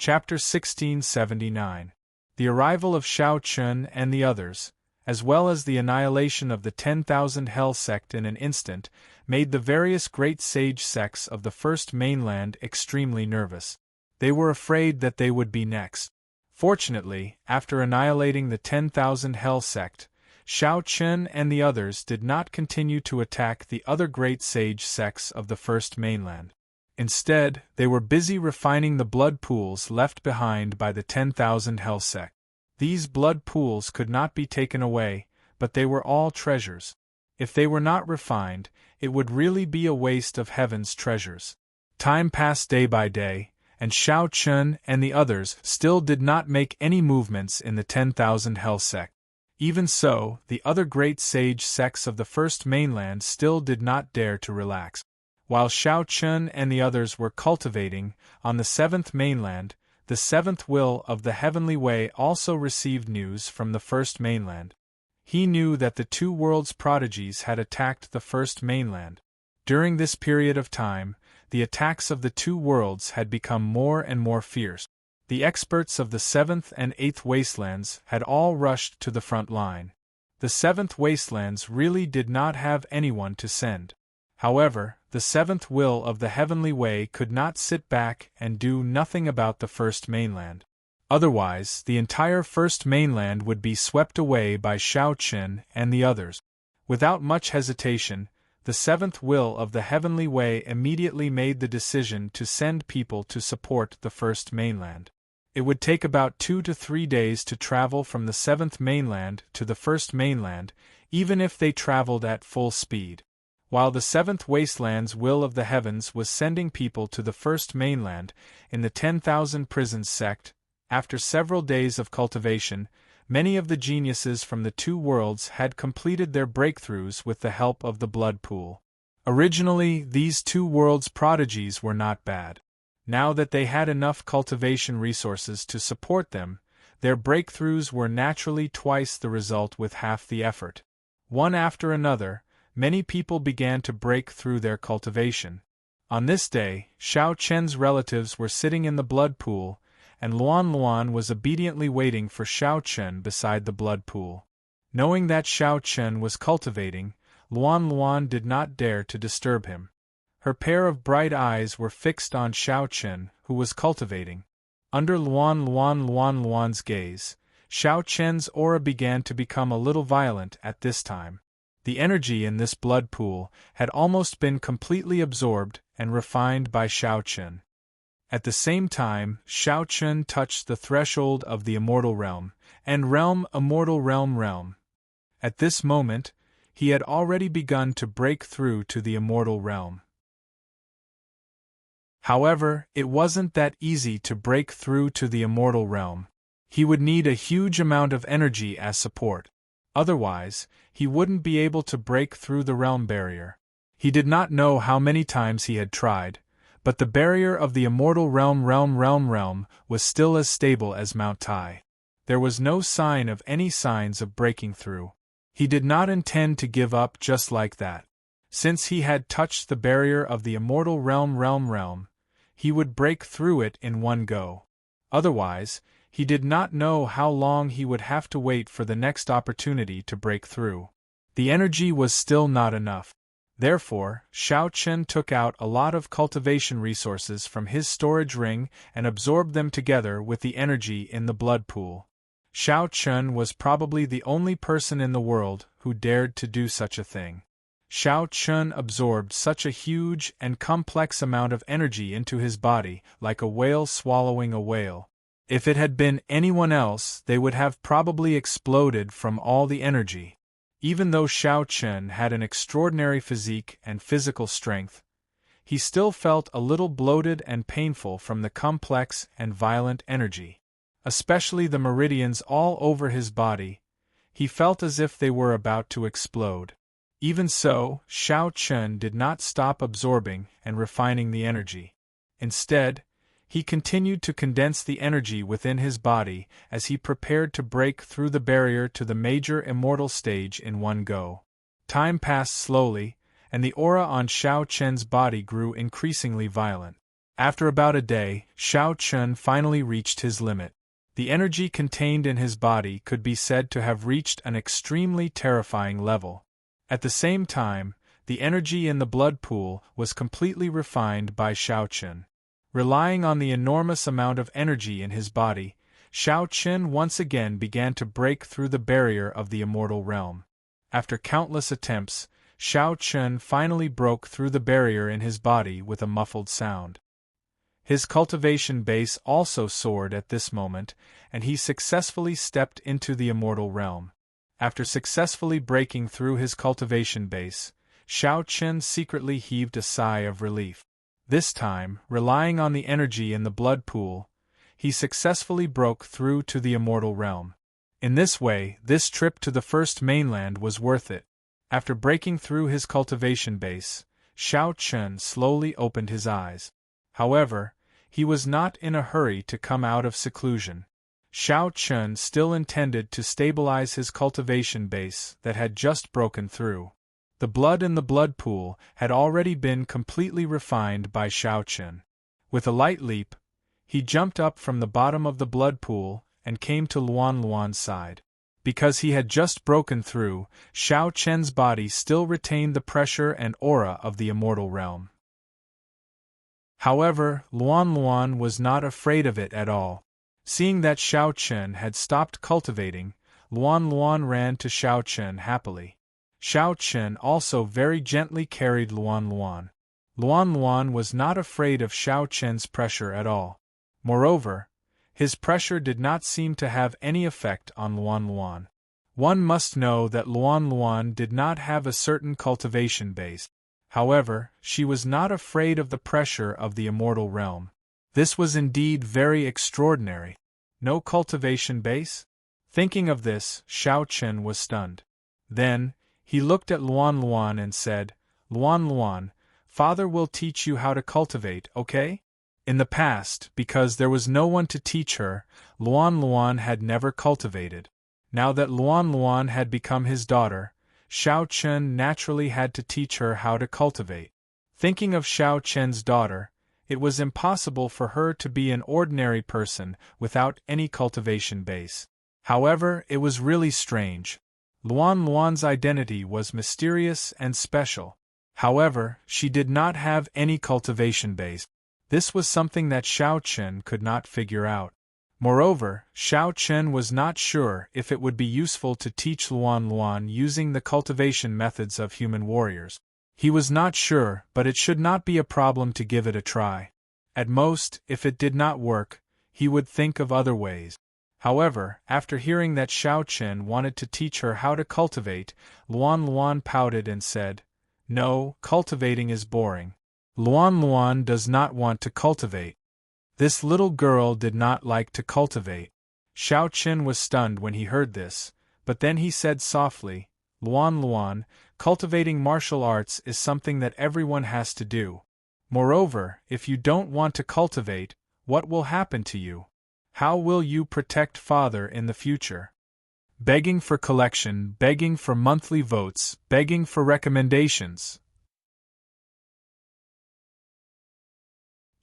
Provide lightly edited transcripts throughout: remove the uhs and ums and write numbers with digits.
Chapter 1679. The arrival of Shao Chun and the others, as well as the annihilation of the 10,000 Hell sect in an instant, made the various great sage sects of the first mainland extremely nervous. They were afraid that they would be next. Fortunately, after annihilating the 10,000 Hell sect, Shao Chun and the others did not continue to attack the other great sage sects of the first mainland. Instead, they were busy refining the blood pools left behind by the 10,000 Hell sect. These blood pools could not be taken away, but they were all treasures. If they were not refined, it would really be a waste of heaven's treasures. Time passed day by day, and Shao Chun and the others still did not make any movements in the 10,000 Hell sect. Even so, the other great sage sects of the first mainland still did not dare to relax. While Shao Chun and the others were cultivating, on the seventh mainland, the seventh will of the heavenly way also received news from the first mainland. He knew that the two worlds' prodigies had attacked the first mainland. During this period of time, the attacks of the two worlds had become more and more fierce. The experts of the seventh and eighth wastelands had all rushed to the front line. The seventh wastelands really did not have anyone to send. However, the seventh will of the heavenly way could not sit back and do nothing about the first mainland. Otherwise, the entire first mainland would be swept away by Shao Chun and the others. Without much hesitation, the seventh will of the heavenly way immediately made the decision to send people to support the first mainland. It would take about 2 to 3 days to travel from the seventh mainland to the first mainland, even if they traveled at full speed. While the seventh wasteland's will of the heavens was sending people to the first mainland, in the 10,000 prisons sect, after several days of cultivation, many of the geniuses from the two worlds had completed their breakthroughs with the help of the blood pool. Originally, these two worlds' prodigies were not bad. Now that they had enough cultivation resources to support them, their breakthroughs were naturally twice the result with half the effort. One after another, many people began to break through their cultivation. On this day, Shao Chun's relatives were sitting in the blood pool, and Luan Luan was obediently waiting for Shao Chun beside the blood pool. Knowing that Shao Chun was cultivating, Luan Luan did not dare to disturb him. Her pair of bright eyes were fixed on Shao Chun, who was cultivating. Under Luan Luan's gaze, Shao Chun's aura began to become a little violent at this time. The energy in this blood pool had almost been completely absorbed and refined by Shao Chun. At the same time, Shao Chun touched the threshold of the immortal realm, and immortal realm. At this moment, he had already begun to break through to the immortal realm. However, it wasn't that easy to break through to the immortal realm. He would need a huge amount of energy as support. Otherwise, he wouldn't be able to break through the realm barrier. He did not know how many times he had tried, but the barrier of the immortal realm was still as stable as Mount Tai. There was no sign of any signs of breaking through. He did not intend to give up just like that. Since he had touched the barrier of the immortal realm, he would break through it in one go. Otherwise, he did not know how long he would have to wait for the next opportunity to break through. The energy was still not enough. Therefore, Shao Chun took out a lot of cultivation resources from his storage ring and absorbed them together with the energy in the blood pool. Shao Chun was probably the only person in the world who dared to do such a thing. Shao Chun absorbed such a huge and complex amount of energy into his body, like a whale swallowing a whale. If it had been anyone else, they would have probably exploded from all the energy. Even though Shao Chun had an extraordinary physique and physical strength, he still felt a little bloated and painful from the complex and violent energy. Especially the meridians all over his body, he felt as if they were about to explode. Even so, Shao Chun did not stop absorbing and refining the energy. Instead, he continued to condense the energy within his body as he prepared to break through the barrier to the major immortal stage in one go. Time passed slowly, and the aura on Shao Chun's body grew increasingly violent. After about a day, Xiao Chun finally reached his limit. The energy contained in his body could be said to have reached an extremely terrifying level. At the same time, the energy in the blood pool was completely refined by Xiao Chun. Relying on the enormous amount of energy in his body, Xiao Chun once again began to break through the barrier of the immortal realm. After countless attempts, Xiao Chun finally broke through the barrier in his body with a muffled sound. His cultivation base also soared at this moment, and he successfully stepped into the immortal realm. After successfully breaking through his cultivation base, Xiao Chun secretly heaved a sigh of relief. This time, relying on the energy in the blood pool, he successfully broke through to the immortal realm. In this way, this trip to the first mainland was worth it. After breaking through his cultivation base, Xiao Chun slowly opened his eyes. However, he was not in a hurry to come out of seclusion. Xiao Chun still intended to stabilize his cultivation base that had just broken through. The blood in the blood pool had already been completely refined by Xiao Chun. With a light leap, he jumped up from the bottom of the blood pool and came to Luan Luan's side. Because he had just broken through, Xiao Chun's body still retained the pressure and aura of the immortal realm. However, Luan Luan was not afraid of it at all. Seeing that Xiao Chun had stopped cultivating, Luan Luan ran to Xiao Chun happily. Xiao Chun also very gently carried Luan Luan. Luan Luan was not afraid of Xiao Chun's pressure at all. Moreover, his pressure did not seem to have any effect on Luan Luan. One must know that Luan Luan did not have a certain cultivation base. However, she was not afraid of the pressure of the immortal realm. This was indeed very extraordinary. No cultivation base? Thinking of this, Xiao Chun was stunned. Then, he looked at Luan Luan and said, "Luan Luan, Father will teach you how to cultivate, okay?" In the past, because there was no one to teach her, Luan Luan had never cultivated. Now that Luan Luan had become his daughter, Xiao Chun naturally had to teach her how to cultivate. Thinking of Xiao Chun's daughter, it was impossible for her to be an ordinary person without any cultivation base. However, it was really strange. Luan Luan's identity was mysterious and special. However, she did not have any cultivation base. This was something that Xiao Chun could not figure out. Moreover, Xiao Chun was not sure if it would be useful to teach Luan Luan using the cultivation methods of human warriors. He was not sure, but it should not be a problem to give it a try. At most, if it did not work, he would think of other ways. However, after hearing that Xiao Chun wanted to teach her how to cultivate, Luan Luan pouted and said, "No, cultivating is boring. Luan Luan does not want to cultivate." This little girl did not like to cultivate. Xiao Chun was stunned when he heard this, but then he said softly, "Luan Luan, cultivating martial arts is something that everyone has to do. Moreover, if you don't want to cultivate, what will happen to you? How will you protect Father in the future? Begging for collection, begging for monthly votes, begging for recommendations."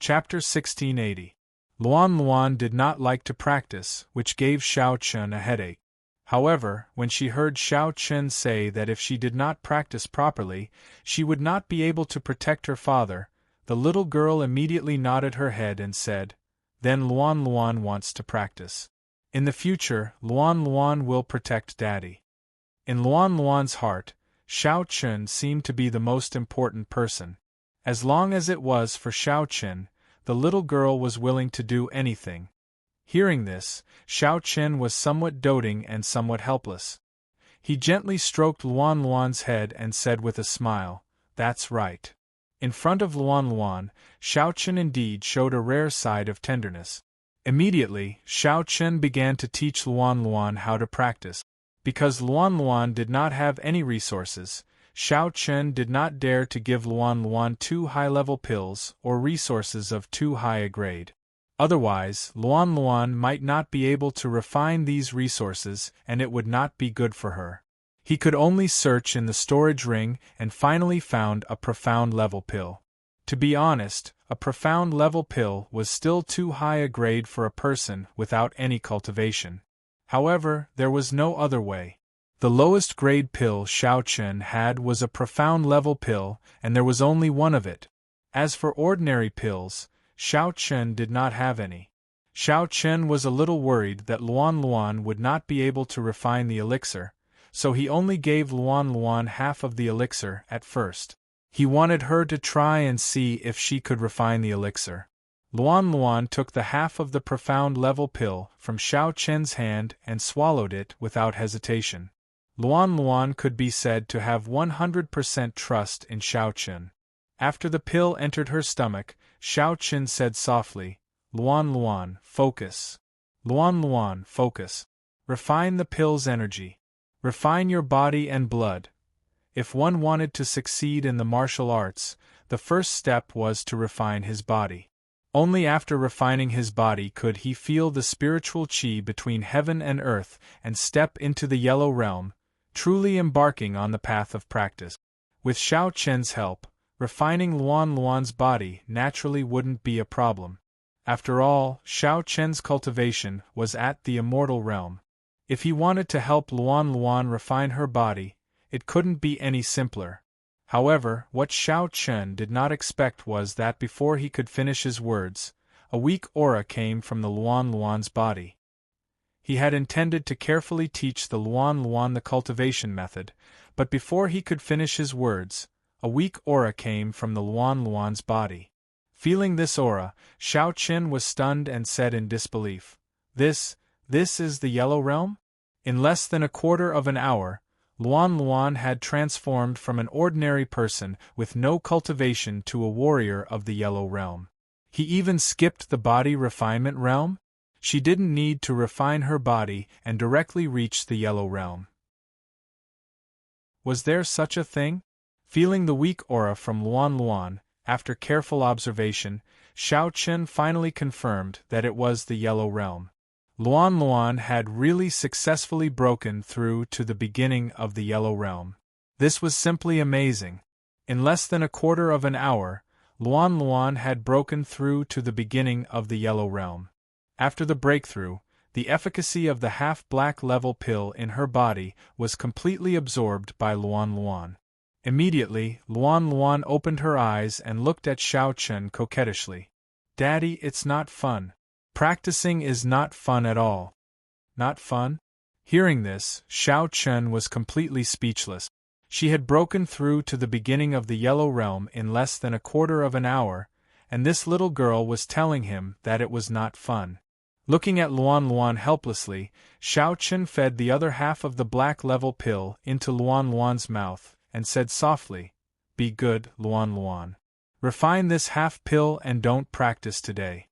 Chapter 1680. Luan Luan did not like to practice, which gave Xiao Chun a headache. However, when she heard Xiao Chun say that if she did not practice properly, she would not be able to protect her father, the little girl immediately nodded her head and said, "Then Luan Luan wants to practice. In the future, Luan Luan will protect Daddy." In Luan Luan's heart, Xiao Chun seemed to be the most important person. As long as it was for Xiao Chun, the little girl was willing to do anything. Hearing this, Xiao Chun was somewhat doting and somewhat helpless. He gently stroked Luan Luan's head and said with a smile, "That's right." In front of Luan Luan, Xiao Chun indeed showed a rare side of tenderness. Immediately, Xiao Chun began to teach Luan Luan how to practice. Because Luan Luan did not have any resources, Xiao Chun did not dare to give Luan Luan too high-level pills or resources of too high a grade. Otherwise, Luan Luan might not be able to refine these resources and it would not be good for her. He could only search in the storage ring and finally found a profound level pill. To be honest, a profound level pill was still too high a grade for a person without any cultivation. However, there was no other way. The lowest grade pill Xiao Chen had was a profound level pill, and there was only one of it. As for ordinary pills, Xiao Chen did not have any. Xiao Chen was a little worried that Luan Luan would not be able to refine the elixir, so he only gave Luan Luan half of the elixir at first. He wanted her to try and see if she could refine the elixir. Luan Luan took the half of the profound level pill from Xiao Chen's hand and swallowed it without hesitation. Luan Luan could be said to have 100% trust in Xiao Chen. After the pill entered her stomach, Xiao Chen said softly, "Luan Luan, focus. Luan Luan, focus. Refine the pill's energy. Refine your body and blood." If one wanted to succeed in the martial arts, the first step was to refine his body. Only after refining his body could he feel the spiritual qi between heaven and earth and step into the yellow realm, truly embarking on the path of practice. With Xiao Chen's help, refining Luan Luan's body naturally wouldn't be a problem. After all, Xiao Chen's cultivation was at the immortal realm. If he wanted to help Luan Luan refine her body, it couldn't be any simpler. However, what Xiao Chen did not expect was that before he could finish his words, a weak aura came from the Luan Luan's body. He had intended to carefully teach the Luan Luan the cultivation method, but before he could finish his words, a weak aura came from the Luan Luan's body. Feeling this aura, Xiao Chen was stunned and said in disbelief, This is the Yellow Realm?" In less than a quarter of an hour, Luan Luan had transformed from an ordinary person with no cultivation to a warrior of the Yellow Realm. He even skipped the body refinement realm? She didn't need to refine her body and directly reach the Yellow Realm. Was there such a thing? Feeling the weak aura from Luan Luan, after careful observation, Xiao Chen finally confirmed that it was the Yellow Realm. Luan Luan had really successfully broken through to the beginning of the Yellow Realm. This was simply amazing. In less than a quarter of an hour, Luan Luan had broken through to the beginning of the Yellow Realm. After the breakthrough, the efficacy of the half-black level pill in her body was completely absorbed by Luan Luan. Immediately, Luan Luan opened her eyes and looked at Xiao Chen coquettishly. "Daddy, it's not fun. Practicing is not fun at all." "Not fun?" Hearing this, Xiao Chen was completely speechless. She had broken through to the beginning of the Yellow Realm in less than a quarter of an hour, and this little girl was telling him that it was not fun. Looking at Luan Luan helplessly, Xiao Chen fed the other half of the black level pill into Luan Luan's mouth, and said softly, "Be good, Luan Luan. Refine this half pill and don't practice today."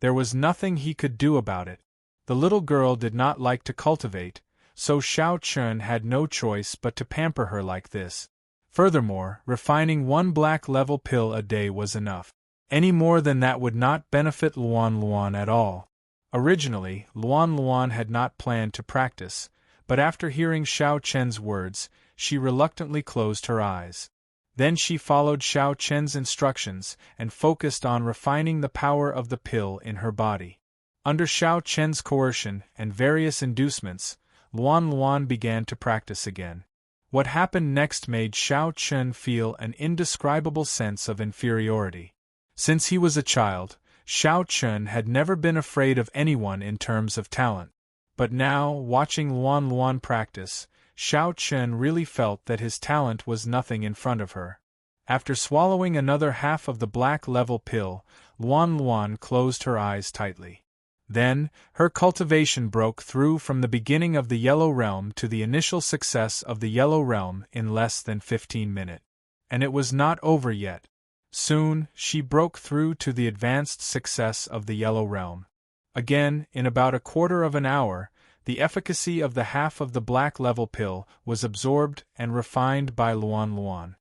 There was nothing he could do about it. The little girl did not like to cultivate, so Xiao Chen had no choice but to pamper her like this. Furthermore, refining one black level pill a day was enough. Any more than that would not benefit Luan Luan at all. Originally, Luan Luan had not planned to practice, but after hearing Xiao Chen's words, she reluctantly closed her eyes. Then she followed Xiao Chen's instructions and focused on refining the power of the pill in her body. Under Xiao Chen's coercion and various inducements, Luan Luan began to practice again. What happened next made Xiao Chen feel an indescribable sense of inferiority. Since he was a child, Xiao Chen had never been afraid of anyone in terms of talent. But now, watching Luan Luan practice, Xiao Chen really felt that his talent was nothing in front of her. After swallowing another half of the black level pill, Luan Luan closed her eyes tightly. Then, her cultivation broke through from the beginning of the Yellow Realm to the initial success of the Yellow Realm in less than 15 minutes. And it was not over yet. Soon, she broke through to the advanced success of the Yellow Realm. Again, in about a quarter of an hour, the efficacy of the half of the black level pill was absorbed and refined by Luan Luan.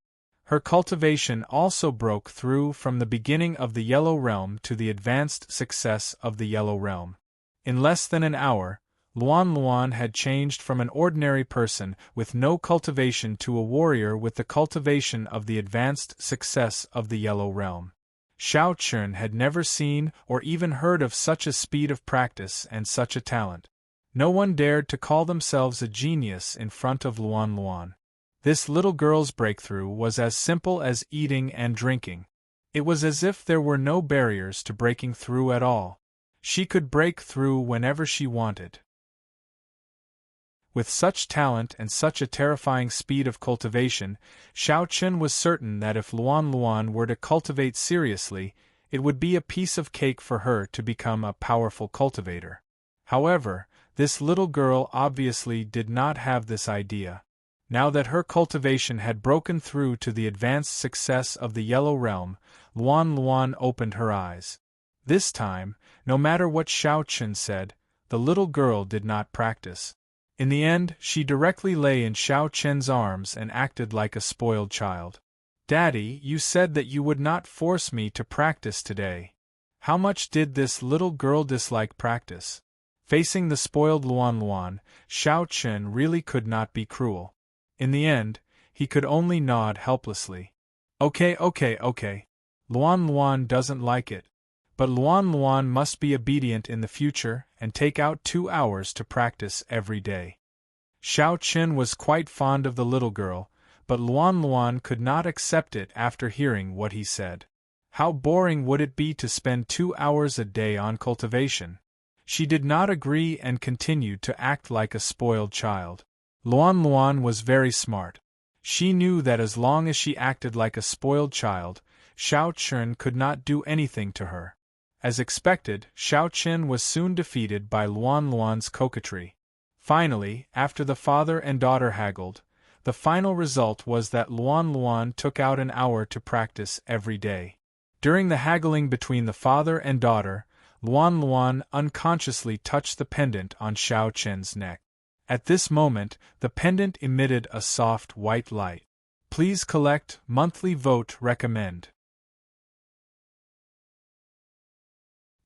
Her cultivation also broke through from the beginning of the Yellow Realm to the advanced success of the Yellow Realm. In less than an hour, Luan Luan had changed from an ordinary person with no cultivation to a warrior with the cultivation of the advanced success of the Yellow Realm. Shao Chun had never seen or even heard of such a speed of practice and such a talent. No one dared to call themselves a genius in front of Luan Luan. This little girl's breakthrough was as simple as eating and drinking. It was as if there were no barriers to breaking through at all. She could break through whenever she wanted. With such talent and such a terrifying speed of cultivation, Shao Chun was certain that if Luan Luan were to cultivate seriously, it would be a piece of cake for her to become a powerful cultivator. However, this little girl obviously did not have this idea. Now that her cultivation had broken through to the advanced success of the Yellow Realm, Luan Luan opened her eyes. This time, no matter what Shao Chun said, the little girl did not practice. In the end, she directly lay in Shao Chun's arms and acted like a spoiled child. "Daddy, you said that you would not force me to practice today." How much did this little girl dislike practice? Facing the spoiled Luan Luan, Shao Chun really could not be cruel. In the end, he could only nod helplessly. Okay. Luan Luan doesn't like it. But Luan Luan must be obedient in the future and take out 2 hours to practice every day. Shao Chun was quite fond of the little girl, but Luan Luan could not accept it after hearing what he said. How boring would it be to spend 2 hours a day on cultivation? She did not agree and continued to act like a spoiled child. Luan Luan was very smart. She knew that as long as she acted like a spoiled child, Shao Chun could not do anything to her. As expected, Shao Chun was soon defeated by Luan Luan's coquetry. Finally, after the father and daughter haggled, the final result was that Luan Luan took out an hour to practice every day. During the haggling between the father and daughter, Luan Luan unconsciously touched the pendant on Shao Chun's neck. At this moment, the pendant emitted a soft white light. Please collect, monthly vote recommend.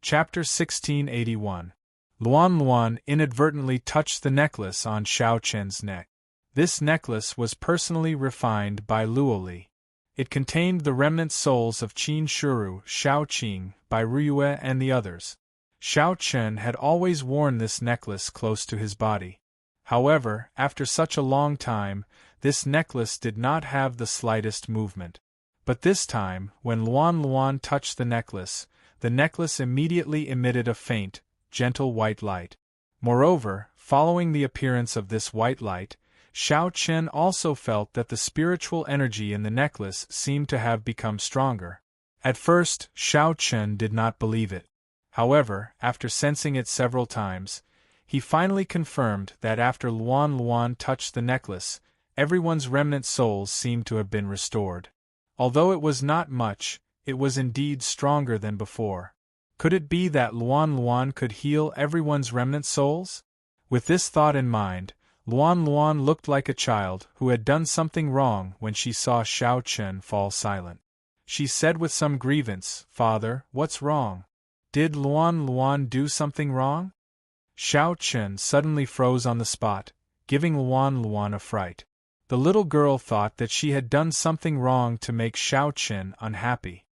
Chapter 1681. Luan Luan inadvertently touched the necklace on Shao Chun's neck. This necklace was personally refined by Luoli. It contained the remnant souls of Qin Shuru, Shao Qing, Bai Ruyue and the others. Shao Chun had always worn this necklace close to his body. However, after such a long time, this necklace did not have the slightest movement. But this time, when Luan Luan touched the necklace immediately emitted a faint, gentle white light. Moreover, following the appearance of this white light, Shao Chun also felt that the spiritual energy in the necklace seemed to have become stronger. At first, Shao Chun did not believe it. However, after sensing it several times, he finally confirmed that after Luan Luan touched the necklace, everyone's remnant souls seemed to have been restored. Although it was not much, it was indeed stronger than before. Could it be that Luan Luan could heal everyone's remnant souls? With this thought in mind, Luan Luan looked like a child who had done something wrong when she saw Shao Chun fall silent. She said with some grievance, "Father, what's wrong? Did Luan Luan do something wrong?" Shao Chun suddenly froze on the spot, giving Luan Luan a fright. The little girl thought that she had done something wrong to make Shao Chun unhappy.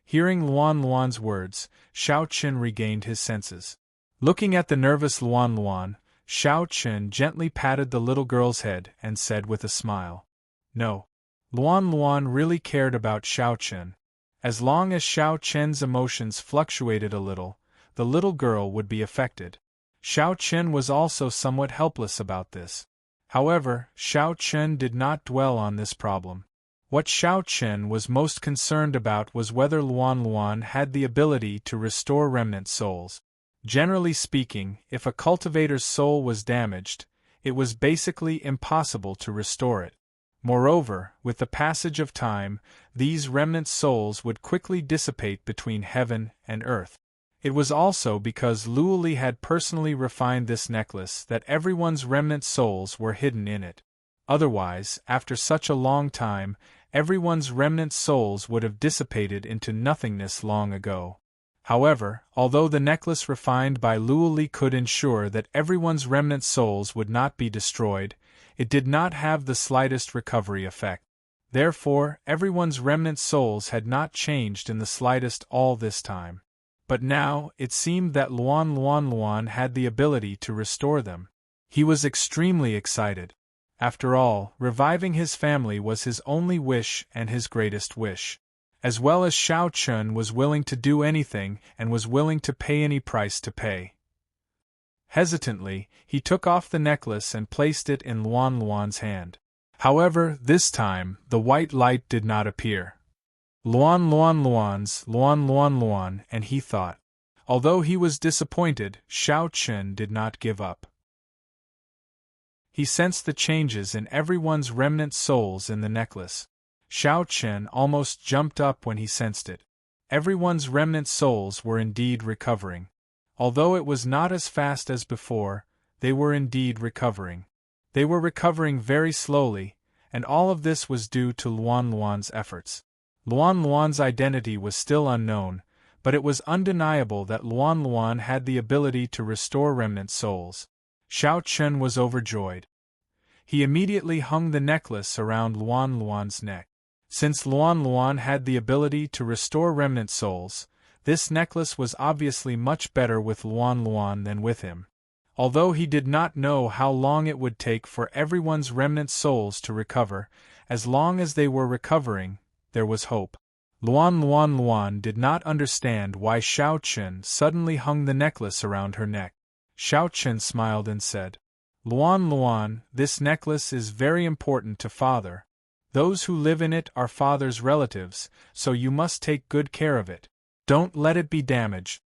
Hearing Luan Luan's words, Shao Chun regained his senses. Looking at the nervous Luan Luan, Shao Chun gently patted the little girl's head and said with a smile, "No." Luan Luan really cared about Shao Chun. As long as Shao Chun's emotions fluctuated a little, the little girl would be affected. Shao Chun was also somewhat helpless about this. However, Shao Chun did not dwell on this problem. What Shao Chun was most concerned about was whether Luan Luan had the ability to restore remnant souls. Generally speaking, if a cultivator's soul was damaged, it was basically impossible to restore it. Moreover, with the passage of time, these remnant souls would quickly dissipate between heaven and earth. It was also because Luoli had personally refined this necklace that everyone's remnant souls were hidden in it. Otherwise, after such a long time, everyone's remnant souls would have dissipated into nothingness long ago. However, although the necklace refined by Luo Li could ensure that everyone's remnant souls would not be destroyed, it did not have the slightest recovery effect. Therefore, everyone's remnant souls had not changed in the slightest all this time. But now, it seemed that Luan had the ability to restore them. He was extremely excited. After all, reviving his family was his only wish and his greatest wish. As well as Shao Chun was willing to do anything and was willing to pay any price to pay. Hesitantly, he took off the necklace and placed it in Luan's hand. However, this time, the white light did not appear. Luan, and he thought. Although he was disappointed, Shao Chun did not give up. He sensed the changes in everyone's remnant souls in the necklace. Shao Chun almost jumped up when he sensed it. Everyone's remnant souls were indeed recovering. Although it was not as fast as before, they were indeed recovering. They were recovering very slowly, and all of this was due to Luan's efforts. Luan's identity was still unknown, but it was undeniable that Luan had the ability to restore remnant souls. Shao Chun was overjoyed. He immediately hung the necklace around Luan's neck. Since Luan had the ability to restore remnant souls, this necklace was obviously much better with Luan than with him. Although he did not know how long it would take for everyone's remnant souls to recover, as long as they were recovering, there was hope. Luan did not understand why Shao Chun suddenly hung the necklace around her neck. Shao Chun smiled and said, Luan, this necklace is very important to Father. Those who live in it are Father's relatives, so you must take good care of it. Don't let it be damaged.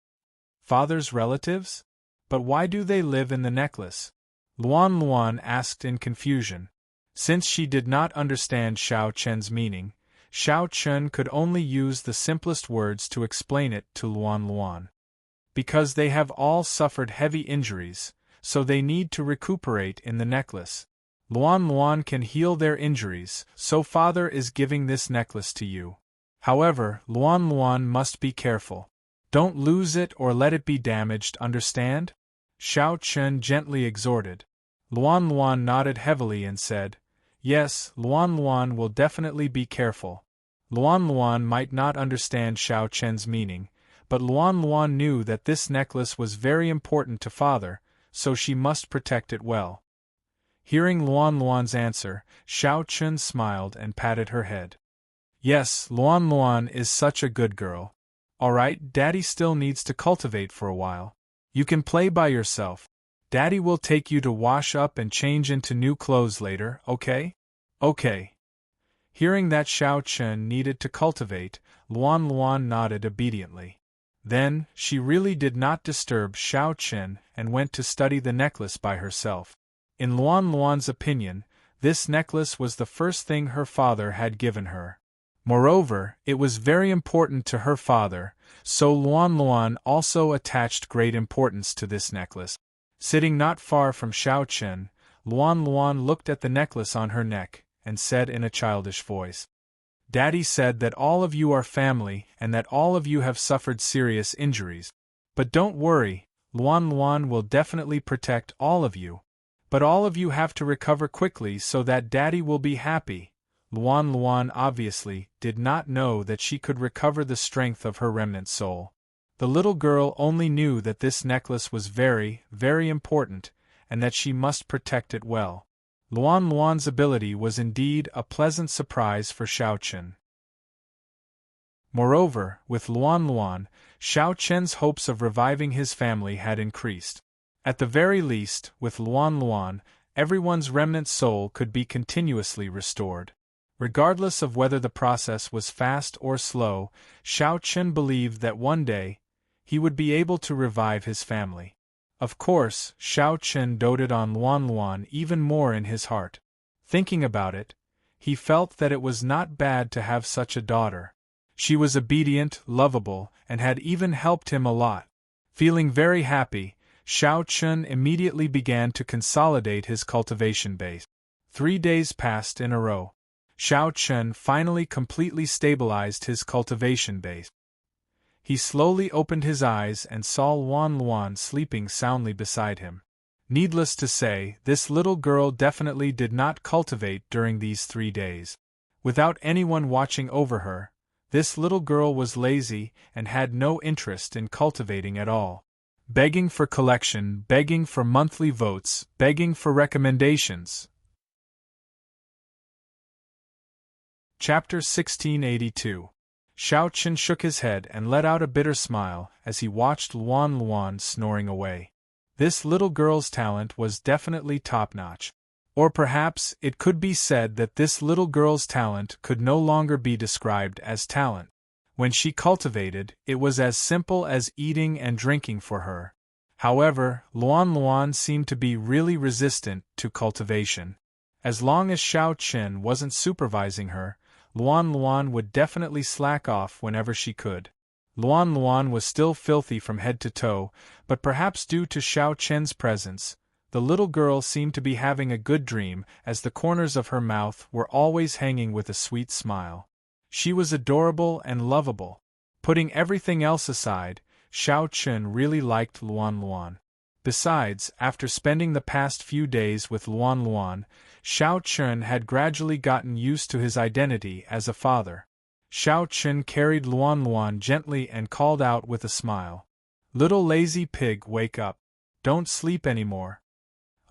Father's relatives? But why do they live in the necklace? Luan asked in confusion. Since she did not understand Shao Chun's meaning, Shao Chun could only use the simplest words to explain it to Luan. Because they have all suffered heavy injuries, so they need to recuperate in the necklace. Luan can heal their injuries, so Father is giving this necklace to you. However, Luan must be careful. Don't lose it or let it be damaged, understand? Shao Chun gently exhorted. Luan nodded heavily and said, Yes, Luan will definitely be careful. Luan might not understand Shao Chun's meaning, but Luan knew that this necklace was very important to Father, so she must protect it well. Hearing Luan's answer, Shao Chun smiled and patted her head. Yes, Luan is such a good girl. Alright, Daddy still needs to cultivate for a while. You can play by yourself. Daddy will take you to wash up and change into new clothes later, okay? Okay. Hearing that Shao Chun needed to cultivate, Luan nodded obediently. Then, she really did not disturb Shao Chun and went to study the necklace by herself. In Luan's opinion, this necklace was the first thing her father had given her. Moreover, it was very important to her father, so Luan also attached great importance to this necklace. Sitting not far from Shao Chun, Luan looked at the necklace on her neck, and said in a childish voice, Daddy said that all of you are family and that all of you have suffered serious injuries. But don't worry, Luan will definitely protect all of you. But all of you have to recover quickly so that Daddy will be happy. Luan obviously did not know that she could recover the strength of her remnant soul. The little girl only knew that this necklace was very, very important, and that she must protect it well. Luan's ability was indeed a pleasant surprise for Shao Chun. Moreover, with Luan, Shao Chun's hopes of reviving his family had increased. At the very least, with Luan, everyone's remnant soul could be continuously restored. Regardless of whether the process was fast or slow, Shao Chun believed that one day, he would be able to revive his family. Of course, Shao Chun doted on Luan even more in his heart. Thinking about it, he felt that it was not bad to have such a daughter. She was obedient, lovable, and had even helped him a lot. Feeling very happy, Shao Chun immediately began to consolidate his cultivation base. 3 days passed in a row. Shao Chun finally completely stabilized his cultivation base. He slowly opened his eyes and saw Luan Luan sleeping soundly beside him. Needless to say, this little girl definitely did not cultivate during these 3 days. Without anyone watching over her, this little girl was lazy and had no interest in cultivating at all. Begging for collection, begging for monthly votes, begging for recommendations. Chapter 1682. Xiao Chen shook his head and let out a bitter smile as he watched Luan Luan snoring away. This little girl's talent was definitely top-notch. Or perhaps it could be said that this little girl's talent could no longer be described as talent. When she cultivated, it was as simple as eating and drinking for her. However, Luan Luan seemed to be really resistant to cultivation. As long as Xiao Chen wasn't supervising her, Luan Luan would definitely slack off whenever she could. Luan Luan was still filthy from head to toe, but perhaps due to Xiao Chen's presence, the little girl seemed to be having a good dream as the corners of her mouth were always hanging with a sweet smile. She was adorable and lovable. Putting everything else aside, Xiao Chen really liked Luan Luan. Besides, after spending the past few days with Luan Luan, Xiao Chen had gradually gotten used to his identity as a father. Xiao Chen carried Luan Luan gently and called out with a smile, "Little lazy pig, wake up. Don't sleep anymore."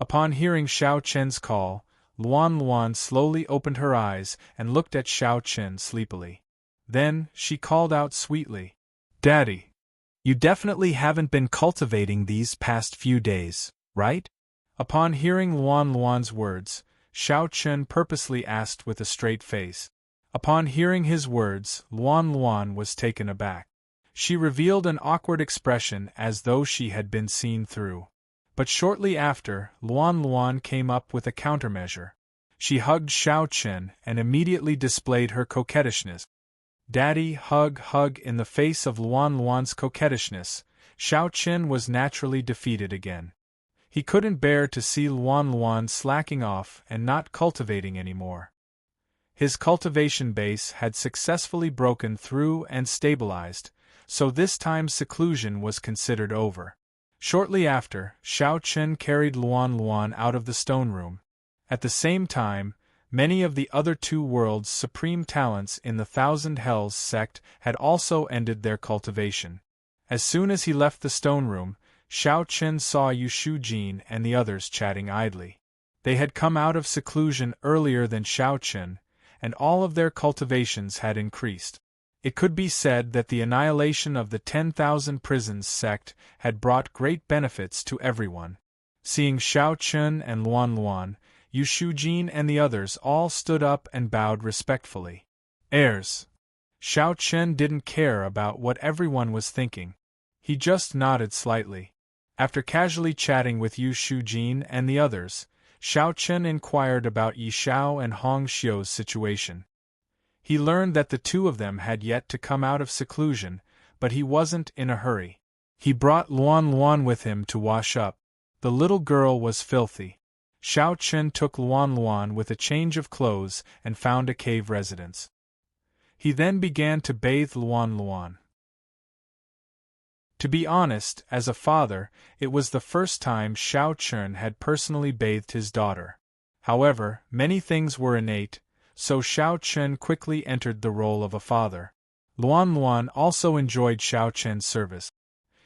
Upon hearing Xiao Chen's call, Luan Luan slowly opened her eyes and looked at Xiao Chen sleepily. Then, she called out sweetly, "Daddy, you definitely haven't been cultivating these past few days, right?" Upon hearing Luan Luan's words, Xiao Chen purposely asked with a straight face. Upon hearing his words, Luan Luan was taken aback. She revealed an awkward expression as though she had been seen through. But shortly after, Luan Luan came up with a countermeasure. She hugged Xiao Chen and immediately displayed her coquettishness. Daddy, hug, hug. In the face of Luan Luan's coquettishness, Xiao Chen was naturally defeated again. He couldn't bear to see Luan Luan slacking off and not cultivating anymore. His cultivation base had successfully broken through and stabilized, so this time seclusion was considered over. Shortly after, Xiao Chen carried Luan Luan out of the stone room. At the same time, many of the other 2 worlds' supreme talents in the Thousand Hells sect had also ended their cultivation. As soon as he left the stone room, Xiao Chen saw Yu Shujin and the others chatting idly. They had come out of seclusion earlier than Xiao Chen, and all of their cultivations had increased. It could be said that the annihilation of the 10,000 prisons sect had brought great benefits to everyone. Seeing Xiao Chen and Luan Luan, Yu Shujin and the others all stood up and bowed respectfully. Heirs. Xiao Chen didn't care about what everyone was thinking. He just nodded slightly. After casually chatting with Yu Shujin and the others, Xiao Chen inquired about Yi Xiao and Hong Xiu's situation. He learned that the 2 of them had yet to come out of seclusion, but he wasn't in a hurry. He brought Luan Luan with him to wash up. The little girl was filthy. Xiao Chen took Luan Luan with a change of clothes and found a cave residence. He then began to bathe Luan Luan. To be honest, as a father, it was the first time Xiao Chen had personally bathed his daughter. However, many things were innate, so Xiao Chen quickly entered the role of a father. Luan Luan also enjoyed Xiao Chen's service.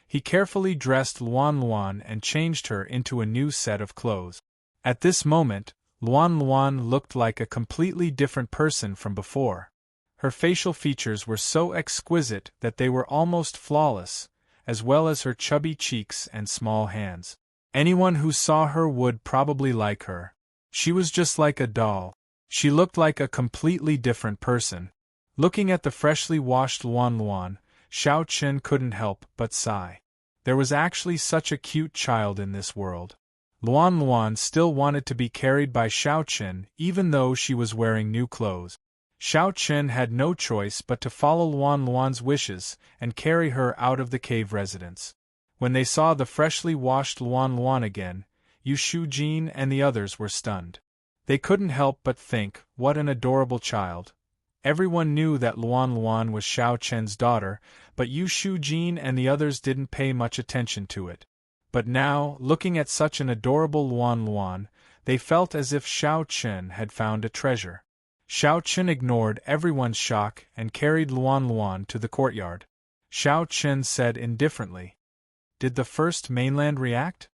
He carefully dressed Luan Luan and changed her into a new set of clothes. At this moment, Luan Luan looked like a completely different person from before. Her facial features were so exquisite that they were almost flawless, as well as her chubby cheeks and small hands. Anyone who saw her would probably like her. She was just like a doll. She looked like a completely different person. Looking at the freshly washed Luan Luan, Xiao Chen couldn't help but sigh. There was actually such a cute child in this world. Luan Luan still wanted to be carried by Xiao Chen even though she was wearing new clothes. Xiao Chen had no choice but to follow Luan Luan's wishes and carry her out of the cave residence. When they saw the freshly washed Luan Luan again, Yu Shujin and the others were stunned. They couldn't help but think, what an adorable child. Everyone knew that Luan Luan was Xiao Chen's daughter, but Yu Shujin and the others didn't pay much attention to it. But now, looking at such an adorable Luan Luan, they felt as if Xiao Chen had found a treasure. Xiao Chen ignored everyone's shock and carried Luan Luan to the courtyard. Xiao Chen said indifferently, "Did the first mainland react?"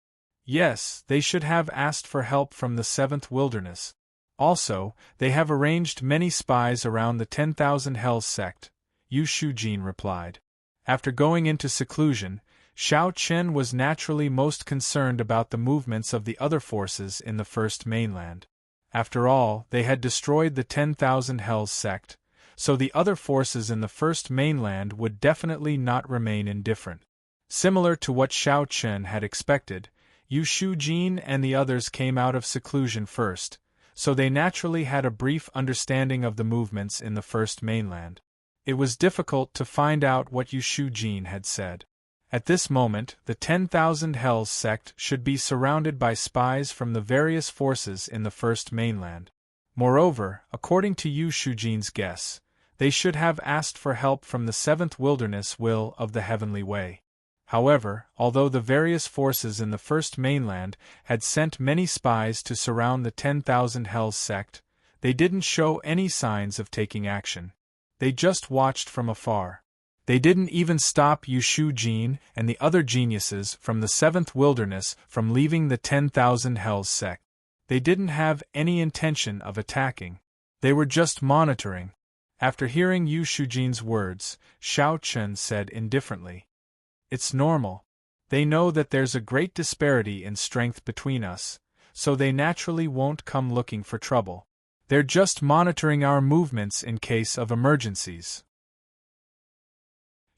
"Yes, they should have asked for help from the seventh wilderness. Also, they have arranged many spies around the 10,000 Hells sect," Yu Shujin replied. After going into seclusion, Xiao Chen was naturally most concerned about the movements of the other forces in the first mainland. After all, they had destroyed the 10,000 Hells sect, so the other forces in the first mainland would definitely not remain indifferent. Similar to what Xiao Chen had expected, Yu Shujin and the others came out of seclusion first, so they naturally had a brief understanding of the movements in the first mainland. It was difficult to find out what Yu Shujin had said. At this moment, the 10,000 Hells sect should be surrounded by spies from the various forces in the first mainland. Moreover, according to Yu Shujin's guess, they should have asked for help from the seventh wilderness will of the heavenly way. However, although the various forces in the first mainland had sent many spies to surround the 10,000 Hells sect, they didn't show any signs of taking action. They just watched from afar. They didn't even stop Yu Shujin and the other geniuses from the seventh wilderness from leaving the 10,000 Hells sect. They didn't have any intention of attacking. They were just monitoring. After hearing Yu Shujin's words, Xiao Chen said indifferently, "It's normal. They know that there's a great disparity in strength between us, so they naturally won't come looking for trouble. They're just monitoring our movements in case of emergencies."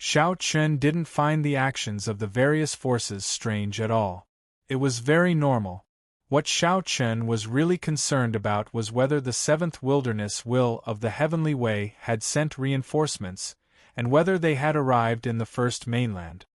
Xiao Chen didn't find the actions of the various forces strange at all. It was very normal. What Xiao Chen was really concerned about was whether the seventh wilderness will of the heavenly way had sent reinforcements, and whether they had arrived in the first mainland.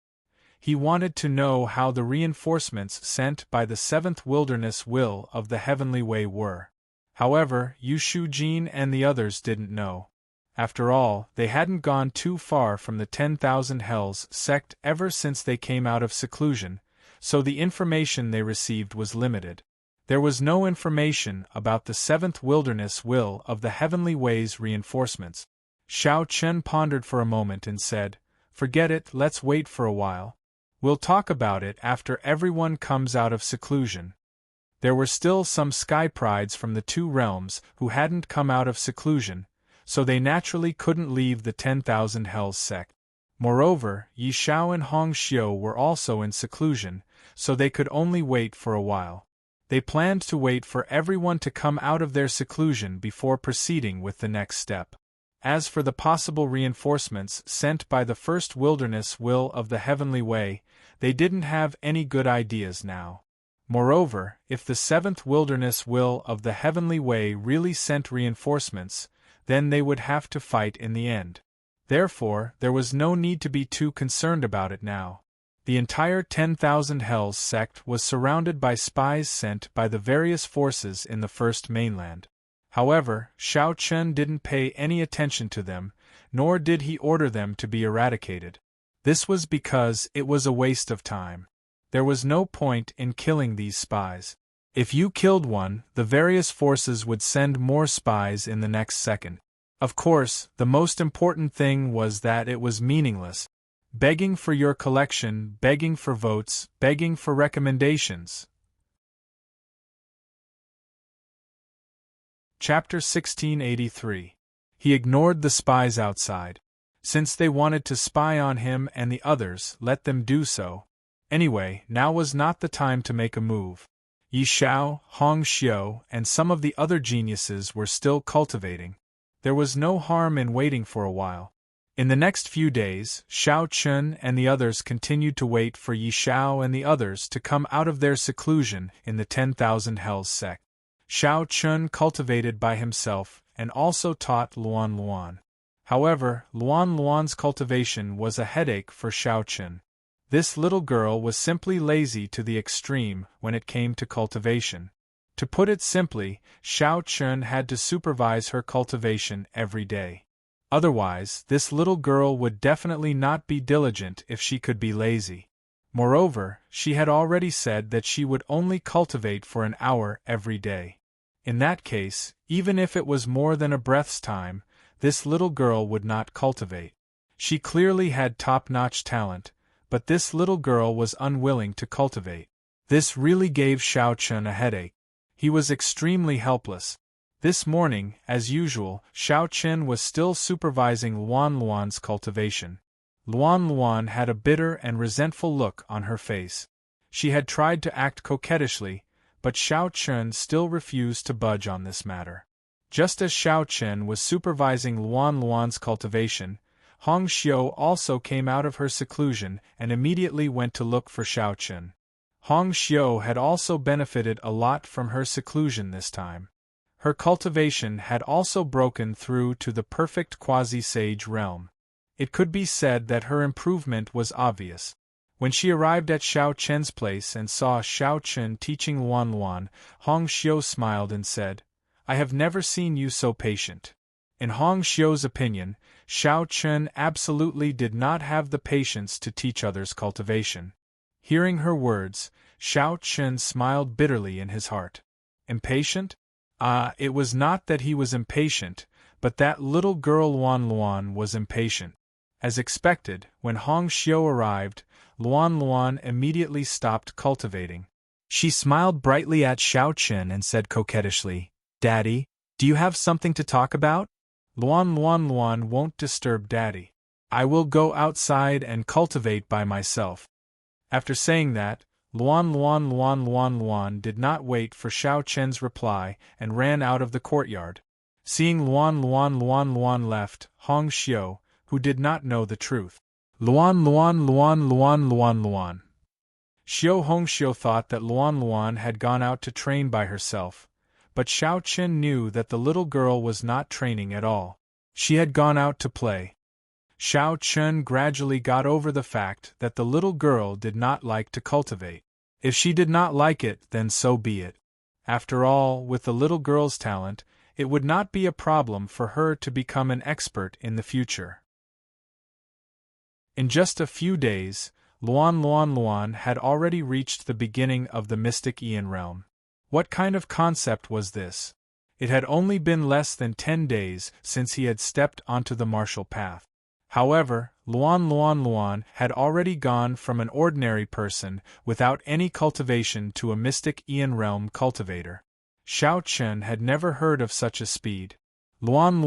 He wanted to know how the reinforcements sent by the seventh wilderness will of the heavenly way were. However, Yu Shujin and the others didn't know. After all, they hadn't gone too far from the 10,000 Hells sect ever since they came out of seclusion, so the information they received was limited. There was no information about the seventh wilderness will of the heavenly way's reinforcements. Xiao Chen pondered for a moment and said, "Forget it, let's wait for a while. We'll talk about it after everyone comes out of seclusion." There were still some sky prides from the two realms who hadn't come out of seclusion, so they naturally couldn't leave the 10,000 Hells sect. Moreover, Yi Xiao and Hong Xiu were also in seclusion, so they could only wait for a while. They planned to wait for everyone to come out of their seclusion before proceeding with the next step. As for the possible reinforcements sent by the first wilderness will of the heavenly way, they didn't have any good ideas now. Moreover, if the seventh wilderness will of the heavenly way really sent reinforcements, then they would have to fight in the end. Therefore, there was no need to be too concerned about it now. The entire 10,000 Hells sect was surrounded by spies sent by the various forces in the first mainland. However, Xiao Chen didn't pay any attention to them, nor did he order them to be eradicated. This was because it was a waste of time. There was no point in killing these spies. If you killed one, the various forces would send more spies in the next second. Of course, the most important thing was that it was meaningless. Begging for your collection, begging for votes, begging for recommendations. Chapter 1683. He ignored the spies outside. Since they wanted to spy on him and the others, let them do so. Anyway, now was not the time to make a move. Yi Xiao, Hong Xiu, and some of the other geniuses were still cultivating. There was no harm in waiting for a while. In the next few days, Xiao Chen and the others continued to wait for Yi Xiao and the others to come out of their seclusion in the 10,000 Hells sect. Xiao Chen cultivated by himself and also taught Luan Luan. However, Luan Luan's cultivation was a headache for Xiao Chen. This little girl was simply lazy to the extreme when it came to cultivation. To put it simply, Xiao Chen had to supervise her cultivation every day. Otherwise, this little girl would definitely not be diligent if she could be lazy. Moreover, she had already said that she would only cultivate for an hour every day. In that case, even if it was more than a breath's time, this little girl would not cultivate. She clearly had top-notch talent, but this little girl was unwilling to cultivate. This really gave Xiao Chun a headache. He was extremely helpless. This morning, as usual, Xiao Chun was still supervising Luan's cultivation. Luan had a bitter and resentful look on her face. She had tried to act coquettishly, but Xiao Chun still refused to budge on this matter. Just as Xiao Chun was supervising Luan's cultivation, Hong Xiu also came out of her seclusion and immediately went to look for Xiao Chun. Hong Xiu had also benefited a lot from her seclusion this time. Her cultivation had also broken through to the perfect quasi-sage realm. It could be said that her improvement was obvious. When she arrived at Xiao Chen's place and saw Xiao Chen teaching Luan, Hong Xiu smiled and said, "I have never seen you so patient." In Hong Xiu's opinion, Xiao Chen absolutely did not have the patience to teach others cultivation. Hearing her words, Xiao Chen smiled bitterly in his heart. Impatient? It was not that he was impatient, but that little girl Luan was impatient. As expected, when Hong Xiu arrived, Luan immediately stopped cultivating. She smiled brightly at Xiao Chen and said coquettishly, "Daddy, do you have something to talk about?" Luan won't disturb Daddy. I will go outside and cultivate by myself." After saying that, Luan did not wait for Xiao Chen's reply and ran out of the courtyard. Seeing Luan left, Hong Xiu, who did not know the truth. Luan. Xiu Hongxiu thought that Luan had gone out to train by herself, but Xiao Chen knew that the little girl was not training at all. She had gone out to play. Xiao Chen gradually got over the fact that the little girl did not like to cultivate. If she did not like it, then so be it. After all, with the little girl's talent, it would not be a problem for her to become an expert in the future. In just a few days, Luan had already reached the beginning of the mystic Ian realm. What kind of concept was this? It had only been less than 10 days since he had stepped onto the martial path. However, Luan had already gone from an ordinary person without any cultivation to a mystic Ian realm cultivator. Xiao Chen had never heard of such a speed. Luan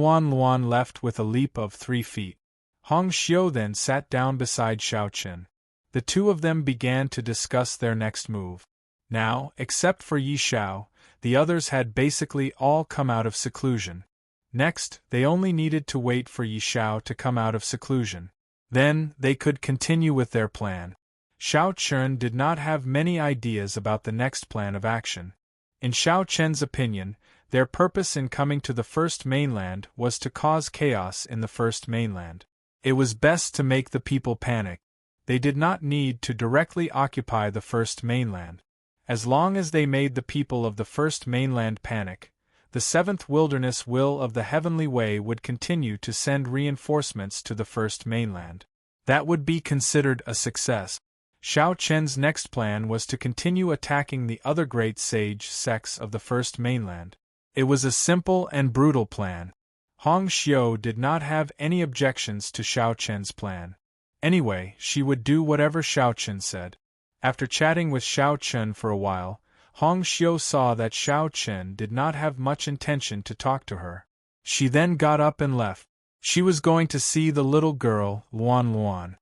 left with a leap of 3 feet. Hong Xiu then sat down beside Xiao Chen. The two of them began to discuss their next move. Now, except for Yi Xiao, the others had basically all come out of seclusion. Next, they only needed to wait for Yi Xiao to come out of seclusion. Then, they could continue with their plan. Xiao Chen did not have many ideas about the next plan of action. In Xiao Chen's opinion, their purpose in coming to the first mainland was to cause chaos in the first mainland. It was best to make the people panic. They did not need to directly occupy the first mainland. As long as they made the people of the first mainland panic, the seventh wilderness will of the heavenly way would continue to send reinforcements to the first mainland. That would be considered a success. Xiao Chen's next plan was to continue attacking the other great sage sects of the first mainland. It was a simple and brutal plan. Hong Xiu did not have any objections to Xiao Chen's plan. Anyway, she would do whatever Xiao Chen said. After chatting with Xiao Chen for a while, Hong Xiu saw that Xiao Chen did not have much intention to talk to her. She then got up and left. She was going to see the little girl, Luan.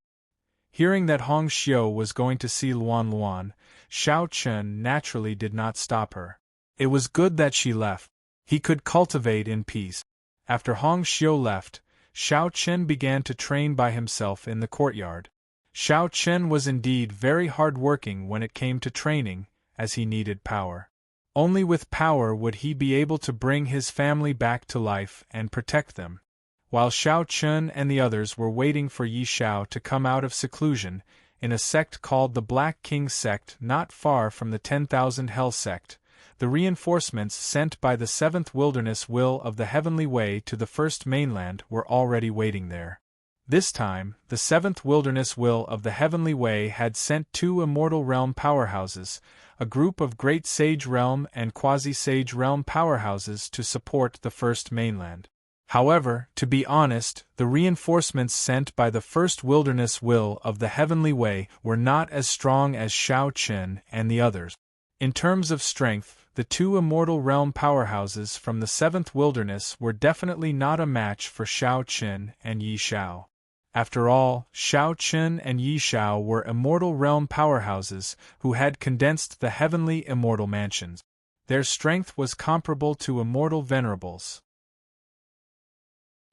Hearing that Hong Xiu was going to see Luan, Xiao Chen naturally did not stop her. It was good that she left. He could cultivate in peace. After Hong Xiu left, Xiao Chen began to train by himself in the courtyard. Xiao Chen was indeed very hard-working when it came to training, as he needed power. Only with power would he be able to bring his family back to life and protect them. While Xiao Chen and the others were waiting for Yi Xiao to come out of seclusion, in a sect called the Black King sect not far from the 10,000 Hell sect, the reinforcements sent by the seventh wilderness will of the heavenly way to the first mainland were already waiting there. This time, the seventh wilderness will of the heavenly way had sent two immortal realm powerhouses, a group of great sage realm and quasi-sage realm powerhouses to support the first mainland. However, to be honest, the reinforcements sent by the first wilderness will of the heavenly way were not as strong as Shao Chen and the others. In terms of strength, the two immortal realm powerhouses from the seventh wilderness were definitely not a match for Shao Chen and Yi Shao. After all, Shao Chen and Yi Shao were immortal realm powerhouses who had condensed the heavenly immortal mansions. Their strength was comparable to immortal venerables.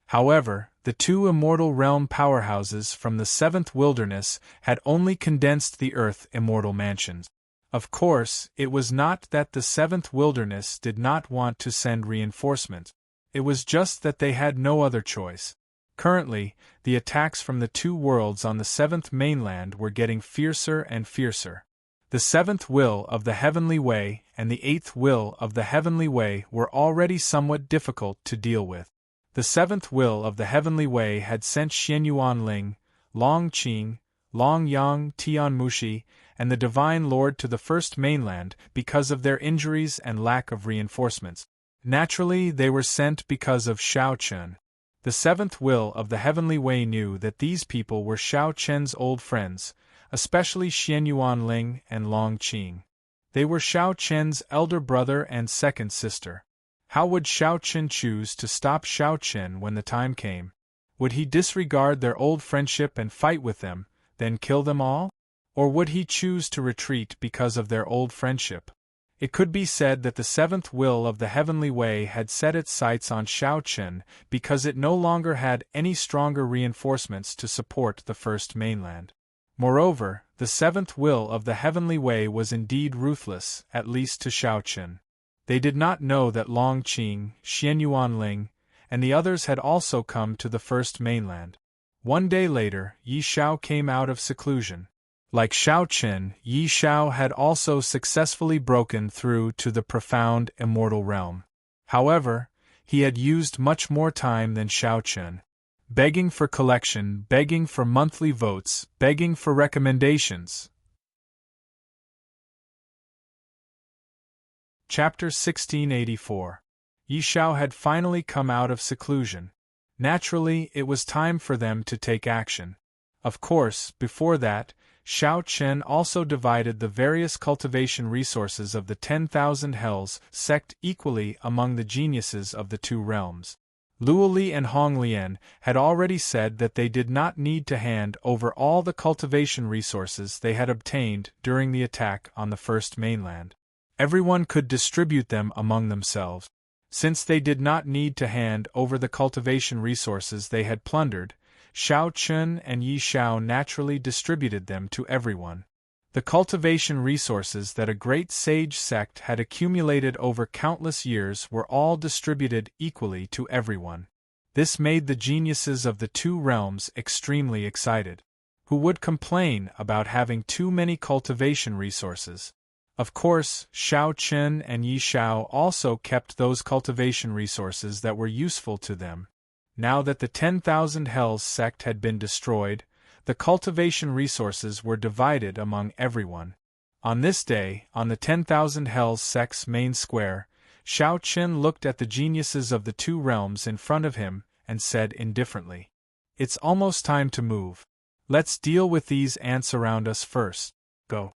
However, the two immortal realm powerhouses from the seventh wilderness had only condensed the earth immortal mansions. Of course, it was not that the seventh wilderness did not want to send reinforcements. It was just that they had no other choice. Currently, the attacks from the two worlds on the seventh mainland were getting fiercer and fiercer. The seventh will of the heavenly way and the eighth will of the heavenly way were already somewhat difficult to deal with. The seventh will of the heavenly way had sent Xianyuan Ling, Long Qing, Long Yang Tianmushi, and the Divine Lord to the first mainland because of their injuries and lack of reinforcements. Naturally, they were sent because of Shao Chen. The seventh will of the heavenly way knew that these people were Shao Chen's old friends, especially Xianyuan Ling and Long Qing. They were Shao Chen's elder brother and second sister. How would Shao Chen choose to stop Shao Chen when the time came? Would he disregard their old friendship and fight with them, then kill them all? Or would he choose to retreat because of their old friendship? It could be said that the seventh will of the heavenly way had set its sights on Shao Chen because it no longer had any stronger reinforcements to support the first mainland. Moreover, the seventh will of the heavenly way was indeed ruthless, at least to Shao Chen. They did not know that Long Qing, Xianyuan Ling, and the others had also come to the first mainland. One day later, Yi Shao came out of seclusion. Like Shao Chen, Yi Shao had also successfully broken through to the profound immortal realm. However, he had used much more time than Shao Chen. Begging for collection, begging for monthly votes, begging for recommendations. Chapter 1684. Yi Shao had finally come out of seclusion. Naturally, it was time for them to take action. Of course, before that, Shao Chen also divided the various cultivation resources of the 10,000 Hells sect equally among the geniuses of the two realms. Luo Li and Hong Lian had already said that they did not need to hand over all the cultivation resources they had obtained during the attack on the first mainland. Everyone could distribute them among themselves. Since they did not need to hand over the cultivation resources they had plundered, Shao Chen and Yi Shao naturally distributed them to everyone. The cultivation resources that a great sage sect had accumulated over countless years were all distributed equally to everyone. This made the geniuses of the two realms extremely excited. Who would complain about having too many cultivation resources? Of course, Shao Chen and Yi Shao also kept those cultivation resources that were useful to them. Now that the 10,000 Hells sect had been destroyed, the cultivation resources were divided among everyone. On this day, on the 10,000 Hells sect's main square, Shao Chen looked at the geniuses of the two realms in front of him and said indifferently, "It's almost time to move. Let's deal with these ants around us first. Go."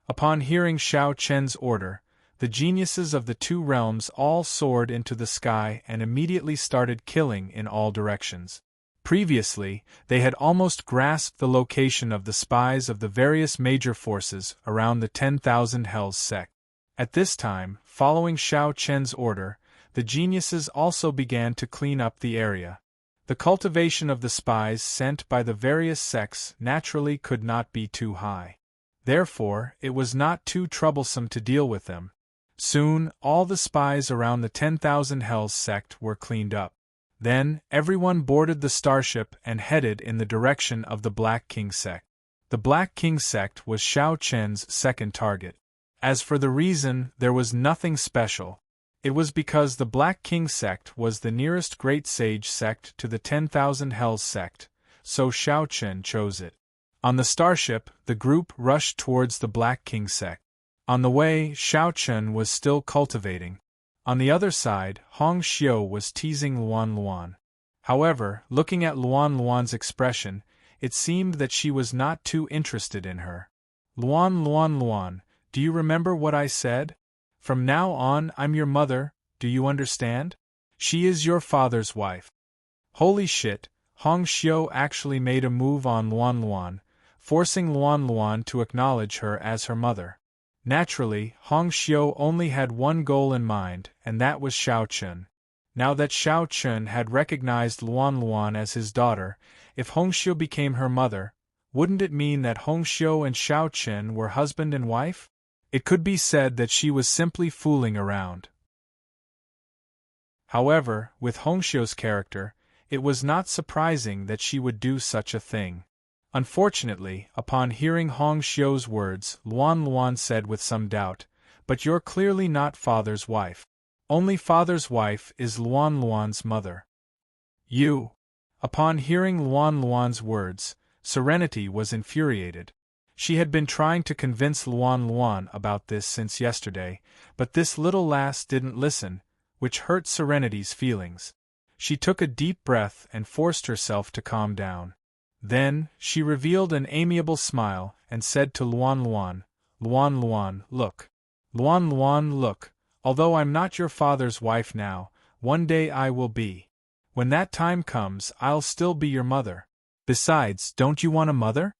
Upon hearing Shao Chen's order, the geniuses of the two realms all soared into the sky and immediately started killing in all directions. Previously, they had almost grasped the location of the spies of the various major forces around the 10,000 Hells sect. At this time, following Shao Chen's order, the geniuses also began to clean up the area. The cultivation of the spies sent by the various sects naturally could not be too high. Therefore, it was not too troublesome to deal with them. Soon, all the spies around the 10,000 Hells sect were cleaned up. Then, everyone boarded the starship and headed in the direction of the Black King sect. The Black King sect was Shao Chen's second target. As for the reason, there was nothing special. It was because the Black King sect was the nearest great sage sect to the 10,000 Hells sect, so Xiao Chen chose it. On the starship, the group rushed towards the Black King sect. On the way, Xiao Chen was still cultivating. On the other side, Hong Xiu was teasing Luan Luan. However, looking at Luan Luan's expression, it seemed that she was not too interested in her. Luan, do you remember what I said? From now on, I'm your mother, do you understand? She is your father's wife. Holy shit, Hong Xiu actually made a move on Luan Luan, forcing Luan Luan to acknowledge her as her mother. Naturally, Hong Xiu only had one goal in mind, and that was Xiao Chen. Now that Xiao Chen had recognized Luan Luan as his daughter, if Hong Xiu became her mother, wouldn't it mean that Hong Xiu and Xiao Chen were husband and wife? It could be said that she was simply fooling around. However, with Hong Xiu's character, it was not surprising that she would do such a thing. Unfortunately, upon hearing Hong Xiu's words, Luan Luan said with some doubt, "But you're clearly not father's wife. Only father's wife is Luan Luan's mother." You. Upon hearing Luan Luan's words, Serenity was infuriated. She had been trying to convince Luan Luan about this since yesterday, but this little lass didn't listen, which hurt Serenity's feelings. She took a deep breath and forced herself to calm down. Then, she revealed an amiable smile and said to Luan Luan, "Luan Luan, look. Luan Luan, look, although I'm not your father's wife now, one day I will be. When that time comes, I'll still be your mother. Besides, don't you want a mother?"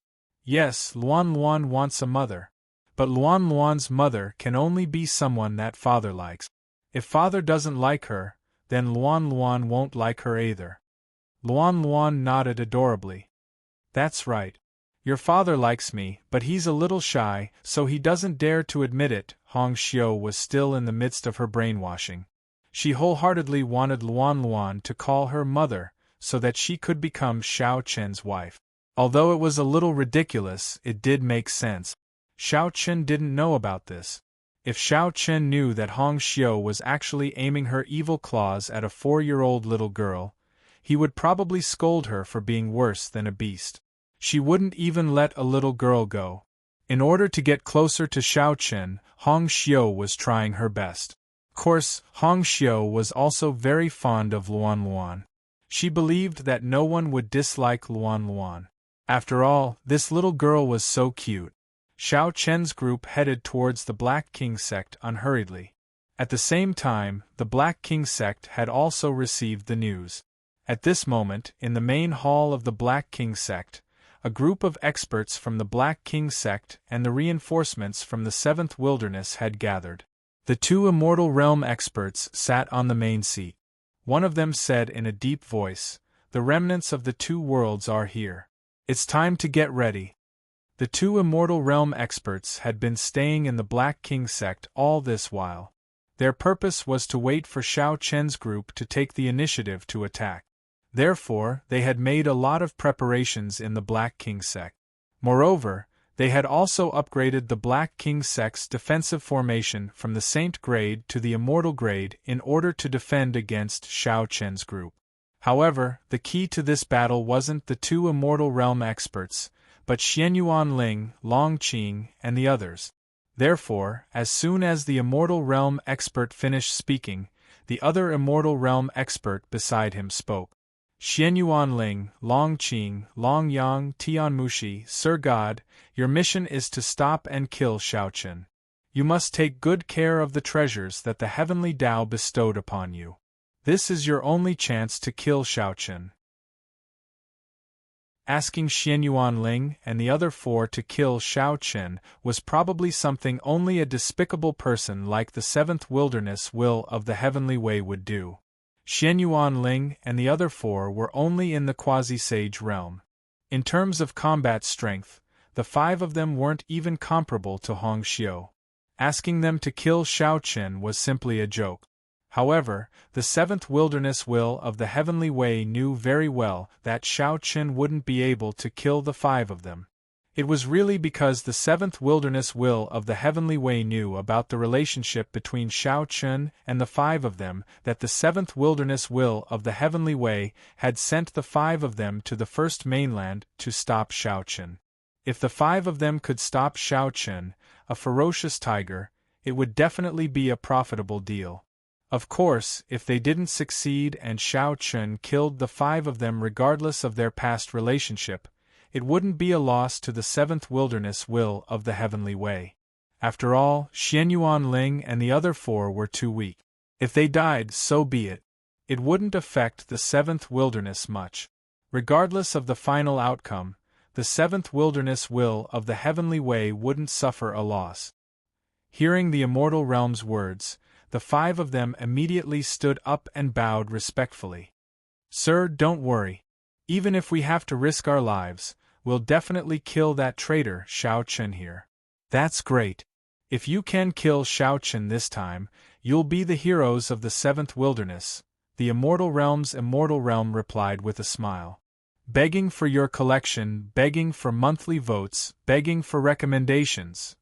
Yes, Luan Luan wants a mother. But Luan Luan's mother can only be someone that father likes. If father doesn't like her, then Luan Luan won't like her either. Luan Luan nodded adorably. That's right. Your father likes me, but he's a little shy, so he doesn't dare to admit it. Hong Xiu was still in the midst of her brainwashing. She wholeheartedly wanted Luan Luan to call her mother, so that she could become Xiao Chen's wife. Although it was a little ridiculous, it did make sense. Xiao Chen didn't know about this. If Xiao Chen knew that Hong Xiu was actually aiming her evil claws at a 4-year-old little girl, he would probably scold her for being worse than a beast. She wouldn't even let a little girl go. In order to get closer to Xiao Chen, Hong Xiu was trying her best. Of course, Hong Xiu was also very fond of Luan Luan. She believed that no one would dislike Luan Luan. After all, this little girl was so cute. Xiao Chen's group headed towards the Black King sect unhurriedly. At the same time, the Black King sect had also received the news. At this moment, in the main hall of the Black King sect, a group of experts from the Black King sect and the reinforcements from the 7th Wilderness had gathered. The 2 Immortal Realm experts sat on the main seat. One of them said in a deep voice, "The remnants of the 2 worlds are here. It's time to get ready." The 2 Immortal Realm experts had been staying in the Black King sect all this while. Their purpose was to wait for Xiao Chen's group to take the initiative to attack. Therefore, they had made a lot of preparations in the Black King sect. Moreover, they had also upgraded the Black King sect's defensive formation from the Saint grade to the Immortal grade in order to defend against Xiao Chen's group. However, the key to this battle wasn't the 2 Immortal Realm experts, but Xianyuan Ling, Long Qing, and the others. Therefore, as soon as the Immortal Realm expert finished speaking, the other Immortal Realm expert beside him spoke. "Xianyuan Ling, Long Qing, Long Yang, Tianmushi, Sir God, your mission is to stop and kill Xiao Chen. You must take good care of the treasures that the Heavenly Tao bestowed upon you. This is your only chance to kill Xiao Chen." Asking Xianyuan Ling and the other 4 to kill Xiao Chen was probably something only a despicable person like the 7th Wilderness Will of the Heavenly Way would do. Xianyuan Ling and the other 4 were only in the quasi-sage realm. In terms of combat strength, the 5 of them weren't even comparable to Hong Xiu. Asking them to kill Xiao Chen was simply a joke. However, the 7th Wilderness Will of the Heavenly Way knew very well that Xiao Chen wouldn't be able to kill the 5 of them. It was really because the seventh wilderness will of the heavenly way knew about the relationship between Shao Chun and the five of them that the seventh wilderness will of the heavenly way had sent the five of them to the first mainland to stop Shao Chun. If the five of them could stop Shao Chun, a ferocious tiger, it would definitely be a profitable deal. Of course, if they didn't succeed and Shao Chun killed the five of them regardless of their past relationship, it wouldn't be a loss to the seventh wilderness will of the heavenly way. After all, Xianyuan Ling and the other four were too weak. If they died, so be it. It wouldn't affect the seventh wilderness much. Regardless of the final outcome, the seventh wilderness will of the heavenly way wouldn't suffer a loss. Hearing the immortal realm's words, the five of them immediately stood up and bowed respectfully. Sir, don't worry. Even if we have to risk our lives, we'll definitely kill that traitor Shao Chun here. That's great. If you can kill Shao Chun this time, you'll be the heroes of the seventh wilderness, the immortal realm's immortal realm replied with a smile. Begging for your collection, begging for monthly votes, begging for recommendations.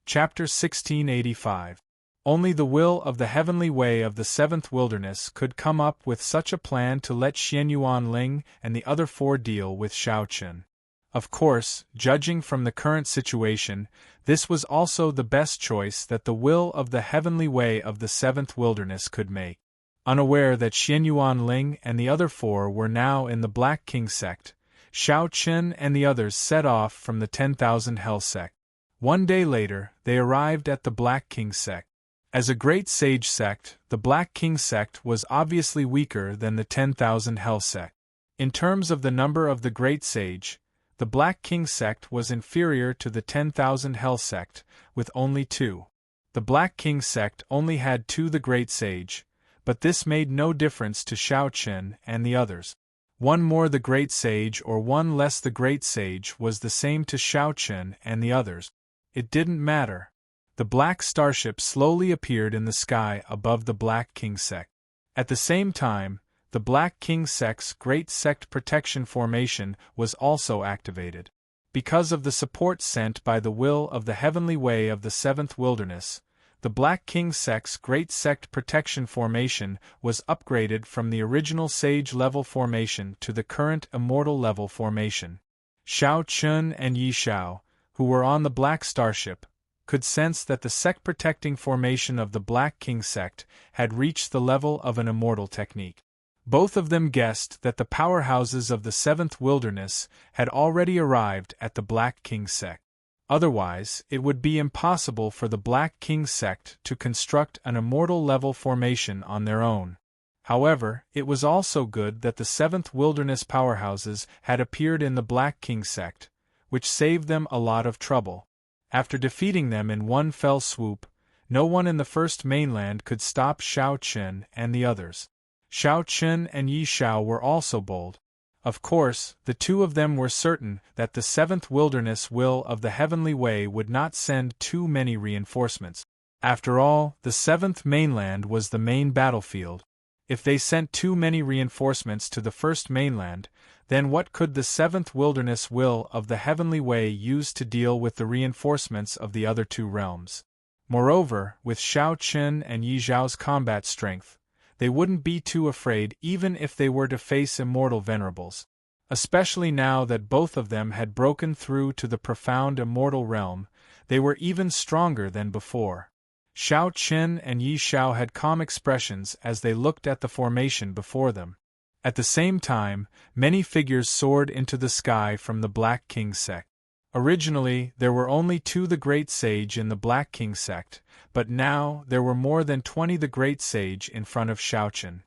Chapter 1685. Only the will of the heavenly way of the seventh wilderness could come up with such a plan to let Xianyuan Ling and the other four deal with Shao Chun. Of course, judging from the current situation, this was also the best choice that the will of the heavenly way of the seventh wilderness could make. Unaware that Xianyuan Ling and the other four were now in the Black King sect, Shao Chun and the others set off from the 10,000 Hell sect. One day later, they arrived at the Black King sect. As a great sage sect, the Black King sect was obviously weaker than the 10,000 Hell sect. In terms of the number of the great sage, the Black King sect was inferior to the 10,000 Hell sect, with only 2. The Black King sect only had 2 the great sage, but this made no difference to Shao Chun and the others. 1 more the great sage or 1 less the great sage was the same to Shao Chun and the others. It didn't matter. The black starship slowly appeared in the sky above the Black King sect. At the same time, the Black King sect's Great Sect Protection Formation was also activated. Because of the support sent by the will of the heavenly way of the seventh wilderness, the Black King sect's Great Sect Protection Formation was upgraded from the original Sage level formation to the current Immortal level formation. Shao Chun and Yi Xiao, who were on the Black Starship, could sense that the sect-protecting formation of the Black King sect had reached the level of an immortal technique. Both of them guessed that the powerhouses of the seventh wilderness had already arrived at the Black King sect. Otherwise, it would be impossible for the Black King sect to construct an immortal level formation on their own. However, it was also good that the seventh wilderness powerhouses had appeared in the Black King sect, which saved them a lot of trouble. After defeating them in one fell swoop, no one in the first mainland could stop Shao Chun and the others. Shao Chun and Yi Xiao were also bold. Of course, the two of them were certain that the seventh wilderness will of the heavenly way would not send too many reinforcements. After all, the seventh mainland was the main battlefield. If they sent too many reinforcements to the first mainland, then what could the seventh wilderness will of the heavenly way use to deal with the reinforcements of the other 2 realms? Moreover, with Shao Chun and Yi Xiao's combat strength, they wouldn't be too afraid even if they were to face immortal venerables. Especially now that both of them had broken through to the profound immortal realm, they were even stronger than before. Shao Chun and Yi Xiao had calm expressions as they looked at the formation before them. At the same time, many figures soared into the sky from the Black King sect. Originally, there were only 2 the Great Sage in the Black King sect, but now there were more than 20 the Great Sage in front of Shao Chun.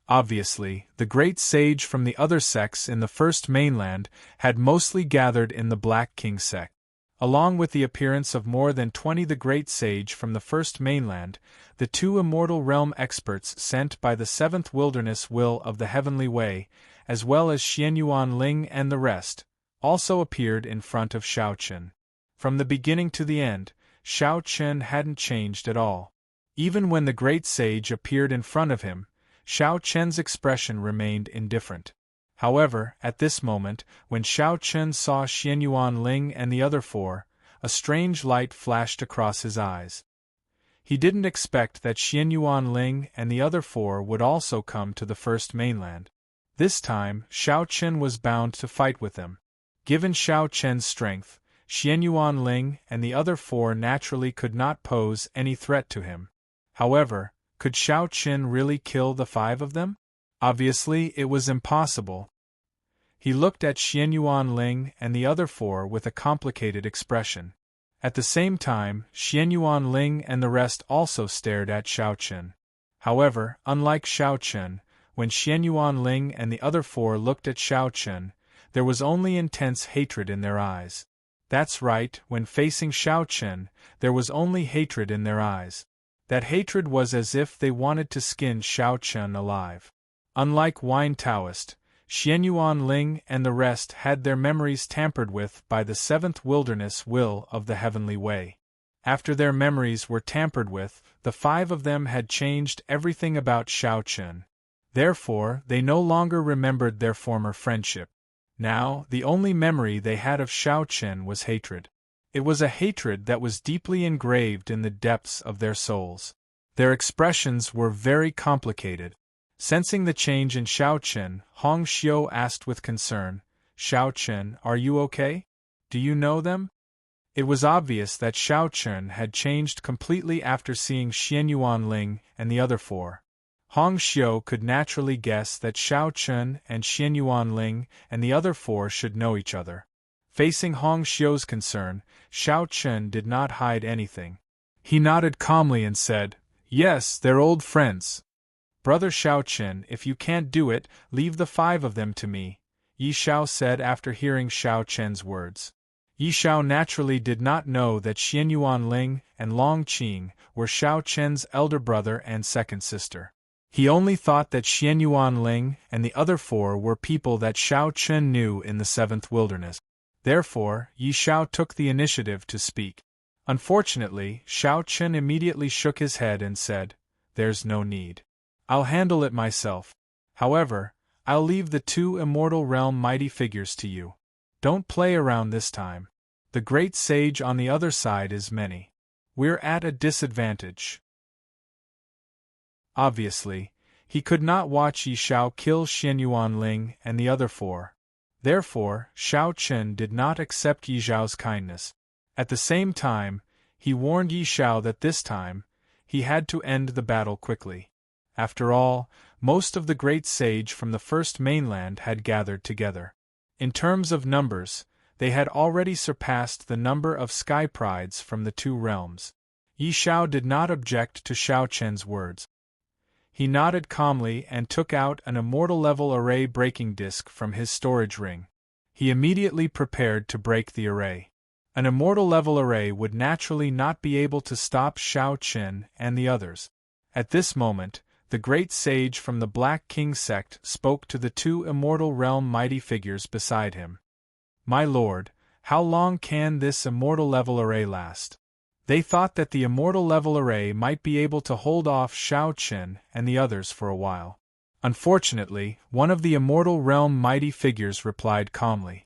Obviously, the Great Sage from the other sects in the first mainland had mostly gathered in the Black King sect. Along with the appearance of more than 20 the Great Sage from the first mainland, the 2 Immortal Realm experts sent by the seventh wilderness will of the heavenly way, as well as Xianyuan Ling and the rest, also appeared in front of Shao Chun. From the beginning to the end, Shao Chun hadn't changed at all. Even when the Great Sage appeared in front of him, Xiao Chen's expression remained indifferent. However, at this moment, when Xiao Chen saw Xianyuan Ling and the other four, a strange light flashed across his eyes. He didn't expect that Xianyuan Ling and the other four would also come to the first mainland. This time, Xiao Chen was bound to fight with them. Given Xiao Chen's strength, Xianyuan Ling and the other four naturally could not pose any threat to him. However, could Xiao Chen really kill the five of them? Obviously, it was impossible. He looked at Xianyuan Ling and the other four with a complicated expression. At the same time, Xianyuan Ling and the rest also stared at Xiao Chen. However, unlike Xiao Chen, when Xianyuan Ling and the other four looked at Xiao Chen, there was only intense hatred in their eyes. That's right, when facing Xiao Chen, there was only hatred in their eyes. That hatred was as if they wanted to skin Xiao Chen alive. Unlike Wine Taoist, Xianyuan Ling and the rest had their memories tampered with by the seventh wilderness will of the heavenly way. After their memories were tampered with, the five of them had changed everything about Xiao Chen. Therefore, they no longer remembered their former friendship. Now, the only memory they had of Xiao Chen was hatred. It was a hatred that was deeply engraved in the depths of their souls. Their expressions were very complicated. Sensing the change in Xiao Chen, Hong Xiu asked with concern, "Xiao Chen, are you okay? Do you know them?" It was obvious that Xiao Chen had changed completely after seeing Xianyuan Ling and the other four. Hong Xiu could naturally guess that Xiao Chen and Xianyuan Ling and the other four should know each other. Facing Hong Xiu's concern, Xiao Chen did not hide anything. He nodded calmly and said, "Yes, they're old friends. Brother Xiao Chen, if you can't do it, leave the five of them to me," Yi Xiao said after hearing Xiao Chen's words. Yi Xiao naturally did not know that Xianyuan Ling and Long Qing were Xiao Chen's elder brother and second sister. He only thought that Xianyuan Ling and the other four were people that Xiao Chen knew in the seventh wilderness. Therefore, Yi Xiao took the initiative to speak. Unfortunately, Xiao Chen immediately shook his head and said, "There's no need. I'll handle it myself. However, I'll leave the two immortal realm mighty figures to you. Don't play around this time. The great sage on the other side is many. We're at a disadvantage." Obviously, he could not watch Yi Xiao kill Xianyuan Ling and the other four. Therefore, Xiao Chen did not accept Yi Xiao's kindness. At the same time, he warned Yi Xiao that this time, he had to end the battle quickly. After all, most of the great sage from the first mainland had gathered together. In terms of numbers, they had already surpassed the number of sky prides from the two realms. Yi Xiao did not object to Xiao Chen's words. He nodded calmly and took out an immortal level array breaking disc from his storage ring. He immediately prepared to break the array. An immortal level array would naturally not be able to stop Xiao Chen and the others. At this moment, the great sage from the Black King sect spoke to the two immortal realm mighty figures beside him. "My lord, how long can this immortal level array last?" They thought that the immortal level array might be able to hold off Xiao Chen and the others for a while. Unfortunately, one of the immortal realm mighty figures replied calmly,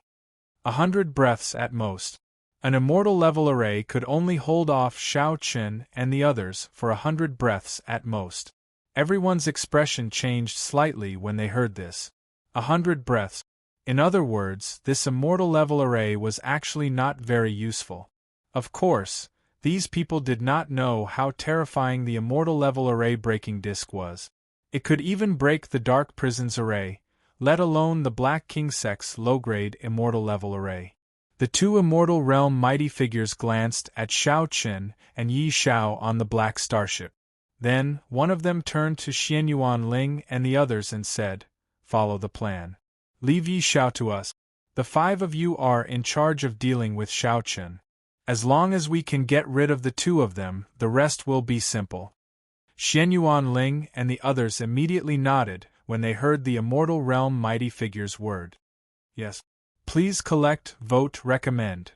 100 breaths at most. An immortal level array could only hold off Xiao Chen and the others for 100 breaths at most. Everyone's expression changed slightly when they heard this. 100 breaths. In other words, this immortal level array was actually not very useful. Of course, these people did not know how terrifying the immortal level array breaking disc was. It could even break the Dark Prisons array, let alone the Black King sect's low-grade immortal level array. The two immortal realm mighty figures glanced at Xiao Chen and Yi Xiao on the black starship. Then, one of them turned to Xianyuan Ling and the others and said, "Follow the plan. Leave Yi Xiao to us. The five of you are in charge of dealing with Xiao Chen. As long as we can get rid of the two of them, the rest will be simple." Xianyuan Ling and the others immediately nodded when they heard the immortal realm mighty figure's word. "Yes. Please collect, vote, recommend."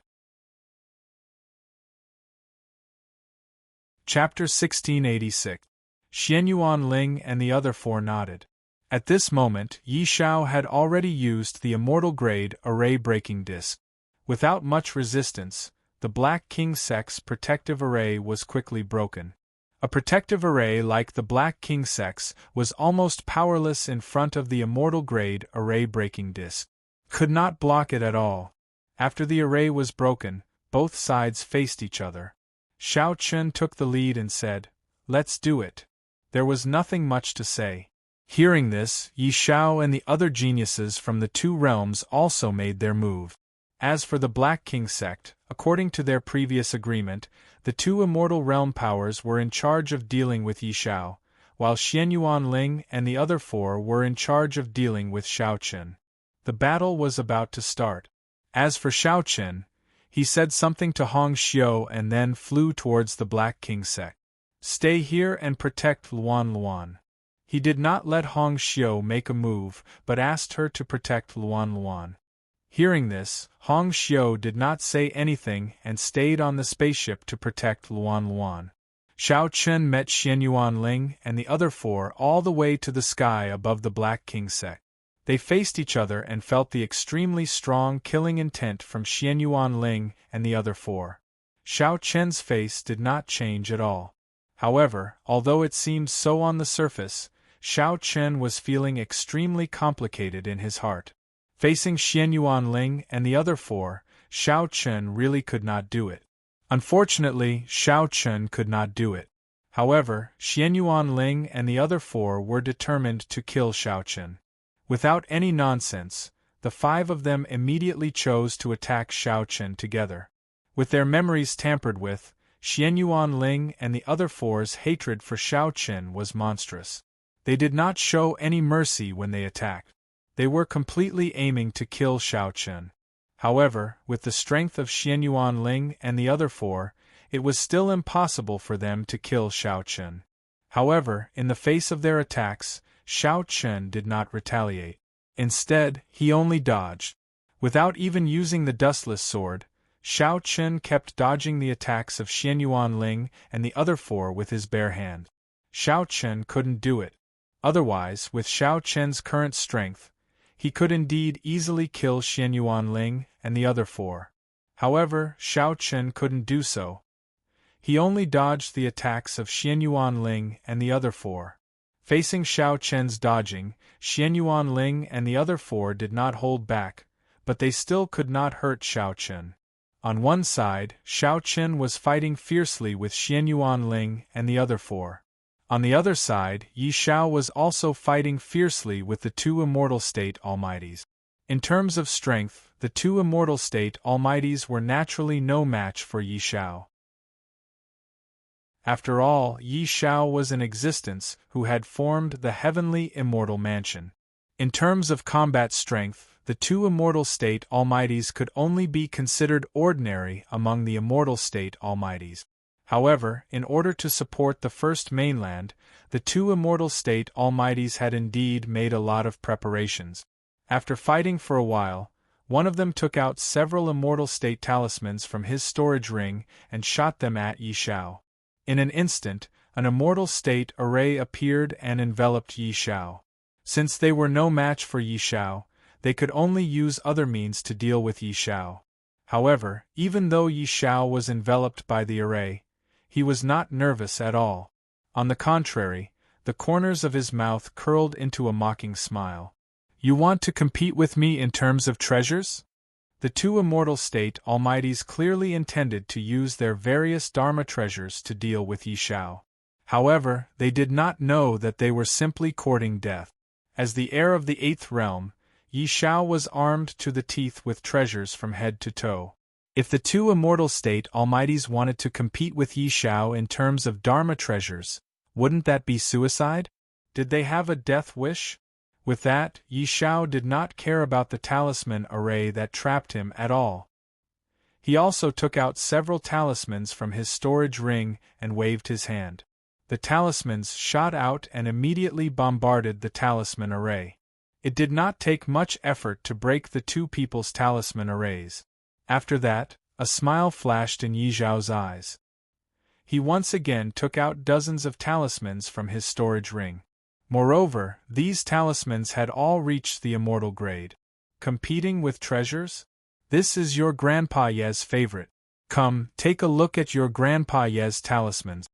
Chapter 1686. Xianyuan Ling and the other four nodded. At this moment, Yi Xiao had already used the immortal grade array-breaking disc. Without much resistance, the Black King Sect's protective array was quickly broken. A protective array like the Black King Sect's was almost powerless in front of the immortal grade array-breaking disc. Could not block it at all. After the array was broken, both sides faced each other. Shao Chun took the lead and said, "Let's do it." There was nothing much to say. Hearing this, Yi Xiao and the other geniuses from the two realms also made their move. As for the Black King Sect, according to their previous agreement, the two immortal realm powers were in charge of dealing with Yi Xiao, while Xianyuan Ling and the other four were in charge of dealing with Shao Chun. The battle was about to start. As for Shao Chun, he said something to Hong Xiu and then flew towards the Black King Sect. "Stay here and protect Luan Luan." He did not let Hong Xiu make a move, but asked her to protect Luan Luan. Hearing this, Hong Xiu did not say anything and stayed on the spaceship to protect Luan Luan. Shao Chun met Xianyuan Ling and the other four all the way to the sky above the Black King Sect. They faced each other and felt the extremely strong killing intent from Xianyuan Ling and the other four. Shao Chun's face did not change at all. However, although it seemed so on the surface, Shao Chun was feeling extremely complicated in his heart. Facing Xianyuan Ling and the other four, Shao Chun really could not do it. Unfortunately, Shao Chun could not do it. However, Xianyuan Ling and the other four were determined to kill Shao Chun. Without any nonsense, the five of them immediately chose to attack Shao Chun together. With their memories tampered with, Xianyuan Ling and the other four's hatred for Shao Chun was monstrous. They did not show any mercy when they attacked. They were completely aiming to kill Shao Chun. However, with the strength of Xianyuan Ling and the other four, it was still impossible for them to kill Shao Chun. However, in the face of their attacks, Shao Chun did not retaliate. Instead, he only dodged. Without even using the dustless sword, Shao Chun kept dodging the attacks of Xianyuan Ling and the other four with his bare hand. Shao Chun couldn't do it. Otherwise, with Shao Chun's current strength, he could indeed easily kill Xianyuan Ling and the other four. However, Shao Chun couldn't do so. He only dodged the attacks of Xianyuan Ling and the other four. Facing Shao Chun's dodging, Xianyuan Ling and the other four did not hold back, but they still could not hurt Shao Chun. On one side, Shao Chun was fighting fiercely with Xianyuan Ling and the other four. On the other side, Yi Xiao was also fighting fiercely with the two Immortal State Almighties. In terms of strength, the two Immortal State Almighties were naturally no match for Yi Xiao. After all, Yi Xiao was in existence who had formed the heavenly immortal mansion. In terms of combat strength, the two Immortal State Almighties could only be considered ordinary among the Immortal State Almighties. However, in order to support the First Mainland, the two Immortal State Almighties had indeed made a lot of preparations. After fighting for a while, one of them took out several Immortal State talismans from his storage ring and shot them at Yi Xiao. In an instant, an Immortal State array appeared and enveloped Yi Xiao. Since they were no match for Yi Xiao, they could only use other means to deal with Yi Xiao. However, even though Yi Xiao was enveloped by the array, he was not nervous at all. On the contrary, the corners of his mouth curled into a mocking smile. "You want to compete with me in terms of treasures?" The two Immortal State Almighties clearly intended to use their various Dharma treasures to deal with Yi Xiao. However, they did not know that they were simply courting death. As the heir of the Eighth Realm, Yi Xiao was armed to the teeth with treasures from head to toe. If the two Immortal State Almighties wanted to compete with Yi Xiao in terms of Dharma treasures, wouldn't that be suicide? Did they have a death wish? With that, Yi Xiao did not care about the talisman array that trapped him at all. He also took out several talismans from his storage ring and waved his hand. The talismans shot out and immediately bombarded the talisman array. It did not take much effort to break the two people's talisman arrays. After that, a smile flashed in Yi Xiao's eyes. He once again took out dozens of talismans from his storage ring. Moreover, these talismans had all reached the immortal grade. Competing with treasures? This is your Grandpa Ye's favorite. Come, take a look at your Grandpa Ye's talismans.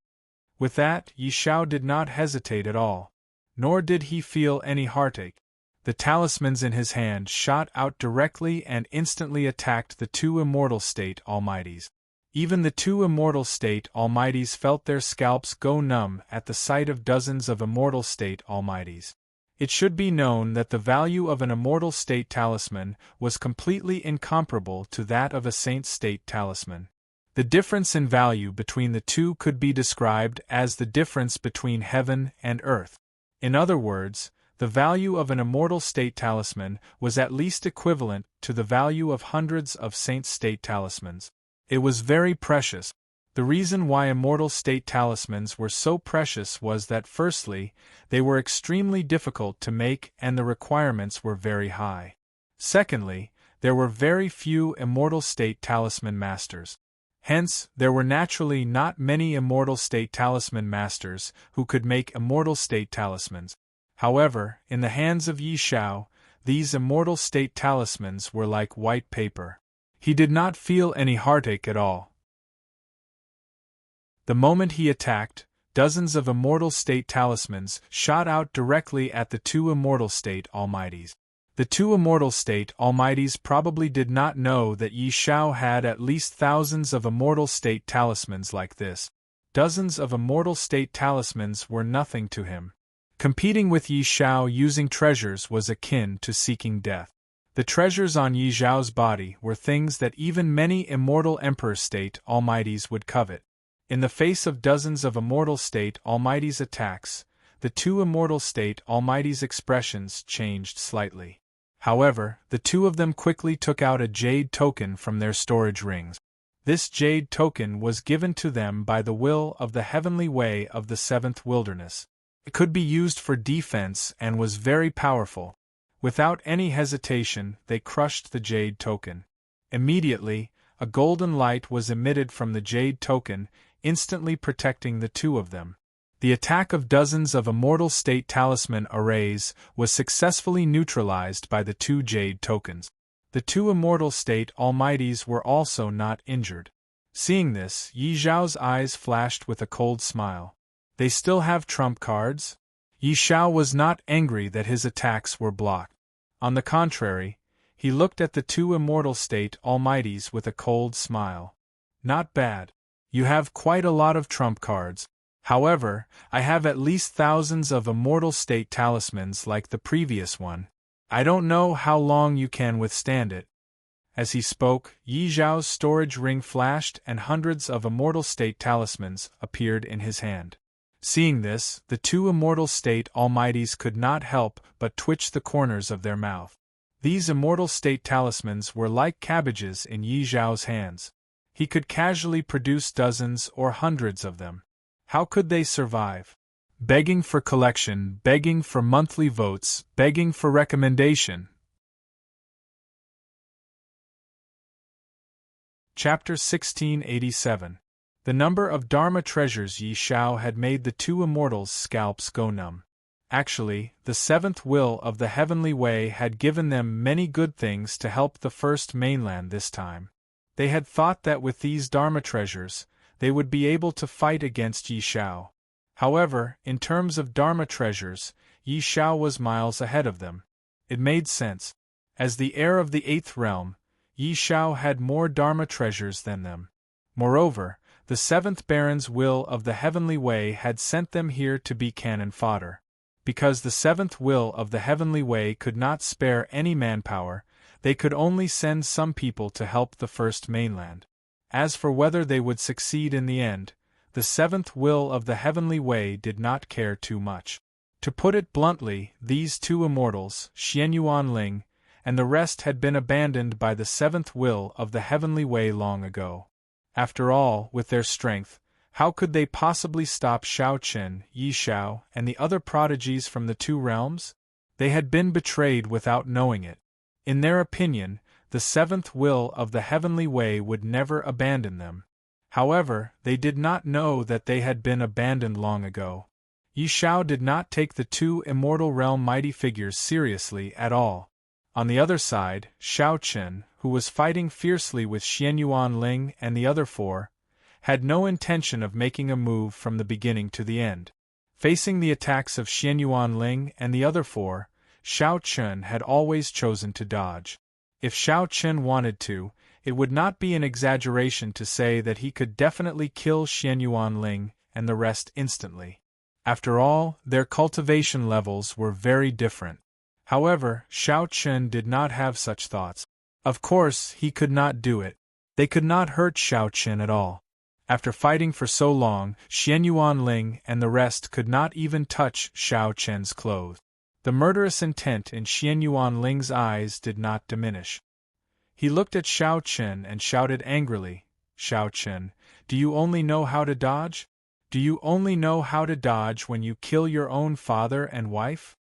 With that, Yi Xiao did not hesitate at all. Nor did he feel any heartache. The talismans in his hand shot out directly and instantly attacked the two immortal state almighties. Even the two immortal state almighties felt their scalps go numb at the sight of dozens of immortal state almighties. It should be known that the value of an immortal state talisman was completely incomparable to that of a saint state talisman. The difference in value between the two could be described as the difference between heaven and earth. In other words, the value of an immortal state talisman was at least equivalent to the value of hundreds of saint state talismans. It was very precious. The reason why immortal state talismans were so precious was that firstly, they were extremely difficult to make and the requirements were very high. Secondly, there were very few immortal state talisman masters. Hence, there were naturally not many immortal state talisman masters who could make immortal state talismans. However, in the hands of Yi Xiao, these immortal state talismans were like white paper. He did not feel any heartache at all. The moment he attacked, dozens of immortal state talismans shot out directly at the two immortal state almighties. The two immortal state almighties probably did not know that Yi Xiao had at least thousands of immortal state talismans like this. Dozens of immortal state talismans were nothing to him. Competing with Yi Xiao using treasures was akin to seeking death. The treasures on Yi Xiao's body were things that even many immortal emperor state almighties would covet. In the face of dozens of immortal state almighties' attacks, the two immortal state almighties' expressions changed slightly. However, the two of them quickly took out a jade token from their storage rings. This jade token was given to them by the will of the heavenly way of the seventh wilderness. It could be used for defense and was very powerful. Without any hesitation, they crushed the jade token. Immediately, a golden light was emitted from the jade token, instantly protecting the two of them. The attack of dozens of immortal state talisman arrays was successfully neutralized by the two jade tokens. The two immortal state almighties were also not injured. Seeing this, Yi Xiao's eyes flashed with a cold smile. They still have trump cards? Yi Xiao was not angry that his attacks were blocked. On the contrary, he looked at the two immortal state almighties with a cold smile. Not bad. You have quite a lot of trump cards. However, I have at least thousands of immortal state talismans like the previous one. I don't know how long you can withstand it. As he spoke, Yi Xiao's storage ring flashed and hundreds of immortal state talismans appeared in his hand. Seeing this, the two immortal state almighties could not help but twitch the corners of their mouth. These immortal state talismans were like cabbages in Yi Xiao's hands. He could casually produce dozens or hundreds of them. How could they survive? Begging for collection, begging for monthly votes, begging for recommendation. Chapter 1687. The number of Dharma treasures Yi Xiao had made the two immortals' scalps go numb. Actually, the seventh will of the heavenly way had given them many good things to help the first mainland this time. They had thought that with these Dharma treasures, they would be able to fight against Yi Xiao. However, in terms of Dharma treasures, Yi Xiao was miles ahead of them. It made sense. As the heir of the eighth realm, Yi Xiao had more Dharma treasures than them. Moreover, the seventh baron's will of the heavenly way had sent them here to be cannon fodder. Because the seventh will of the heavenly way could not spare any manpower, they could only send some people to help the first mainland. As for whether they would succeed in the end, the seventh will of the heavenly way did not care too much. To put it bluntly, these two immortals, Xian Yuanling, and the rest had been abandoned by the seventh will of the heavenly way long ago. After all, with their strength, how could they possibly stop Shao Chen, Yi Xiao, and the other prodigies from the two realms? They had been betrayed without knowing it. In their opinion, the seventh will of the heavenly way would never abandon them. However, they did not know that they had been abandoned long ago. Yi Shao did not take the two immortal realm mighty figures seriously at all. On the other side, Shao Chen, who was fighting fiercely with Xianyuan Ling and the other four, had no intention of making a move from the beginning to the end. Facing the attacks of Xianyuan Ling and the other four, Shao Chen had always chosen to dodge. If Shao Chen wanted to, it would not be an exaggeration to say that he could definitely kill Xianyuan Ling and the rest instantly. After all, their cultivation levels were very different. However, Shao Chen did not have such thoughts. Of course, he could not do it. They could not hurt Shao Chen at all. After fighting for so long, Xianyuan Ling and the rest could not even touch Shao Chen's clothes. The murderous intent in Xianyuan Ling's eyes did not diminish. He looked at Shao Chen and shouted angrily, "Shao Chen, do you only know how to dodge? Do you only know how to dodge when you kill your own father and wife?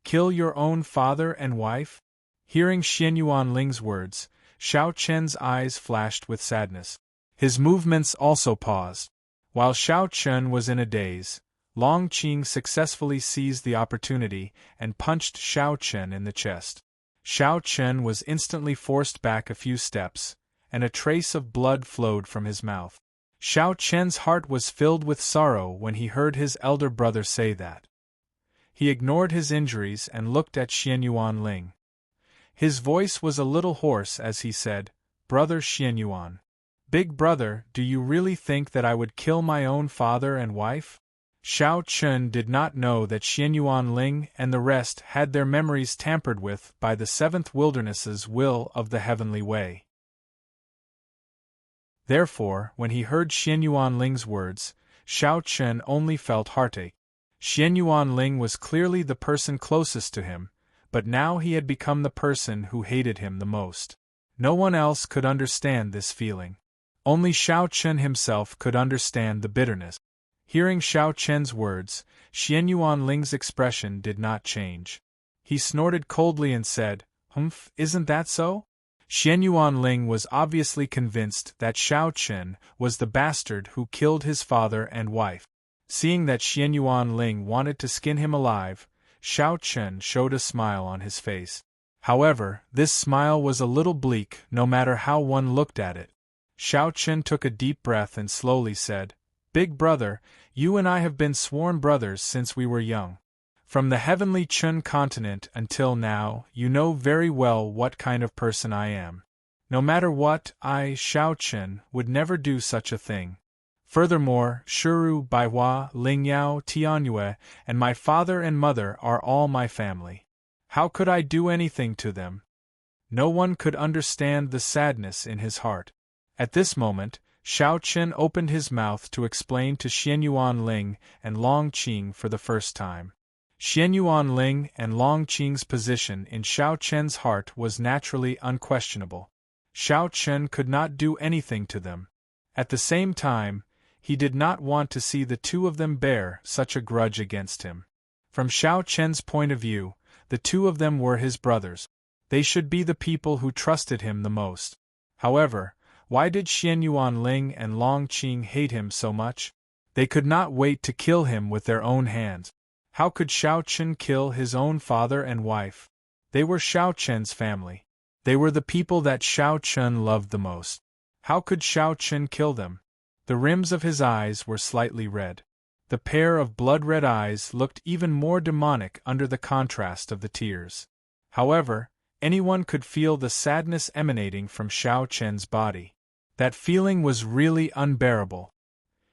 Kill your own father and wife?" Hearing Xianyuan Ling's words, Shao Chen's eyes flashed with sadness. His movements also paused. While Shao Chen was in a daze, Long Qing successfully seized the opportunity and punched Shao Chen in the chest. Shao Chen was instantly forced back a few steps, and a trace of blood flowed from his mouth. Shao Chen's heart was filled with sorrow when he heard his elder brother say that. He ignored his injuries and looked at Xianyuan Ling. His voice was a little hoarse as he said, "Brother Xianyuan. Big brother, do you really think that I would kill my own father and wife?" Shao Chen did not know that Xianyuan Ling and the rest had their memories tampered with by the seventh wilderness's will of the heavenly way. Therefore, when he heard Xianyuan Ling's words, Shao Chen only felt heartache. Xianyuan Ling was clearly the person closest to him, but now he had become the person who hated him the most. No one else could understand this feeling. Only Shao Chen himself could understand the bitterness. Hearing Shao Chen's words, Xianyuan Ling's expression did not change. He snorted coldly and said, "Humph, isn't that so?" Xianyuan Ling was obviously convinced that Shao Chen was the bastard who killed his father and wife. Seeing that Xianyuan Ling wanted to skin him alive, Shao Chen showed a smile on his face. However, this smile was a little bleak no matter how one looked at it. Shao Chen took a deep breath and slowly said, "Big brother, you and I have been sworn brothers since we were young. From the heavenly Chun continent until now, you know very well what kind of person I am. No matter what, I, Shao Chen, would never do such a thing. Furthermore, Shuru, Baihua, Lingyao, Tianyue, and my father and mother are all my family. How could I do anything to them?" No one could understand the sadness in his heart. At this moment, Shao Chen opened his mouth to explain to Xianyuan Ling and Long Qing for the first time. Xianyuan Ling and Long Qing's position in Shao Chen's heart was naturally unquestionable. Shao Chen could not do anything to them. At the same time, he did not want to see the two of them bear such a grudge against him. From Shao Chen's point of view, the two of them were his brothers. They should be the people who trusted him the most. However, why did Xianyuan Ling and Long Qing hate him so much? They could not wait to kill him with their own hands. How could Shao Chen kill his own father and wife? They were Shao Chen's family. They were the people that Shao Chen loved the most. How could Shao Chen kill them? The rims of his eyes were slightly red. The pair of blood-red eyes looked even more demonic under the contrast of the tears. However, anyone could feel the sadness emanating from Shao Chen's body. That feeling was really unbearable.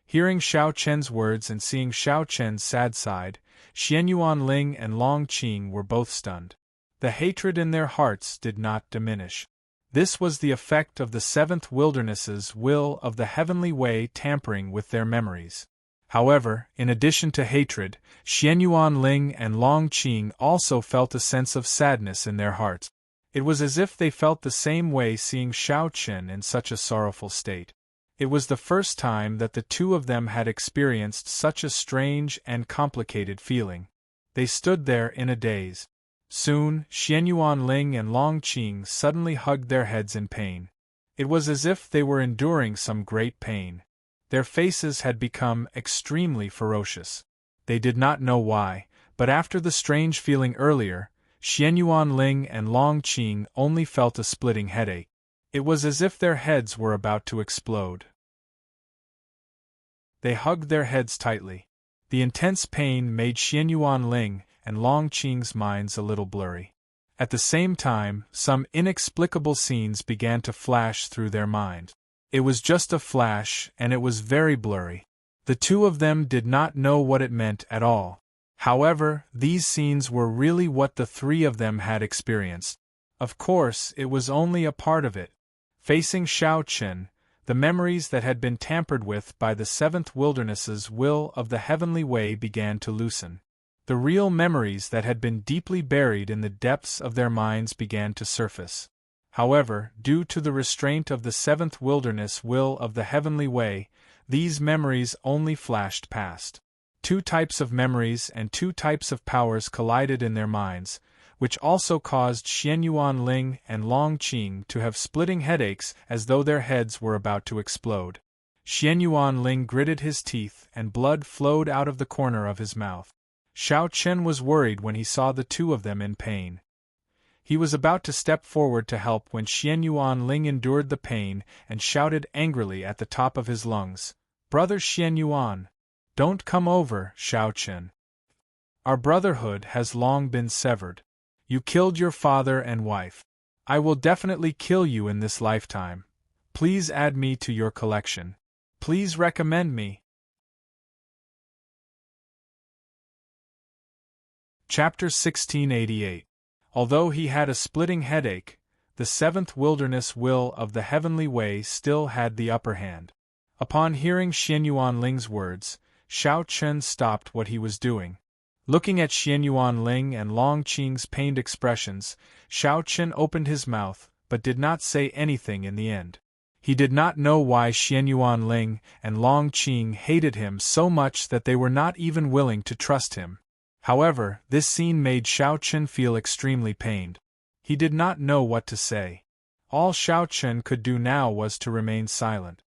Hearing Shao Chen's words and seeing Shao Chen's sad side, Xianyuan Ling and Long Qing were both stunned. The hatred in their hearts did not diminish. This was the effect of the seventh wilderness's will of the heavenly way tampering with their memories. However, in addition to hatred, Xianyuan Ling and Long Qing also felt a sense of sadness in their hearts. It was as if they felt the same way seeing Shao Chen in such a sorrowful state. It was the first time that the two of them had experienced such a strange and complicated feeling. They stood there in a daze. Soon, Xianyuan Ling and Long Qing suddenly hugged their heads in pain. It was as if they were enduring some great pain. Their faces had become extremely ferocious. They did not know why, but after the strange feeling earlier, Xianyuan Ling and Long Qing only felt a splitting headache. It was as if their heads were about to explode. They hugged their heads tightly. The intense pain made Xianyuan Ling and Long Qing's minds a little blurry. At the same time, some inexplicable scenes began to flash through their mind. It was just a flash, and it was very blurry. The two of them did not know what it meant at all. However, these scenes were really what the three of them had experienced. Of course, it was only a part of it. Facing Shao Chen, the memories that had been tampered with by the seventh wilderness's will of the heavenly way began to loosen. The real memories that had been deeply buried in the depths of their minds began to surface. However, due to the restraint of the seventh wilderness will of the heavenly way, these memories only flashed past. Two types of memories and two types of powers collided in their minds, which also caused Xianyuan Ling and Long Qing to have splitting headaches as though their heads were about to explode. Xianyuan Ling gritted his teeth and blood flowed out of the corner of his mouth. Shao Chen was worried when he saw the two of them in pain. He was about to step forward to help when Xianyuan Ling endured the pain and shouted angrily at the top of his lungs, "Brother Xianyuan! Don't come over, Shao Chen. Our brotherhood has long been severed. You killed your father and wife. I will definitely kill you in this lifetime. Please add me to your collection. Please recommend me." Chapter 1688. Although he had a splitting headache, the seventh wilderness will of the heavenly way still had the upper hand. Upon hearing Xianyuan Ling's words, Shao Chen stopped what he was doing. Looking at Xianyuan Ling and Long Qing's pained expressions, Shao Chen opened his mouth, but did not say anything in the end. He did not know why Xianyuan Ling and Long Qing hated him so much that they were not even willing to trust him. However, this scene made Shao Chen feel extremely pained. He did not know what to say. All Shao Chen could do now was to remain silent.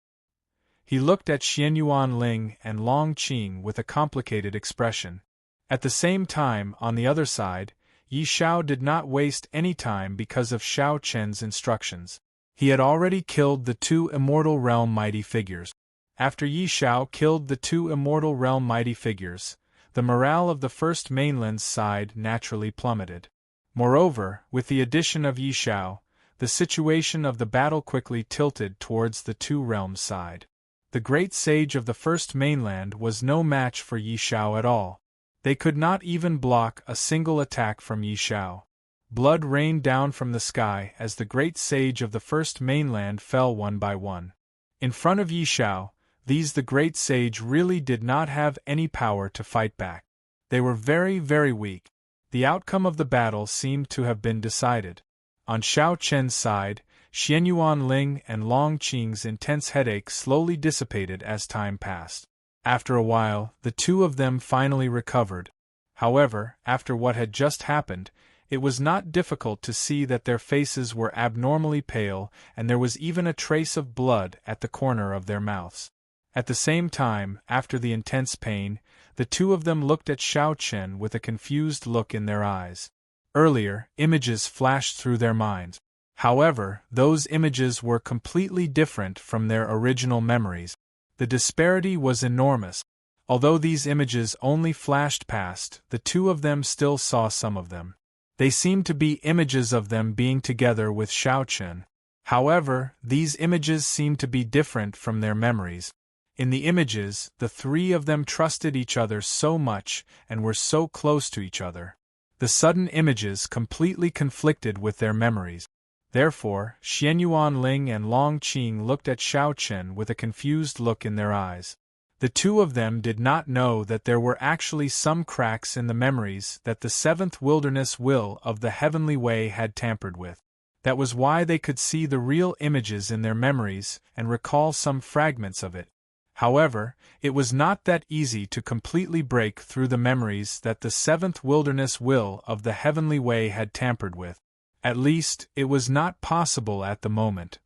He looked at Xianyuan Ling and Long Qing with a complicated expression. At the same time, on the other side, Yi Shao did not waste any time because of Shao Chen's instructions. He had already killed the two Immortal Realm mighty figures. After Yi Shao killed the two Immortal Realm mighty figures, the morale of the First Mainland's side naturally plummeted. Moreover, with the addition of Yi Shao, the situation of the battle quickly tilted towards the Two Realms side. The great sage of the First Mainland was no match for Yi Shao at all. They could not even block a single attack from Yi Shao. Blood rained down from the sky as the great sage of the First Mainland fell one by one. In front of Yi Shao, the great sage really did not have any power to fight back. They were very, very weak. The outcome of the battle seemed to have been decided. On Shao Chen's side, Xianyuan Ling and Long Qing's intense headache slowly dissipated as time passed. After a while, the two of them finally recovered. However, after what had just happened, it was not difficult to see that their faces were abnormally pale and there was even a trace of blood at the corner of their mouths. At the same time, after the intense pain, the two of them looked at Shao Chen with a confused look in their eyes. Earlier, images flashed through their minds. However, those images were completely different from their original memories. The disparity was enormous. Although these images only flashed past, the two of them still saw some of them. They seemed to be images of them being together with Shao Chen. However, these images seemed to be different from their memories. In the images, the three of them trusted each other so much and were so close to each other. The sudden images completely conflicted with their memories. Therefore, Xianyuan Ling and Long Qing looked at Shao Chen with a confused look in their eyes. The two of them did not know that there were actually some cracks in the memories that the seventh wilderness will of the heavenly way had tampered with. That was why they could see the real images in their memories and recall some fragments of it. However, it was not that easy to completely break through the memories that the seventh wilderness will of the heavenly way had tampered with. At least, it was not possible at the moment.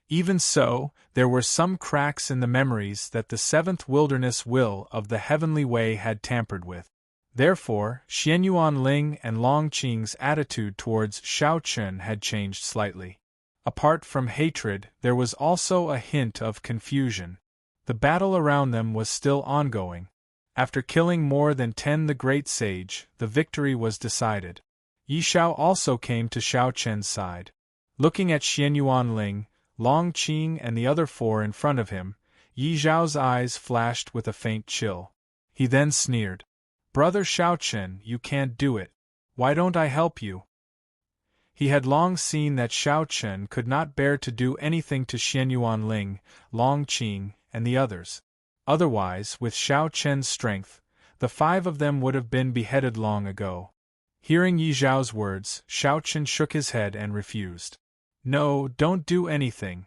Even so, there were some cracks in the memories that the seventh wilderness will of the heavenly way had tampered with. Therefore, Xianyuan Ling and Long Qing's attitude towards Shao Chun had changed slightly. Apart from hatred, there was also a hint of confusion. The battle around them was still ongoing. After killing more than 10 the great sage, the victory was decided. Yi Shao also came to Shao Chen's side. Looking at Xianyuan Ling, Long Qing and the other 4 in front of him, Yi Zhao's eyes flashed with a faint chill. He then sneered. "Brother Shao Chen, you can't do it. Why don't I help you?" He had long seen that Shao Chen could not bear to do anything to Xianyuan Ling, Long Qing, and the others. Otherwise, with Shao Chen's strength, the 5 of them would have been beheaded long ago. Hearing Yi Zhao's words, Shao Chen shook his head and refused. "No, don't do anything."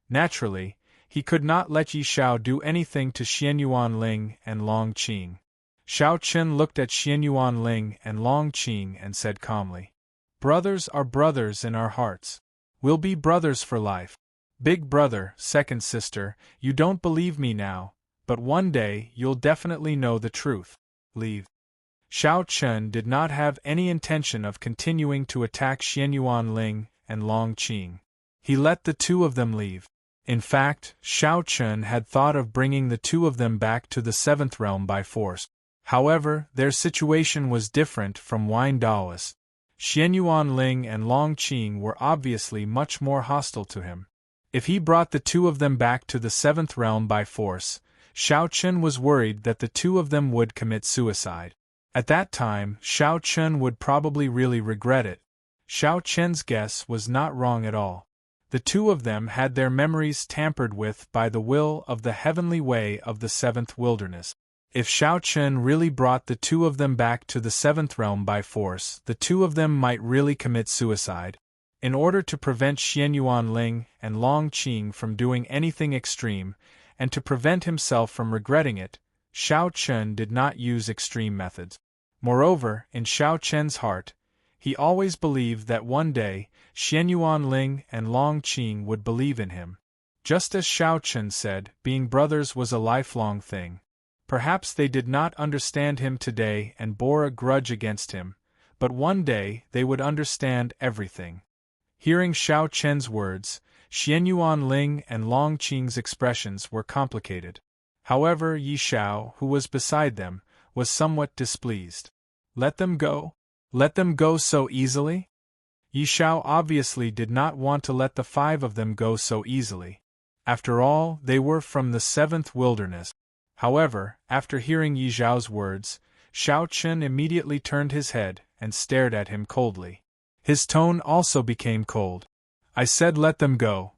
Naturally, he could not let Yi Shao do anything to Xianyuan Ling and Long Qing. Shao Chen looked at Xianyuan Ling and Long Qing and said calmly, "Brothers are brothers in our hearts. We'll be brothers for life. Big brother, second sister, you don't believe me now, but one day you'll definitely know the truth. Leave." Shao Chen did not have any intention of continuing to attack Xianyuan Ling and Long Qing. He let the 2 of them leave. In fact, Shao Chen had thought of bringing the 2 of them back to the 7th realm by force. However, their situation was different from Wine Daoist. Xianyuan Ling and Long Qing were obviously much more hostile to him. If he brought the 2 of them back to the 7th realm by force, Shao Chen was worried that the 2 of them would commit suicide. At that time, Shao Chen would probably really regret it. Shao Chen's guess was not wrong at all. The 2 of them had their memories tampered with by the will of the heavenly way of the 7th wilderness. If Shao Chen really brought the 2 of them back to the 7th realm by force, the 2 of them might really commit suicide. In order to prevent Xianyuan Ling and Long Qing from doing anything extreme, and to prevent himself from regretting it, Shao Chen did not use extreme methods. Moreover, in Shao Chen's heart, he always believed that one day, Xianyuan Ling and Long Qing would believe in him. Just as Shao Chen said, being brothers was a lifelong thing. Perhaps they did not understand him today and bore a grudge against him, but one day they would understand everything. Hearing Shao Chen's words, Xianyuan Ling and Long Qing's expressions were complicated. However, Yi Shao, who was beside them, was somewhat displeased. "Let them go? Let them go so easily?" Yi Shao obviously did not want to let the 5 of them go so easily. After all, they were from the 7th wilderness. However, after hearing Yi Zhao's words, Shao Chen immediately turned his head and stared at him coldly. His tone also became cold. "I said let them go."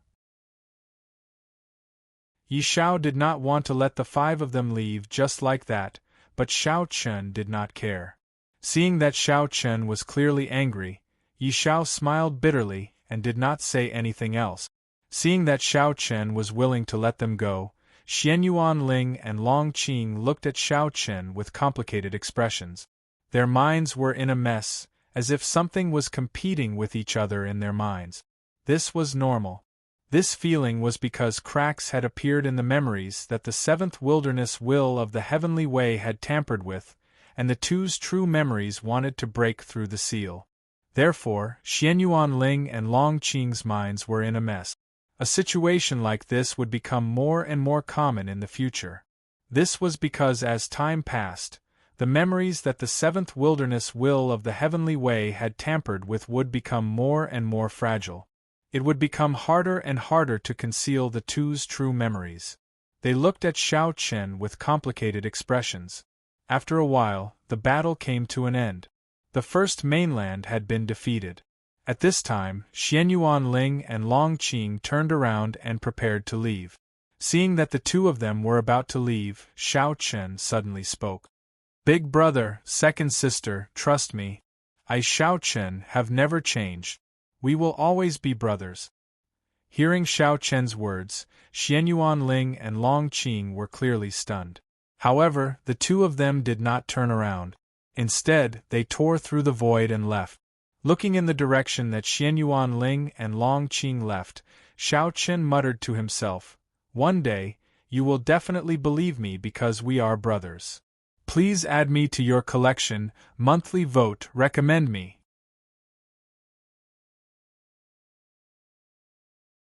Yi Shao did not want to let the 5 of them leave just like that, but Shao Chen did not care. Seeing that Shao Chen was clearly angry, Yi Shao smiled bitterly and did not say anything else. Seeing that Shao Chen was willing to let them go, Xianyuan Ling and Long Qing looked at Shao Chen with complicated expressions. Their minds were in a mess, as if something was competing with each other in their minds. This was normal. This feeling was because cracks had appeared in the memories that the 7th wilderness will of the heavenly way had tampered with, and the 2's true memories wanted to break through the seal. Therefore, Xianyuan Ling and Long Qing's minds were in a mess. A situation like this would become more and more common in the future. This was because as time passed, the memories that the 7th wilderness will of the heavenly way had tampered with would become more and more fragile. It would become harder and harder to conceal the 2's true memories. They looked at Shao Chen with complicated expressions. After a while, the battle came to an end. The first mainland had been defeated. At this time, Xianyuan Ling and Long Qing turned around and prepared to leave. Seeing that the 2 of them were about to leave, Shao Chen suddenly spoke. "Big brother, second sister, trust me. I Shao Chen have never changed. We will always be brothers." Hearing Shao Chen's words, Xianyuan Ling and Long Qing were clearly stunned. However, the 2 of them did not turn around. Instead, they tore through the void and left. Looking in the direction that Xianyuan Ling and Long Qing left, Shao Chen muttered to himself, "One day, you will definitely believe me because we are brothers. Please add me to your collection, monthly vote, recommend me."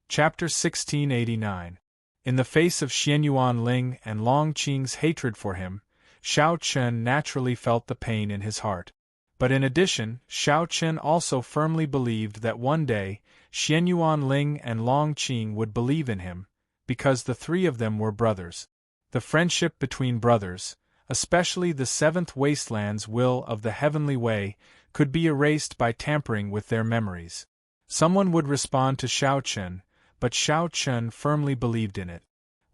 Chapter 1689. In the face of Xianyuan Ling and Long Qing's hatred for him, Shao Chen naturally felt the pain in his heart. But in addition, Shao Chen also firmly believed that one day, Xianyuan Ling and Long Qing would believe in him, because the three of them were brothers. The friendship between brothers, especially the Seventh Wasteland's will of the Heavenly Way, could be erased by tampering with their memories. Someone would respond to Shao Chen, but Shao Chen firmly believed in it.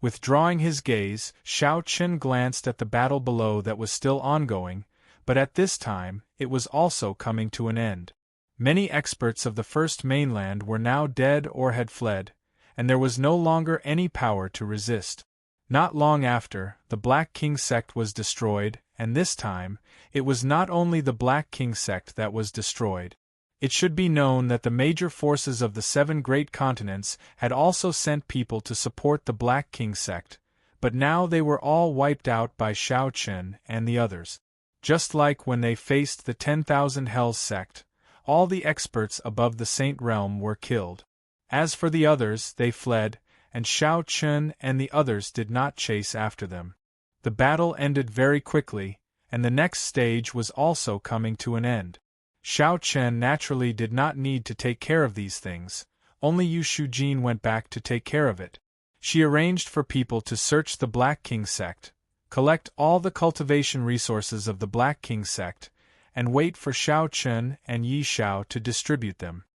Withdrawing his gaze, Shao Chen glanced at the battle below that was still ongoing, but at this time, it was also coming to an end. Many experts of the First Mainland were now dead or had fled, and there was no longer any power to resist. Not long after, the Black King sect was destroyed, and this time, it was not only the Black King sect that was destroyed. It should be known that the major forces of the Seven Great Continents had also sent people to support the Black King sect, but now they were all wiped out by Shao Chen and the others. Just like when they faced the 10,000 Hells sect, all the experts above the Saint Realm were killed. As for the others, they fled, and Shao Chen and the others did not chase after them. The battle ended very quickly, and the next stage was also coming to an end. Shao Chen naturally did not need to take care of these things, only Yu Shujin went back to take care of it. She arranged for people to search the Black King sect, collect all the cultivation resources of the Black King sect, and wait for Shao Chen and Yi Shao to distribute them.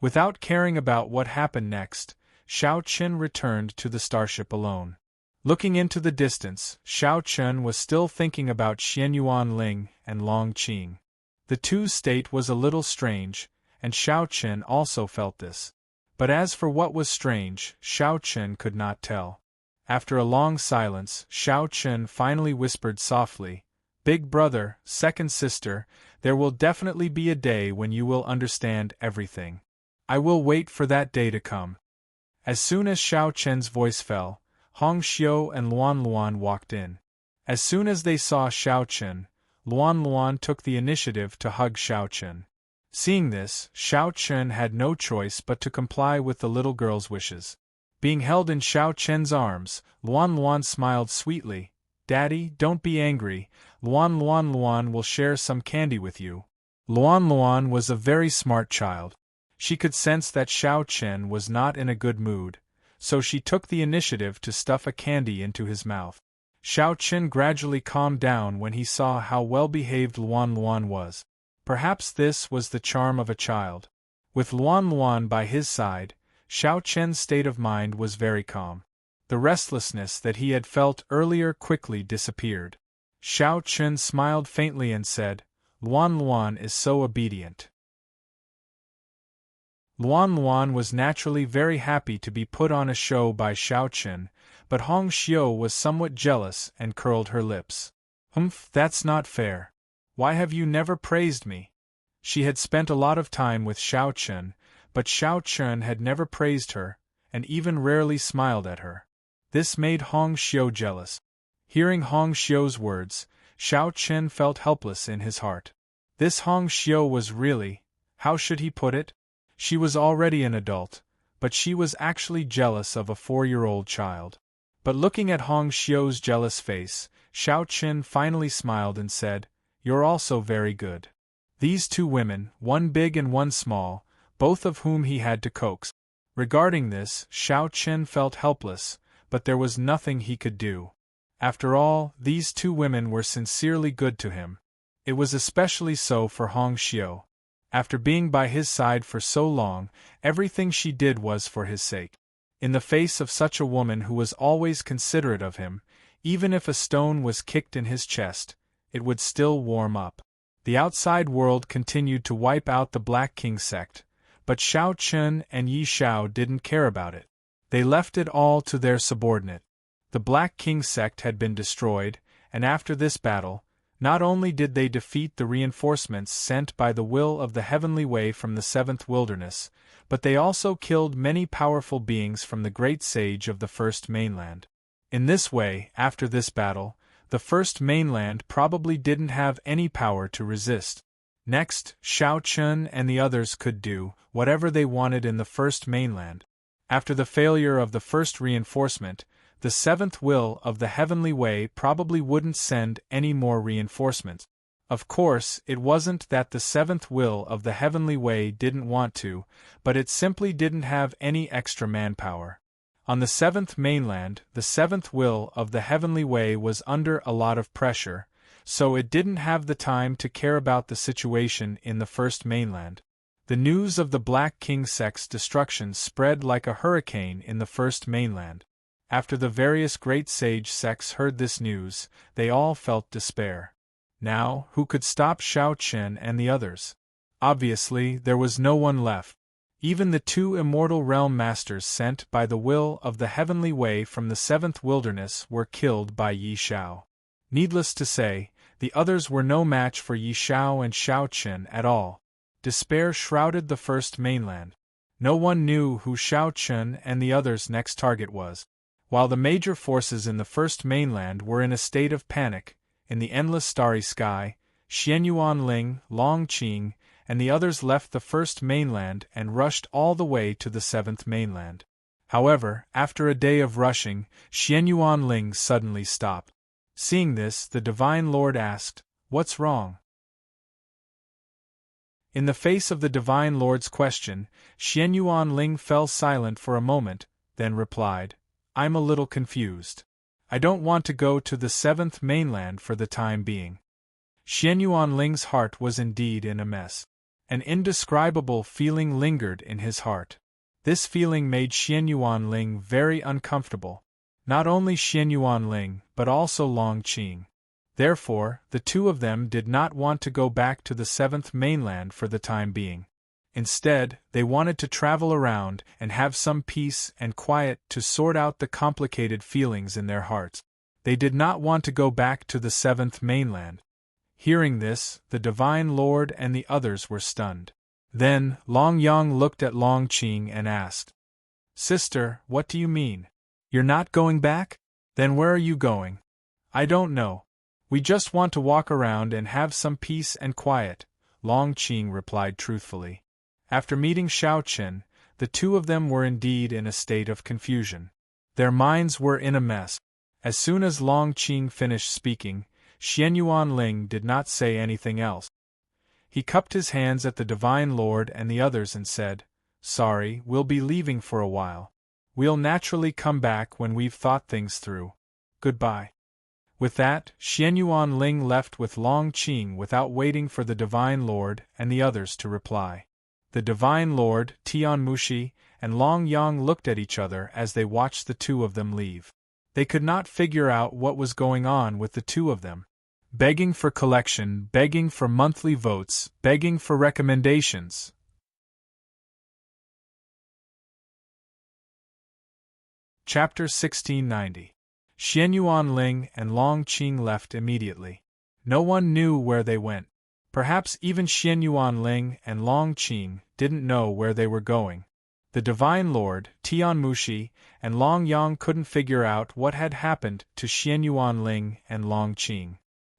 Without caring about what happened next, Shao Chen returned to the starship alone. Looking into the distance, Shao Chen was still thinking about Xianyuan Ling and Long Qing. The two's state was a little strange, and Shao Chen also felt this. But as for what was strange, Shao Chen could not tell. After a long silence, Shao Chen finally whispered softly, "Big brother, second sister, there will definitely be a day when you will understand everything. I will wait for that day to come." As soon as Shao Chen's voice fell, Hong Xiu and Luan Luan walked in. As soon as they saw Shao Chen, Luan Luan took the initiative to hug Shao Chen. Seeing this, Shao Chen had no choice but to comply with the little girl's wishes. Being held in Shao Chen's arms, Luan Luan smiled sweetly. "Daddy, don't be angry, Luan will share some candy with you." Luan Luan was a very smart child. She could sense that Shao Chen was not in a good mood, so she took the initiative to stuff a candy into his mouth. Shao Chen gradually calmed down when he saw how well-behaved Luan Luan was. Perhaps this was the charm of a child. With Luan Luan by his side, Shao Chen's state of mind was very calm. The restlessness that he had felt earlier quickly disappeared. Shao Chen smiled faintly and said, "Luan Luan is so obedient." Luan Luan was naturally very happy to be put on a show by Shao Chen, but Hong Xiu was somewhat jealous and curled her lips. "Humph, that's not fair. Why have you never praised me?" She had spent a lot of time with Shao Chen, but Shao Chen had never praised her, and even rarely smiled at her. This made Hong Xiu jealous. Hearing Hong Xiu's words, Shao Chen felt helpless in his heart. This Hong Xiu was really, how should he put it? She was already an adult, but she was actually jealous of a 4-year-old child. But looking at Hong Xiu's jealous face, Shao Chen finally smiled and said, "You're also very good." These two women, one big and one small, both of whom he had to coax. Regarding this, Shao Chen felt helpless, but there was nothing he could do. After all, these two women were sincerely good to him. It was especially so for Hong Xiu. After being by his side for so long, everything she did was for his sake. In the face of such a woman who was always considerate of him, even if a stone was kicked in his chest, it would still warm up. The outside world continued to wipe out the Black King sect, but Shao Chen and Yi Shao didn't care about it. They left it all to their subordinate. The Black King sect had been destroyed, and after this battle, not only did they defeat the reinforcements sent by the will of the Heavenly Way from the Seventh Wilderness, but they also killed many powerful beings from the great sage of the first mainland. In this way, after this battle, the first mainland probably didn't have any power to resist. Next, Shao Chun and the others could do whatever they wanted in the first mainland. After the failure of the first reinforcement, the seventh will of the heavenly way probably wouldn't send any more reinforcements. Of course, it wasn't that the seventh will of the heavenly way didn't want to, but it simply didn't have any extra manpower. On the seventh mainland, the seventh will of the heavenly way was under a lot of pressure, so it didn't have the time to care about the situation in the first mainland. The news of the Black King sect's destruction spread like a hurricane in the first mainland. After the various great sage sects heard this news, they all felt despair. Now, who could stop Shao Chen and the others? Obviously, there was no one left. Even the two immortal realm masters sent by the will of the heavenly way from the seventh wilderness were killed by Yi Shao. Needless to say, the others were no match for Yi Shao and Shao Chen at all. Despair shrouded the first mainland. No one knew who Shao Chen and the others' next target was. While the major forces in the first mainland were in a state of panic, in the endless starry sky, Xianyuan Ling, Long Qing, and the others left the first mainland and rushed all the way to the seventh mainland. However, after a day of rushing, Xianyuan Ling suddenly stopped. Seeing this, the Divine Lord asked, "What's wrong?" In the face of the Divine Lord's question, Xianyuan Ling fell silent for a moment, then replied, "I'm a little confused. I don't want to go to the seventh mainland for the time being." Xianyuan Ling's heart was indeed in a mess. An indescribable feeling lingered in his heart. This feeling made Xianyuan Ling very uncomfortable. Not only Xianyuan Ling, but also Long Qing. Therefore, the two of them did not want to go back to the seventh mainland for the time being. Instead, they wanted to travel around and have some peace and quiet to sort out the complicated feelings in their hearts. They did not want to go back to the seventh mainland. Hearing this, the Divine Lord and the others were stunned. Then, Long Yang looked at Long Qing and asked, "Sister, what do you mean? You're not going back? Then where are you going?" "I don't know. We just want to walk around and have some peace and quiet," Long Qing replied truthfully. After meeting Shao Chen, the two of them were indeed in a state of confusion. Their minds were in a mess. As soon as Long Qing finished speaking, Xianyuan Ling did not say anything else. He cupped his hands at the Divine Lord and the others and said, "Sorry, we'll be leaving for a while. We'll naturally come back when we've thought things through. Goodbye." With that, Xianyuan Ling left with Long Qing without waiting for the Divine Lord and the others to reply. The Divine Lord, Tianmushi, and Long Yang looked at each other as they watched the two of them leave. They could not figure out what was going on with the two of them. Begging for collection, begging for monthly votes, begging for recommendations. Chapter 1690. Xianyuan Ling and Long Qing left immediately. No one knew where they went. Perhaps even Xianyuan Ling and Long Qing didn't know where they were going. The Divine Lord, Tianmushi, and Long Yang couldn't figure out what had happened to Xianyuan Ling and Long Qing.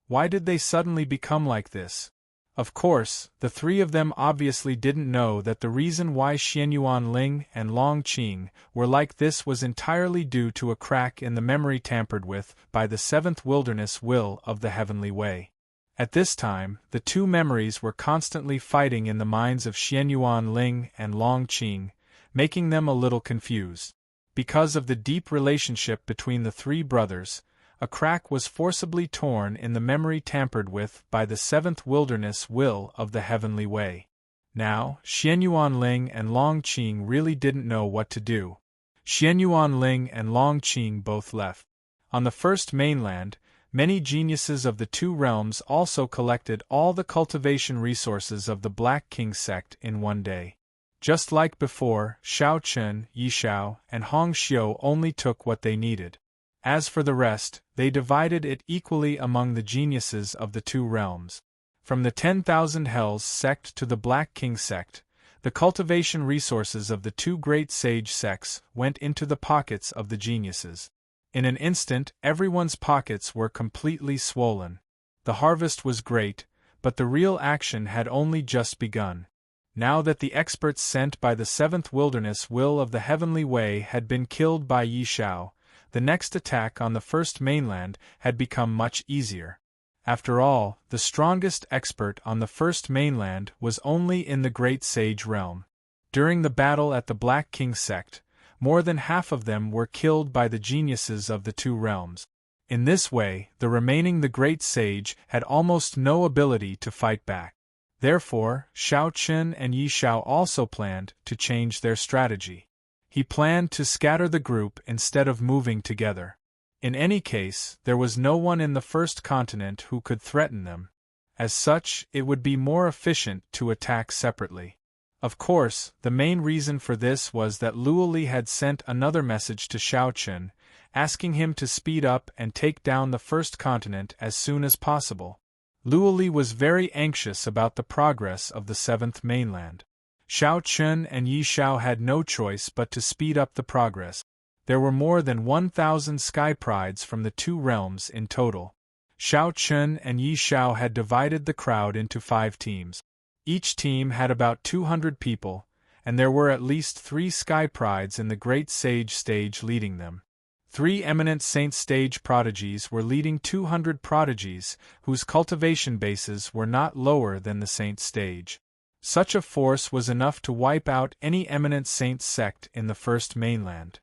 Why did they suddenly become like this? Of course, the three of them obviously didn't know that the reason why Xianyuan Ling and Long Qing were like this was entirely due to a crack in the memory tampered with by the seventh wilderness will of the heavenly way. At this time, the two memories were constantly fighting in the minds of Xianyuan Ling and Long Qing, making them a little confused. Because of the deep relationship between the three brothers, a crack was forcibly torn in the memory tampered with by the seventh wilderness will of the heavenly way. Now, Xianyuan Ling and Long Qing really didn't know what to do. Xianyuan Ling and Long Qing both left. On the first mainland, many geniuses of the two realms also collected all the cultivation resources of the Black King sect in one day. Just like before, Shao Chen, Yi Shao, and Hong Xiu only took what they needed. As for the rest, they divided it equally among the geniuses of the two realms. From the 10,000 Hells sect to the Black King sect, The cultivation resources of the two great sage sects went into the pockets of the geniuses. In an instant, everyone's pockets were completely swollen. The harvest was great, but the real action had only just begun. Now that the experts sent by the seventh wilderness will of the heavenly way had been killed by Yi Shao, the next attack on the first mainland had become much easier. After all, the strongest expert on the first mainland was only in the great sage realm. During the battle at the Black King sect, more than half of them were killed by the geniuses of the two realms. In this way, the great sage had almost no ability to fight back. Therefore, Shao Chun and Yi Shao also planned to change their strategy. He planned to scatter the group instead of moving together. In any case, there was no one in the first continent who could threaten them. As such, it would be more efficient to attack separately. Of course, the main reason for this was that Luo Li had sent another message to Shao Chun, asking him to speed up and take down the first continent as soon as possible. Luo Li was very anxious about the progress of the seventh mainland. Shao Chun and Yi Shao had no choice but to speed up the progress. There were more than 1,000 sky prides from the two realms in total. Shao Chun and Yi Shao had divided the crowd into 5 teams. Each team had about 200 people, and there were at least 3 sky prides in the great sage stage leading them. 3 eminent saint stage prodigies were leading 200 prodigies whose cultivation bases were not lower than the saint stage. Such a force was enough to wipe out any eminent saint sect in the first mainland.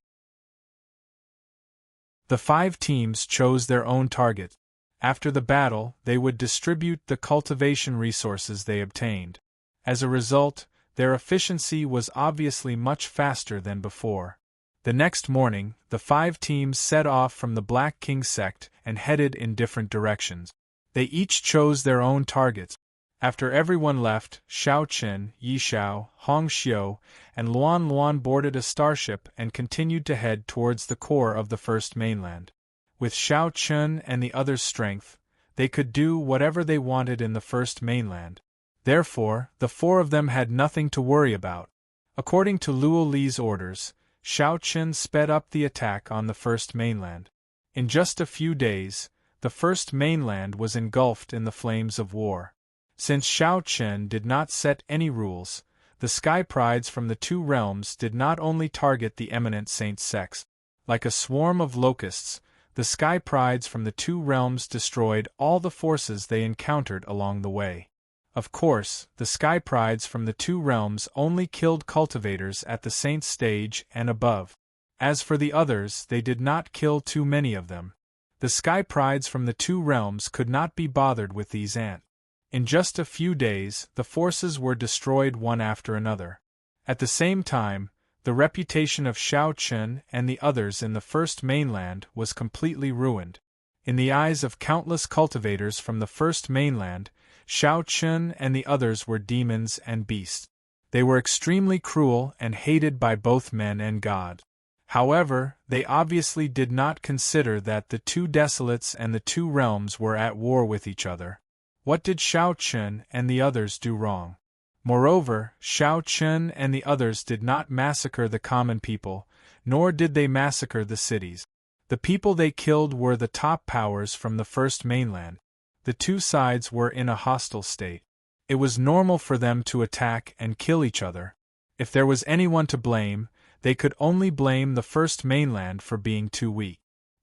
The 5 teams chose their own target. After the battle, they would distribute the cultivation resources they obtained. As a result, their efficiency was obviously much faster than before. The next morning, the 5 teams set off from the Black King sect and headed in different directions. They each chose their own targets. After everyone left, Shao Chun, Yi Shao, Hong Xiu, and Luan Luan boarded a starship and continued to head towards the core of the first mainland. With Shao Chun and the others' strength, they could do whatever they wanted in the first mainland. Therefore, the 4 of them had nothing to worry about. According to Luo Li's orders, Shao Chun sped up the attack on the first mainland. In just a few days, the first mainland was engulfed in the flames of war. Since Shao Chun did not set any rules, the sky prides from the two realms did not only target the eminent saint sects. Like a swarm of locusts, the sky prides from the two realms destroyed all the forces they encountered along the way. Of course, the sky prides from the two realms only killed cultivators at the saint stage and above. As for the others, they did not kill too many of them. The sky prides from the two realms could not be bothered with these ants. In just a few days, the forces were destroyed one after another. At the same time, the reputation of Shao Chun and the others in the first mainland was completely ruined. In the eyes of countless cultivators from the first mainland, Shao Chun and the others were demons and beasts. They were extremely cruel and hated by both men and God. However, they obviously did not consider that the two desolates and the two realms were at war with each other. What did Shao Chun and the others do wrong? Moreover, Shao Chun and the others did not massacre the common people, nor did they massacre the cities. The people they killed were the top powers from the first mainland. The two sides were in a hostile state. It was normal for them to attack and kill each other. If there was anyone to blame, they could only blame the first mainland for being too weak.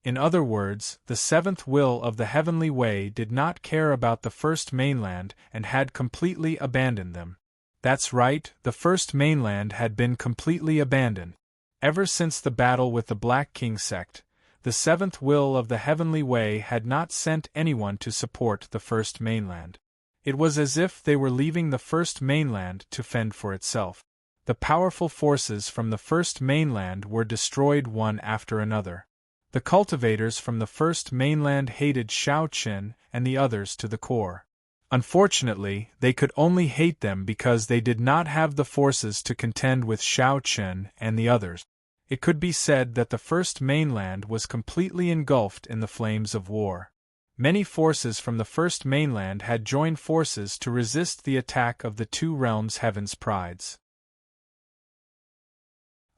In other words, the seventh will of the heavenly way did not care about the first mainland and had completely abandoned them. That's right, the first mainland had been completely abandoned. Ever since the battle with the Black King sect, the seventh will of the heavenly way had not sent anyone to support the first mainland. It was as if they were leaving the first mainland to fend for itself. The powerful forces from the first mainland were destroyed one after another. The cultivators from the first mainland hated Shao Chun and the others to the core. Unfortunately, they could only hate them because they did not have the forces to contend with Shao Chun and the others. It could be said that the first mainland was completely engulfed in the flames of war. Many forces from the first mainland had joined forces to resist the attack of the two realms' heaven's prides.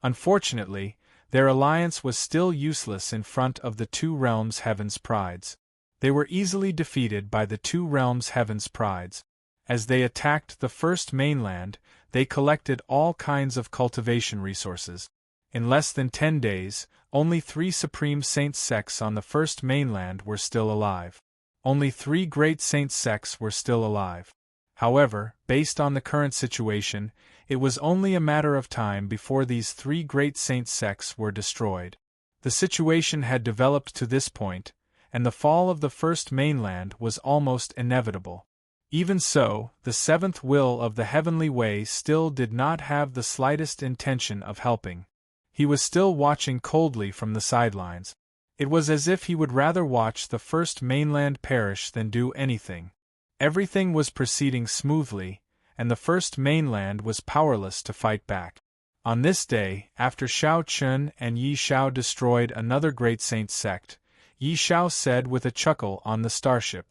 Unfortunately, their alliance was still useless in front of the two realms' heaven's prides. They were easily defeated by the two realms' heaven's prides. As they attacked the first mainland, they collected all kinds of cultivation resources. In less than 10 days, only 3 supreme saint sects on the first mainland were still alive. Only 3 great saint sects were still alive. However, based on the current situation, it was only a matter of time before these 3 great saint sects were destroyed. The situation had developed to this point, and the fall of the first mainland was almost inevitable. Even so, the seventh will of the heavenly way still did not have the slightest intention of helping. He was still watching coldly from the sidelines. It was as if he would rather watch the first mainland perish than do anything. Everything was proceeding smoothly, and the first mainland was powerless to fight back. On this day, after Shao Chun and Yi Shao destroyed another great saint sect, Yi Shao said with a chuckle on the starship,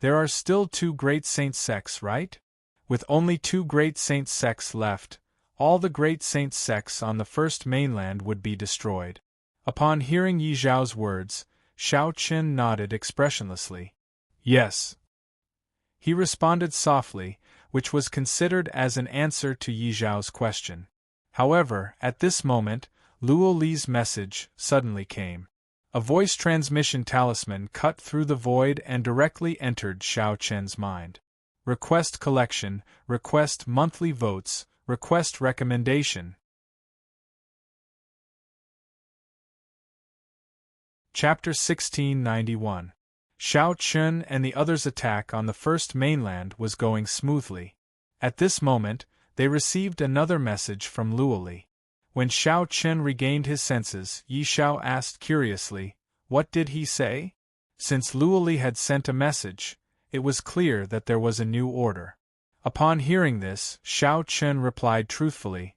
"There are still 2 great saint sects, right? With only 2 great saint sects left, all the great saint sects on the first mainland would be destroyed." Upon hearing Yi Zhao's words, Shao Chun nodded expressionlessly. "Yes." He responded softly, which was considered as an answer to Yi Zhao's question. However, at this moment, Luo Li's message suddenly came. A voice transmission talisman cut through the void and directly entered Shao Chen's mind. Request collection, request monthly votes, request recommendation. Chapter 1691. Shao Chun and the others' attack on the first mainland was going smoothly. At this moment, they received another message from Luo Li. When Shao Chun regained his senses, Yi Shao asked curiously, "What did he say?" Since Luo Li had sent a message, it was clear that there was a new order. Upon hearing this, Shao Chun replied truthfully,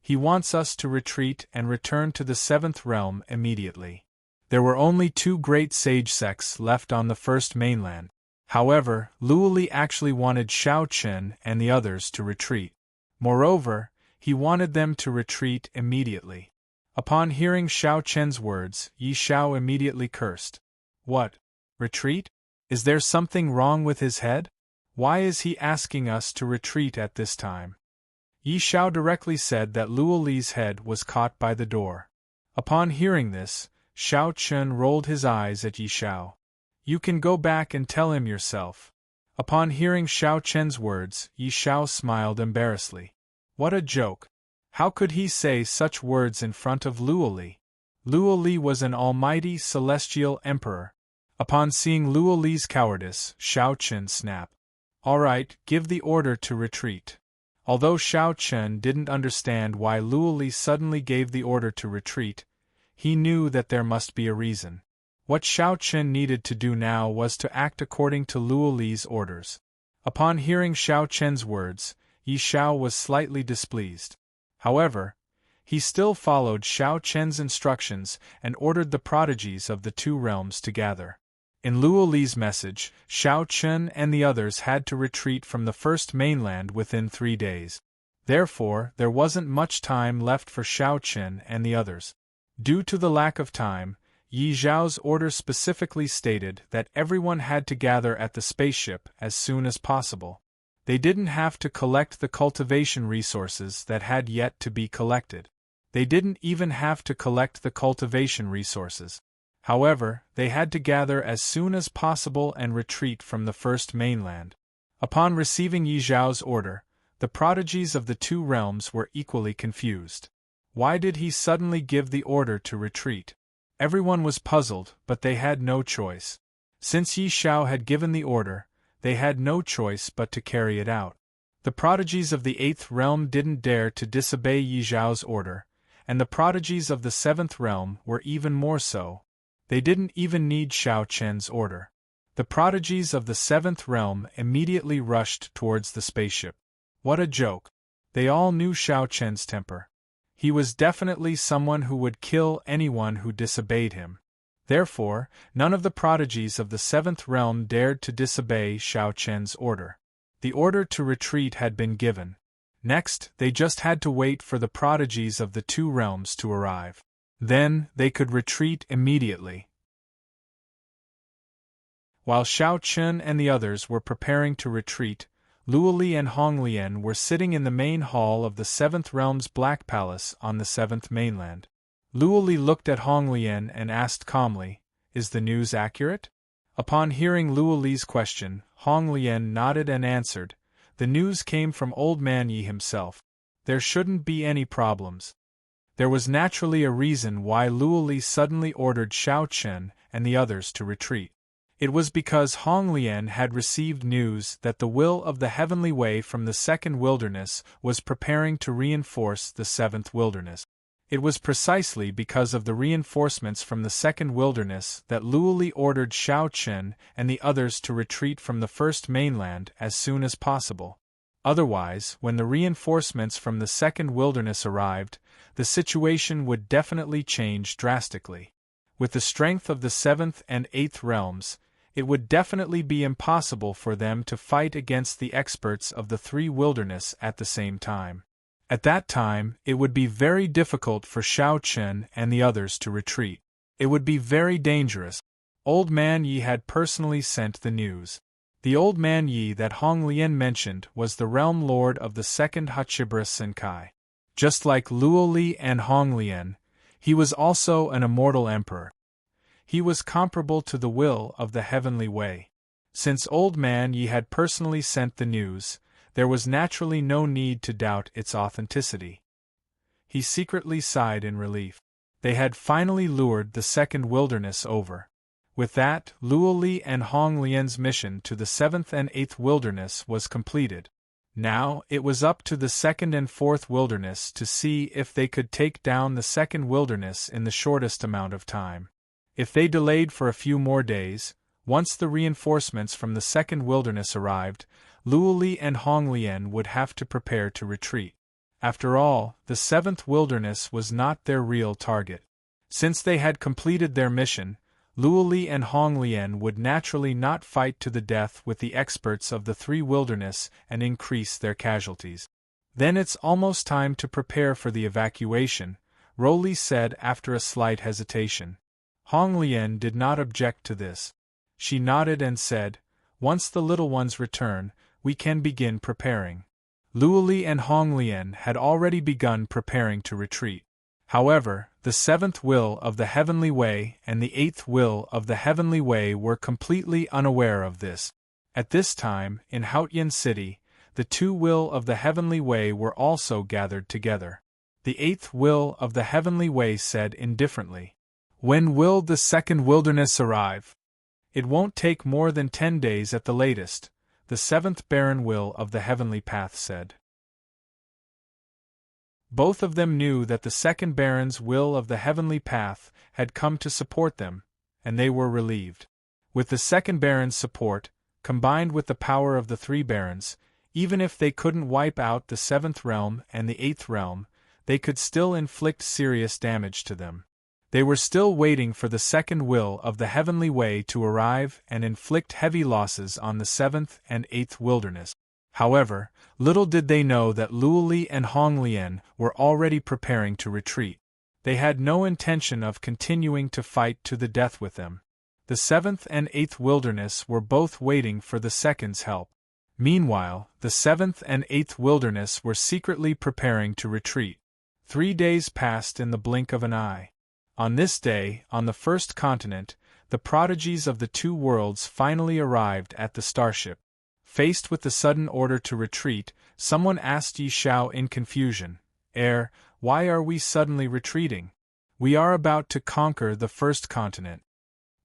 "He wants us to retreat and return to the 7th realm immediately." There were only 2 great sage sects left on the first mainland. However, Luo Li actually wanted Shao Chun and the others to retreat. Moreover, he wanted them to retreat immediately. Upon hearing Shao Chun's words, Yi Shao immediately cursed. "What? Retreat? Is there something wrong with his head? Why is he asking us to retreat at this time?" Yi Shao directly said that Luo Li's head was caught by the door. Upon hearing this, Shao Chun rolled his eyes at Yi Shao. "You can go back and tell him yourself." Upon hearing Shao Chun's words, Yi Shao smiled embarrassedly. What a joke! How could he say such words in front of Luo Li? Luo Li was an almighty celestial emperor. Upon seeing Luo Li's cowardice, Shao Chun snapped. "All right, give the order to retreat." Although Shao Chun didn't understand why Luo Li suddenly gave the order to retreat, he knew that there must be a reason. What Shao Chun needed to do now was to act according to Luo Li's orders. Upon hearing Shao Chun's words, Yi Shao was slightly displeased. However, he still followed Shao Chun's instructions and ordered the prodigies of the 2 realms to gather. In Luo Li's message, Shao Chun and the others had to retreat from the first mainland within 3 days. Therefore, there wasn't much time left for Shao Chun and the others. Due to the lack of time, Yi Zhao's order specifically stated that everyone had to gather at the spaceship as soon as possible. They didn't have to collect the cultivation resources that had yet to be collected. They didn't even have to collect the cultivation resources. However, they had to gather as soon as possible and retreat from the first mainland. Upon receiving Yi Zhao's order, the prodigies of the 2 realms were equally confused. Why did he suddenly give the order to retreat? Everyone was puzzled, but they had no choice. Since Yi Shao had given the order, they had no choice but to carry it out. The prodigies of the 8th realm didn't dare to disobey Yi Zhao's order, and the prodigies of the 7th realm were even more so. They didn't even need Shao Chun's order. The prodigies of the 7th realm immediately rushed towards the spaceship. What a joke! They all knew Shao Chun's temper. He was definitely someone who would kill anyone who disobeyed him. Therefore, none of the prodigies of the 7th realm dared to disobey Shao Chun's order. The order to retreat had been given. Next, they just had to wait for the prodigies of the two realms to arrive. Then, they could retreat immediately. While Shao Chun and the others were preparing to retreat, Luo Li and Hong Lian were sitting in the main hall of the Seventh Realm's Black Palace on the Seventh Mainland. Luo Li looked at Hong Lian and asked calmly, "Is the news accurate?" Upon hearing Luo Li's question, Hong Lian nodded and answered, "The news came from Old Man Yi himself. There shouldn't be any problems." There was naturally a reason why Luo Li suddenly ordered Shao Chun and the others to retreat. It was because Hong Lian had received news that the will of the Heavenly Way from the Second Wilderness was preparing to reinforce the Seventh Wilderness. It was precisely because of the reinforcements from the Second Wilderness that Luo Li ordered Shao Chun and the others to retreat from the First Mainland as soon as possible. Otherwise, when the reinforcements from the Second Wilderness arrived, the situation would definitely change drastically. With the strength of the Seventh and Eighth Realms, it would definitely be impossible for them to fight against the experts of the Three Wilderness at the same time. At that time, it would be very difficult for Shao Chun and the others to retreat. It would be very dangerous. Old Man Yi had personally sent the news. The Old Man Yi that Hong Lian mentioned was the realm lord of the Second Hachibara Senkai. Just like Luo Li and Hong Lian, he was also an immortal emperor. He was comparable to the will of the Heavenly Way. Since Old Man Yi had personally sent the news, there was naturally no need to doubt its authenticity. He secretly sighed in relief. They had finally lured the Second Wilderness over. With that, Luo Li and Hong Lian's mission to the Seventh and Eighth Wilderness was completed. Now, it was up to the Second and Fourth Wilderness to see if they could take down the Second Wilderness in the shortest amount of time. If they delayed for a few more days, once the reinforcements from the Second Wilderness arrived, Luo Li and Hong Lian would have to prepare to retreat. After all, the Seventh Wilderness was not their real target. Since they had completed their mission, Luo Li and Hong Lian would naturally not fight to the death with the experts of the Three Wilderness and increase their casualties. "Then it's almost time to prepare for the evacuation," Luo Li said after a slight hesitation. Hong Lian did not object to this. She nodded and said, "Once the little ones return, we can begin preparing." Luo Li and Hong Lian had already begun preparing to retreat. However, the Seventh Will of the Heavenly Way and the Eighth Will of the Heavenly Way were completely unaware of this. At this time, in Haotian City, the two Will of the Heavenly Way were also gathered together. The Eighth Will of the Heavenly Way said indifferently, "When will the Second Wilderness arrive?" "It won't take more than 10 days at the latest," the Seventh Barren Will of the Heavenly Path said. Both of them knew that the Second Baron's Will of the Heavenly Path had come to support them, and they were relieved. With the Second Baron's support, combined with the power of the Three Barons, even if they couldn't wipe out the Seventh Realm and the Eighth Realm, they could still inflict serious damage to them. They were still waiting for the Second Will of the Heavenly Way to arrive and inflict heavy losses on the Seventh and Eighth Wilderness. However, little did they know that Luo Li and Hong Lian were already preparing to retreat. They had no intention of continuing to fight to the death with them. The Seventh and Eighth Wilderness were both waiting for the Second's help. Meanwhile, the Seventh and Eighth Wilderness were secretly preparing to retreat. 3 days passed in the blink of an eye. On this day, on the first continent, the prodigies of the two worlds finally arrived at the starship. Faced with the sudden order to retreat, someone asked Yi Shao in confusion, Why are we suddenly retreating? We are about to conquer the first continent."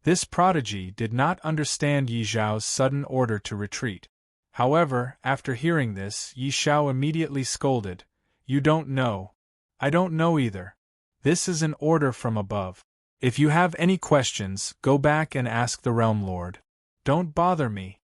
This prodigy did not understand Yi Shao's sudden order to retreat. However, after hearing this, Yi Shao immediately scolded, "You don't know. I don't know either. This is an order from above. If you have any questions, go back and ask the Realm Lord. Don't bother me."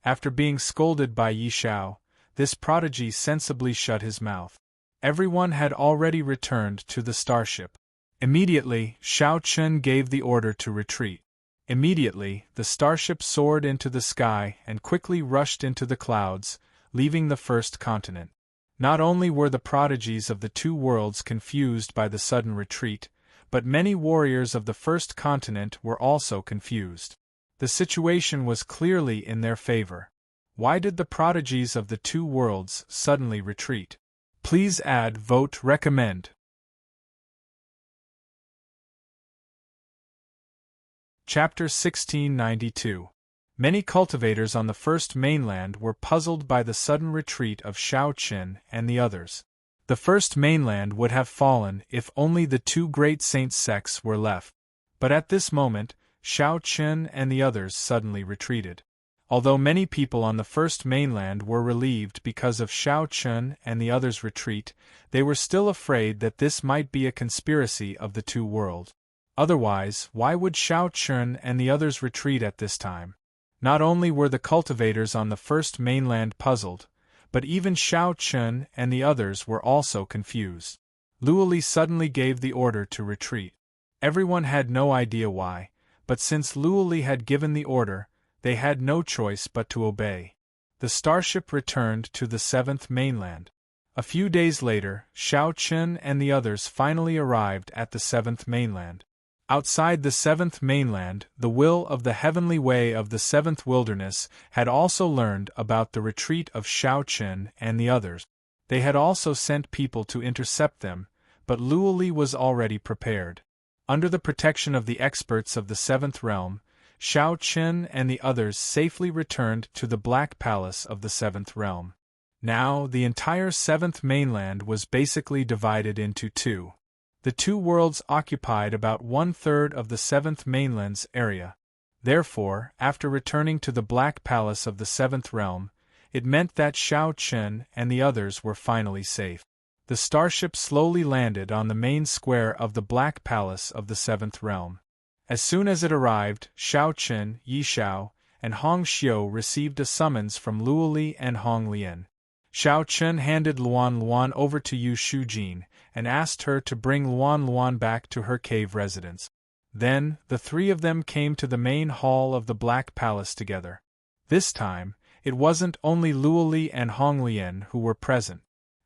After being scolded by Yi Shao, this prodigy sensibly shut his mouth. Everyone had already returned to the starship. Immediately, Shao Chun gave the order to retreat. Immediately, the starship soared into the sky and quickly rushed into the clouds, leaving the first continent. Not only were the prodigies of the two worlds confused by the sudden retreat, but many warriors of the first continent were also confused. The situation was clearly in their favor. Why did the prodigies of the two worlds suddenly retreat? Please add vote recommend. Chapter 1692. Many cultivators on the first mainland were puzzled by the sudden retreat of Shao Qin and the others. The first mainland would have fallen if only the two great saint sects were left. But at this moment, Shao Qin and the others suddenly retreated. Although many people on the first mainland were relieved because of Shao Qin and the others' retreat, they were still afraid that this might be a conspiracy of the two worlds. Otherwise, why would Shao Qin and the others retreat at this time? Not only were the cultivators on the first mainland puzzled, but even Shao Qin and the others were also confused. Luoli suddenly gave the order to retreat. Everyone had no idea why, but since Luoli had given the order, they had no choice but to obey. The starship returned to the seventh mainland. A few days later, Shao Qin and the others finally arrived at the seventh mainland. Outside the seventh mainland, the will of the heavenly way of the seventh wilderness had also learned about the retreat of Shao Qin and the others. They had also sent people to intercept them, but Luoli was already prepared. Under the protection of the experts of the seventh realm, Shao Qin and the others safely returned to the Black Palace of the seventh realm. Now, the entire seventh mainland was basically divided into two. The two worlds occupied about 1/3 of the seventh mainland's area. Therefore, after returning to the Black Palace of the seventh realm, it meant that Shao Qin and the others were finally safe. The starship slowly landed on the main square of the Black Palace of the seventh realm. As soon as it arrived, Shao Qin, Yi Xiao, and Hong Xiu received a summons from Luoli and Hong Lian. Shao Qin handed Luan Luan over to Yu Shujin, and asked her to bring Luan Luan back to her cave residence. Then, the three of them came to the main hall of the Black Palace together. This time, it wasn't only Luoli and Hong Lian who were present.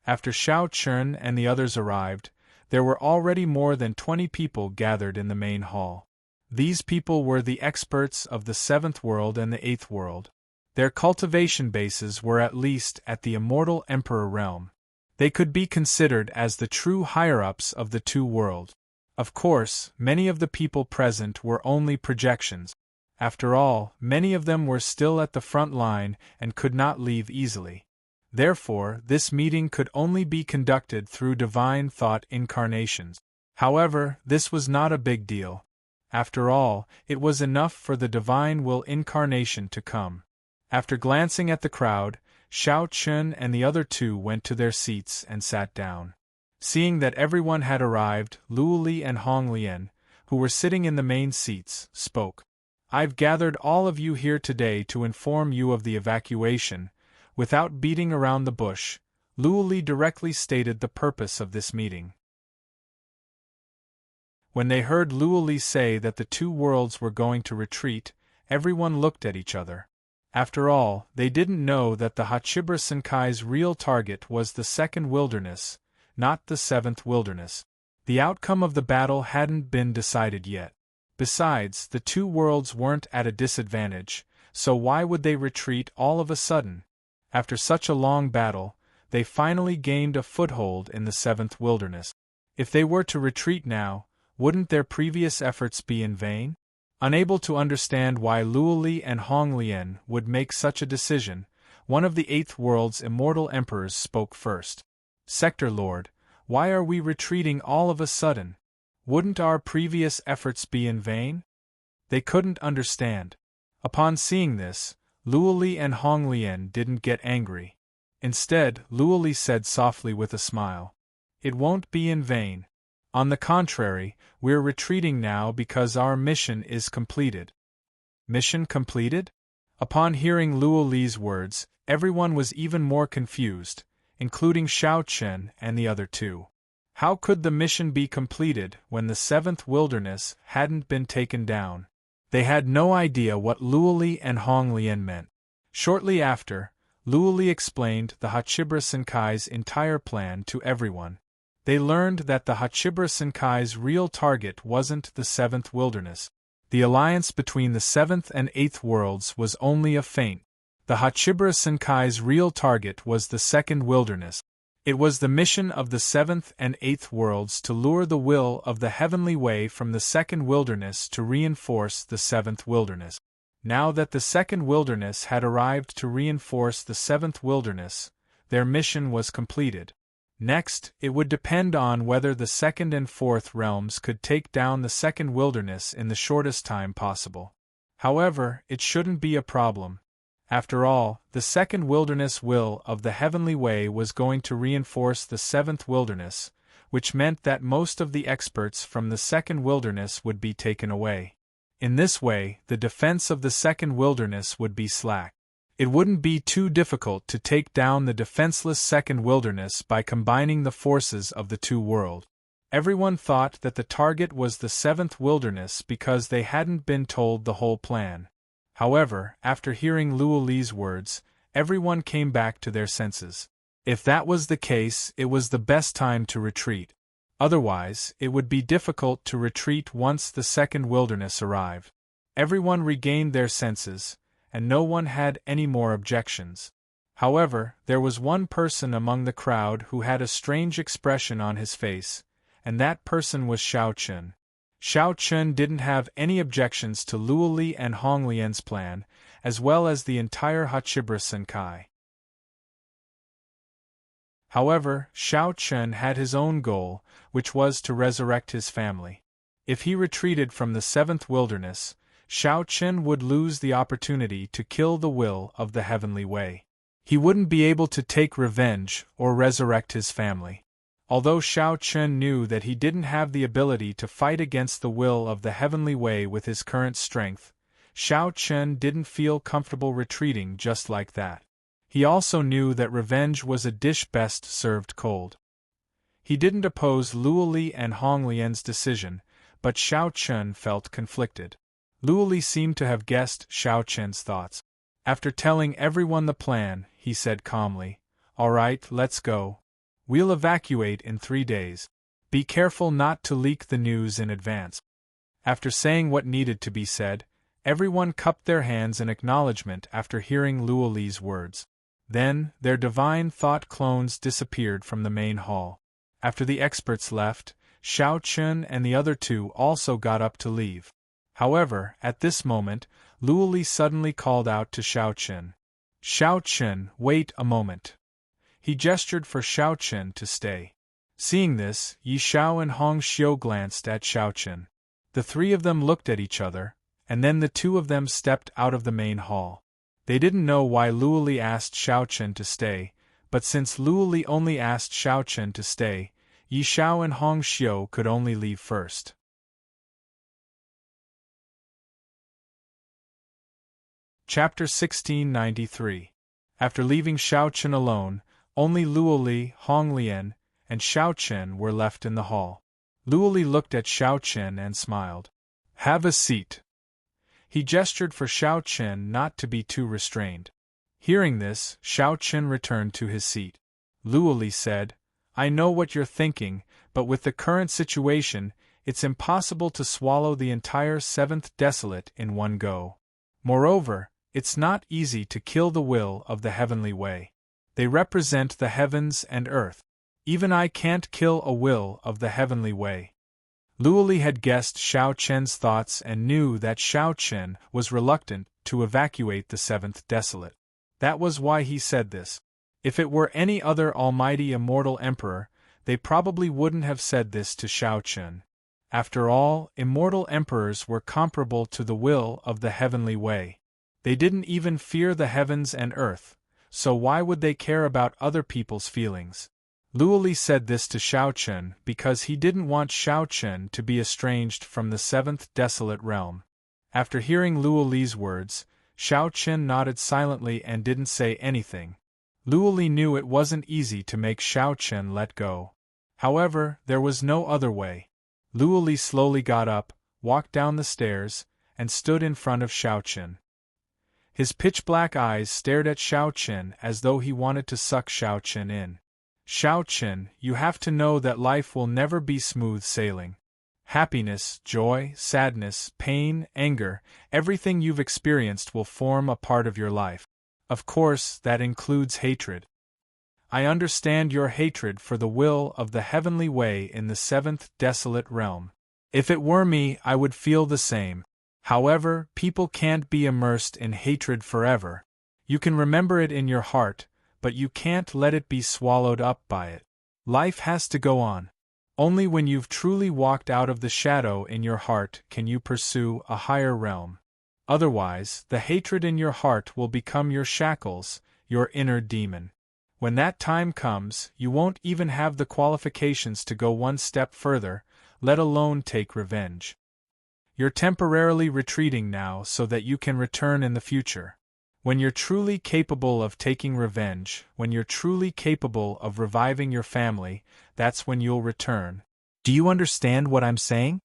After Shao Qin and the others arrived, there were already more than 20 people gathered in the main hall. These people were the experts of the seventh world and the eighth world. Their cultivation bases were at least at the immortal Emperor realm. They could be considered as the true higher-ups of the two worlds. Of course, many of the people present were only projections. After all, many of them were still at the front line and could not leave easily. Therefore, this meeting could only be conducted through divine thought incarnations. However, this was not a big deal. After all, it was enough for the divine will incarnation to come. After glancing at the crowd, Shao Qin and the other two went to their seats and sat down. Seeing that everyone had arrived, Luoli and Hong Lian, who were sitting in the main seats, spoke. "I've gathered all of you here today to inform you of the evacuation." Without beating around the bush, Luoli directly stated the purpose of this meeting. When they heard Luoli say that the two worlds were going to retreat, everyone looked at each other. After all, they didn't know that the Hachibra Senkai's real target was the second wilderness, not the seventh wilderness. The outcome of the battle hadn't been decided yet. Besides, the two worlds weren't at a disadvantage, so why would they retreat all of a sudden? After such a long battle, they finally gained a foothold in the seventh wilderness. If they were to retreat now, wouldn't their previous efforts be in vain? Unable to understand why Luoli and Hong Lian would make such a decision, one of the eighth world's immortal emperors spoke first. "Sector Lord, why are we retreating all of a sudden? Wouldn't our previous efforts be in vain?" They couldn't understand. Upon seeing this, Luoli and Hong Lian didn't get angry. Instead, Luoli said softly with a smile, "It won't be in vain. On the contrary, we're retreating now because our mission is completed." Mission completed? Upon hearing Luoli's words, everyone was even more confused, including Shao Qin and the other two. How could the mission be completed when the seventh wilderness hadn't been taken down? They had no idea what Luoli and Hong Lian meant. Shortly after, Luo Li explained the Hachibara Senkai's entire plan to everyone. They learned that the Hachibara Senkai's real target wasn't the seventh wilderness. The alliance between the seventh and eighth worlds was only a feint. The Hachibara Senkai's real target was the second wilderness. It was the mission of the seventh and eighth worlds to lure the will of the heavenly way from the second wilderness to reinforce the seventh wilderness. Now that the second wilderness had arrived to reinforce the seventh wilderness, their mission was completed. Next, it would depend on whether the second and fourth realms could take down the second wilderness in the shortest time possible. However, it shouldn't be a problem. After all, the second wilderness will of the heavenly way was going to reinforce the seventh wilderness, which meant that most of the experts from the second wilderness would be taken away. In this way, the defense of the second wilderness would be slack. It wouldn't be too difficult to take down the defenseless second wilderness by combining the forces of the two worlds. Everyone thought that the target was the seventh wilderness because they hadn't been told the whole plan. However, after hearing Luo Li's words, everyone came back to their senses. If that was the case, it was the best time to retreat. Otherwise, it would be difficult to retreat once the second wilderness arrived. Everyone regained their senses, and no one had any more objections. However, there was one person among the crowd who had a strange expression on his face, and that person was Xiao Chun. Xiao Chun didn't have any objections to Luo Li and Hong Lian's plan, as well as the entire Hachibara Senkai. However, Xiao Chun had his own goal, which was to resurrect his family. If he retreated from the seventh wilderness, Xiao Chun would lose the opportunity to kill the will of the heavenly way. He wouldn't be able to take revenge or resurrect his family. Although Xiao Chun knew that he didn't have the ability to fight against the will of the heavenly way with his current strength, Xiao Chun didn't feel comfortable retreating just like that. He also knew that revenge was a dish best served cold. He didn't oppose Luo Li and Hong Lian's decision, but Xiao Chun felt conflicted. Luo Li seemed to have guessed Xiao Chun's thoughts. After telling everyone the plan, he said calmly, "All right, let's go. We'll evacuate in 3 days. Be careful not to leak the news in advance." After saying what needed to be said, everyone cupped their hands in acknowledgement after hearing Luo Li's words. Then, their divine thought clones disappeared from the main hall. After the experts left, Xiao Chun and the other two also got up to leave. However, at this moment, Luo Li suddenly called out to Xiao Chun. "Xiao Chun, wait a moment." He gestured for Xiao Chun to stay. Seeing this, Yi Xiao and Hong Xiu glanced at Xiao Chun. The three of them looked at each other, and then the two of them stepped out of the main hall. They didn't know why Luo Li asked Xiao Chun to stay, but since Luo Li only asked Xiao Chun to stay, Yi Xiao and Hong Xiu could only leave first. Chapter 1693. After leaving Xiao Chun alone, only Luo Li, Hong Lian, and Xiao Chun were left in the hall. Luo Li looked at Xiao Chun and smiled. "Have a seat." He gestured for Xiao Chun not to be too restrained. Hearing this, Xiao Chun returned to his seat. Luo Li said, "I know what you're thinking, but with the current situation, it's impossible to swallow the entire seventh desolate in one go. Moreover, it's not easy to kill the will of the heavenly way. They represent the heavens and earth. Even I can't kill a will of the heavenly way." Luo Li had guessed Xiao Chun's thoughts and knew that Xiao Chun was reluctant to evacuate the seventh desolate. That was why he said this. If it were any other almighty immortal emperor, they probably wouldn't have said this to Xiao Chun. After all, immortal emperors were comparable to the will of the heavenly way. They didn't even fear the heavens and earth, so why would they care about other people's feelings? Luo Li said this to Xiao Chun because he didn't want Xiao Chun to be estranged from the seventh desolate realm. After hearing Luo Li's words, Xiao Chun nodded silently and didn't say anything. Luo Li knew it wasn't easy to make Xiao Chun let go. However, there was no other way. Luo Li slowly got up, walked down the stairs, and stood in front of Xiao Chun. His pitch-black eyes stared at Xiao Qin as though he wanted to suck Xiao Qin in. Xiao Qin, you have to know that life will never be smooth sailing. Happiness, joy, sadness, pain, anger, everything you've experienced will form a part of your life. Of course, that includes hatred. I understand your hatred for the will of the heavenly way in the seventh desolate realm. If it were me, I would feel the same. However, people can't be immersed in hatred forever. You can remember it in your heart, but you can't let it be swallowed up by it. Life has to go on. Only when you've truly walked out of the shadow in your heart can you pursue a higher realm. Otherwise, the hatred in your heart will become your shackles, your inner demon. When that time comes, you won't even have the qualifications to go one step further, let alone take revenge. You're temporarily retreating now so that you can return in the future. When you're truly capable of taking revenge, when you're truly capable of reviving your family, that's when you'll return. Do you understand what I'm saying?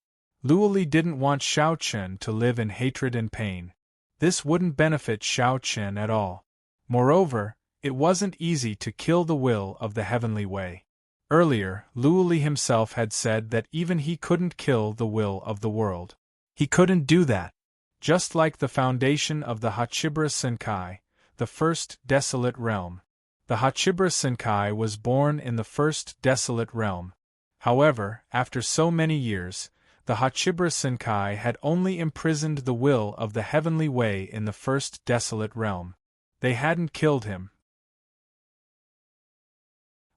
Luoli didn't want Xiao Qin to live in hatred and pain. This wouldn't benefit Xiao Qin at all. Moreover, it wasn't easy to kill the will of the heavenly way. Earlier, Luoli himself had said that even he couldn't kill the will of the world. He couldn't do that. Just like the foundation of the Hachibara Senkai, the first desolate realm. The Hachibara Senkai was born in the first desolate realm. However, after so many years, the Hachibara Senkai had only imprisoned the will of the heavenly way in the first desolate realm. They hadn't killed him.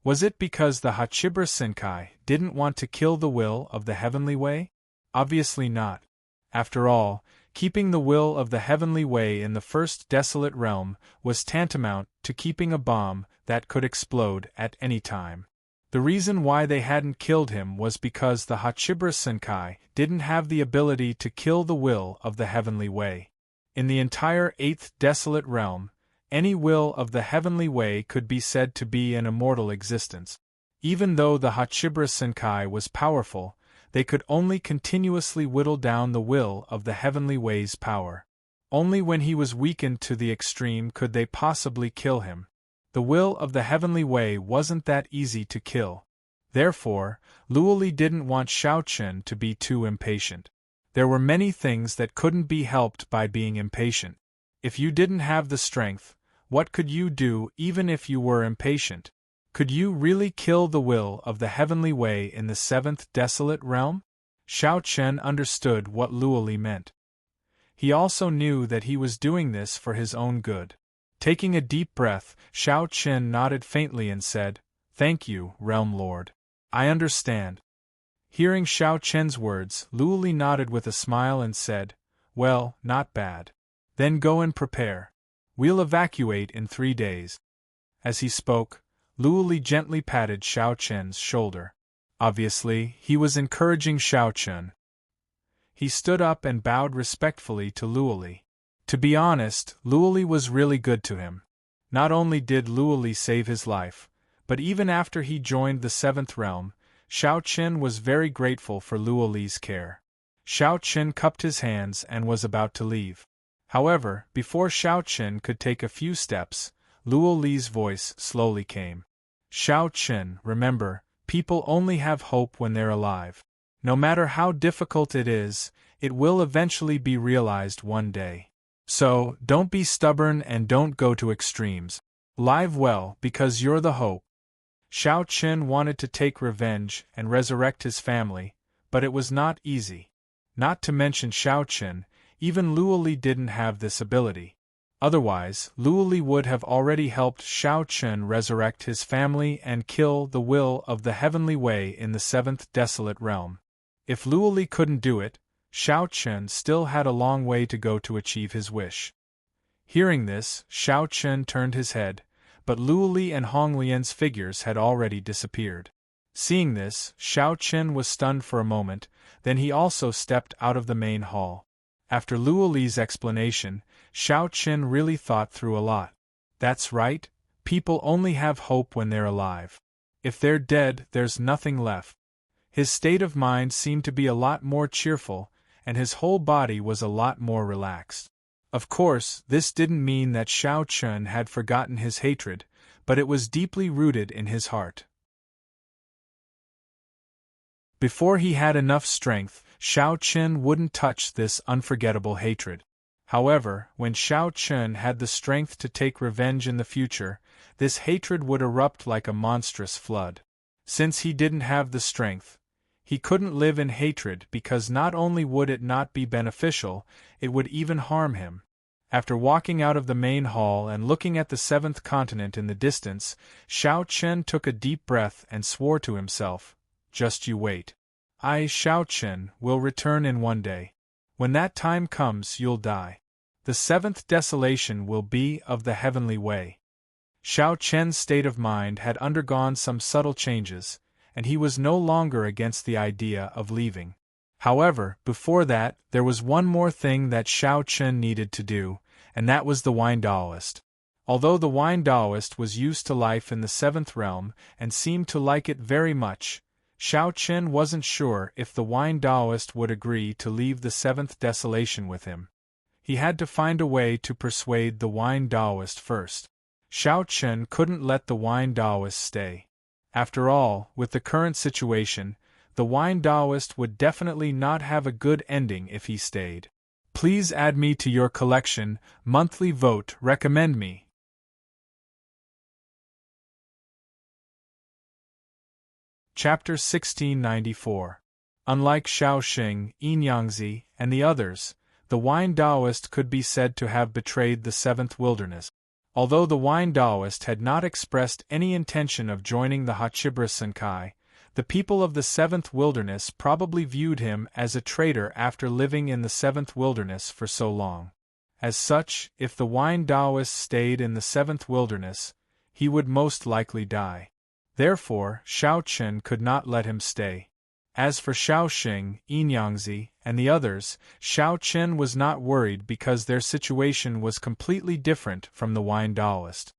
Was it because the Hachibara Senkai didn't want to kill the will of the heavenly way? Obviously not. After all, keeping the will of the heavenly way in the first desolate realm was tantamount to keeping a bomb that could explode at any time. The reason why they hadn't killed him was because the Hachibara Senkai didn't have the ability to kill the will of the heavenly way. In the entire eighth desolate realm, any will of the heavenly way could be said to be an immortal existence. Even though the Hachibara Senkai was powerful, they could only continuously whittle down the will of the heavenly way's power. Only when he was weakened to the extreme could they possibly kill him. The will of the heavenly way wasn't that easy to kill. Therefore, Luoli didn't want Xiao Qin to be too impatient. There were many things that couldn't be helped by being impatient. If you didn't have the strength, what could you do even if you were impatient? Could you really kill the will of the heavenly way in the seventh desolate realm? Xiao Qin understood what Luoli meant. He also knew that he was doing this for his own good. Taking a deep breath, Xiao Qin nodded faintly and said, "Thank you, Realm Lord. I understand." Hearing Xiao Qin's words, Luoli nodded with a smile and said, "Well, not bad. Then go and prepare. We'll evacuate in 3 days." As he spoke, Luoli gently patted Xiao Qin's shoulder. Obviously, he was encouraging Xiao Qin. He stood up and bowed respectfully to Luoli. To be honest, Luoli was really good to him. Not only did Luoli save his life, but even after he joined the seventh realm, Xiao Qin was very grateful for Luoli's care. Xiao Qin cupped his hands and was about to leave. However, before Xiao Qin could take a few steps, Luoli's voice slowly came. "Xiao Qin, remember, people only have hope when they're alive. No matter how difficult it is, it will eventually be realized one day. So, don't be stubborn and don't go to extremes. Live well, because you're the hope." Xiao Qin wanted to take revenge and resurrect his family, but it was not easy. Not to mention Xiao Qin, even Luoli didn't have this ability. Otherwise, Luoli would have already helped Xiao Qin resurrect his family and kill the will of the heavenly way in the seventh desolate realm. If Luoli couldn't do it, Xiao Qin still had a long way to go to achieve his wish. Hearing this, Xiao Qin turned his head, but Luoli and Hong Lian's figures had already disappeared. Seeing this, Xiao Qin was stunned for a moment, then he also stepped out of the main hall. After Luoli's explanation, Xiao Qin really thought through a lot. That's right, people only have hope when they're alive. If they're dead, there's nothing left. His state of mind seemed to be a lot more cheerful, and his whole body was a lot more relaxed. Of course, this didn't mean that Xiao Chun had forgotten his hatred, but it was deeply rooted in his heart. Before he had enough strength, Xiao Chun wouldn't touch this unforgettable hatred. However, when Xiao Chun had the strength to take revenge in the future, this hatred would erupt like a monstrous flood. Since he didn't have the strength, he couldn't live in hatred because not only would it not be beneficial, it would even harm him. After walking out of the main hall and looking at the seventh continent in the distance, Xiao Chun took a deep breath and swore to himself, "Just you wait. I, Xiao Chun, will return in one day. When that time comes, you'll die. The seventh desolation will be of the heavenly way." Xiao Chen's state of mind had undergone some subtle changes, and he was no longer against the idea of leaving. However, before that, there was one more thing that Xiao Chen needed to do, and that was the wine Taoist. Although the wine Taoist was used to life in the seventh realm and seemed to like it very much, Xiao Chen wasn't sure if the wine Taoist would agree to leave the seventh desolation with him. He had to find a way to persuade the wine Taoist first. Xiao Chen couldn't let the wine Taoist stay. After all, with the current situation, the wine Taoist would definitely not have a good ending if he stayed. Please add me to your collection, monthly vote, recommend me. Chapter 1694. Unlike Xiao Xing, Yinyangzi, and the others, the wine Taoist could be said to have betrayed the seventh wilderness. Although the wine Taoist had not expressed any intention of joining the Hachibra Senkai, the people of the seventh wilderness probably viewed him as a traitor after living in the seventh wilderness for so long. As such, if the wine Taoist stayed in the seventh wilderness, he would most likely die. Therefore, Xiao Chen could not let him stay. As for Xiao Xing, Yinyangzi, and the others, Xiao Chen was not worried because their situation was completely different from the wine Taoist.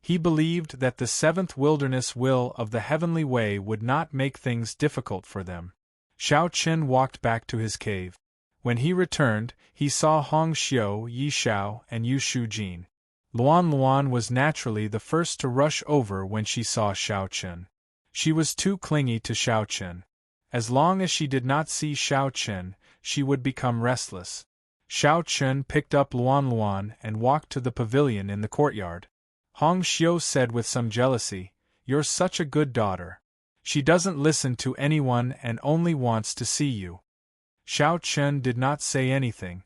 He believed that the seventh wilderness will of the heavenly way would not make things difficult for them. Xiao Chen walked back to his cave. When he returned, he saw Hong Xiu, Yi Xiao, and Yu Shujin. Luan Luan was naturally the first to rush over when she saw Xiao Chen. She was too clingy to Xiao Chen. As long as she did not see Xiao Chen, she would become restless. Xiao Chen picked up Luan Luan and walked to the pavilion in the courtyard. Hong Xiu said with some jealousy, "You're such a good daughter. She doesn't listen to anyone and only wants to see you." Xiao Chen did not say anything.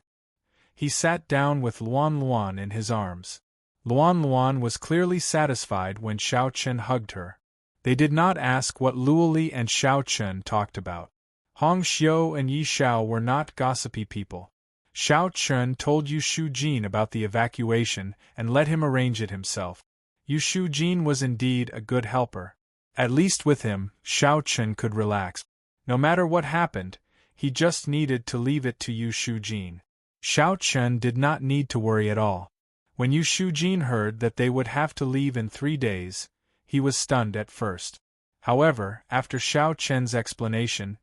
He sat down with Luan Luan in his arms. Luan Luan was clearly satisfied when Xiao Chen hugged her. They did not ask what Luoli and Xiao Chen talked about. Hong Xiu and Yi Xiao were not gossipy people. Xiao Chen told Yu Shujin about the evacuation and let him arrange it himself. Yu Shujin was indeed a good helper. At least with him, Xiao Chen could relax. No matter what happened, he just needed to leave it to Yu Shujin. Xiao Chen did not need to worry at all. When Yu Shujin heard that they would have to leave in 3 days, he was stunned at first. However, after Xiao Chen's explanation,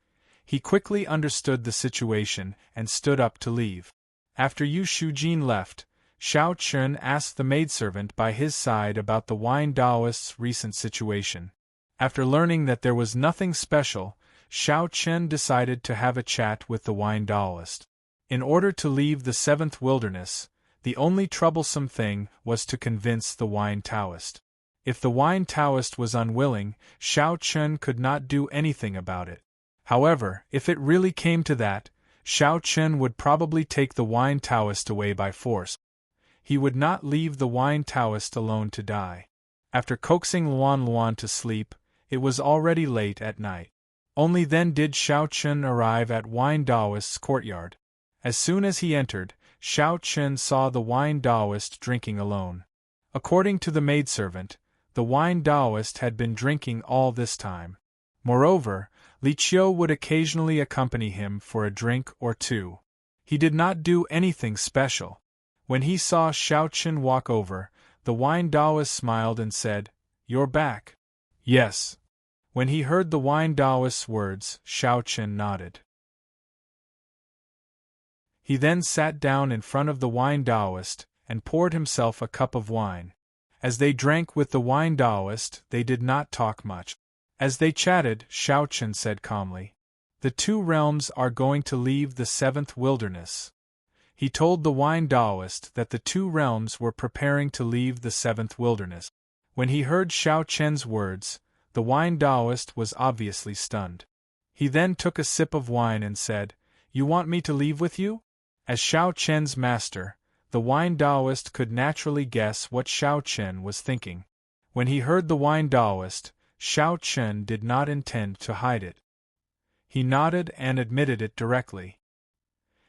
he quickly understood the situation and stood up to leave. After Yu Shujin left, Xiao Chen asked the maidservant by his side about the wine Taoist's recent situation. After learning that there was nothing special, Xiao Chen decided to have a chat with the wine Taoist. In order to leave the seventh wilderness, the only troublesome thing was to convince the wine Taoist. If the wine Taoist was unwilling, Xiao Chen could not do anything about it. However, if it really came to that, Xiao Chen would probably take the wine Taoist away by force. He would not leave the wine Taoist alone to die. After coaxing Luan Luan to sleep, it was already late at night. Only then did Xiao Chen arrive at wine Taoist's courtyard. As soon as he entered, Xiao Chen saw the wine Taoist drinking alone. According to the maidservant, the wine Taoist had been drinking all this time. Moreover, Li Qiu would occasionally accompany him for a drink or two. He did not do anything special. When he saw Xiao Chen walk over, the wine Taoist smiled and said, "You're back." "Yes." When he heard the wine Taoist's words, Xiao Chen nodded. He then sat down in front of the wine Taoist and poured himself a cup of wine. As they drank with the wine Taoist, they did not talk much. As they chatted, Shao Chen said calmly, "The two realms are going to leave the seventh wilderness." He told the wine Taoist that the two realms were preparing to leave the seventh wilderness. When he heard Shao Chen's words, the wine Taoist was obviously stunned. He then took a sip of wine and said, "You want me to leave with you?" As Shao Chen's master, the wine Taoist could naturally guess what Shao Chen was thinking. When he heard the wine Taoist, Shao Chen did not intend to hide it. He nodded and admitted it directly.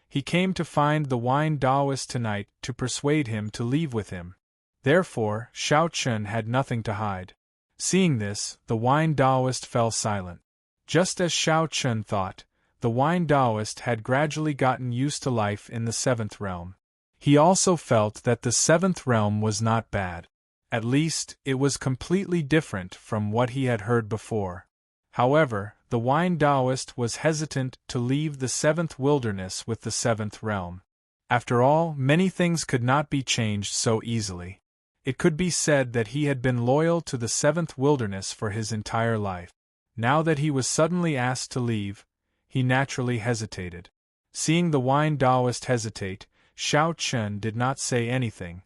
He came to find the wine Taoist tonight to persuade him to leave with him. Therefore, Shao Chen had nothing to hide. Seeing this, the wine Taoist fell silent. Just as Shao Chen thought, the wine Taoist had gradually gotten used to life in the seventh realm. He also felt that the seventh realm was not bad. At least, it was completely different from what he had heard before. However, the wine Taoist was hesitant to leave the seventh wilderness with the seventh realm. After all, many things could not be changed so easily. It could be said that he had been loyal to the seventh wilderness for his entire life. Now that he was suddenly asked to leave, he naturally hesitated. Seeing the wine Taoist hesitate, Shao Chen did not say anything.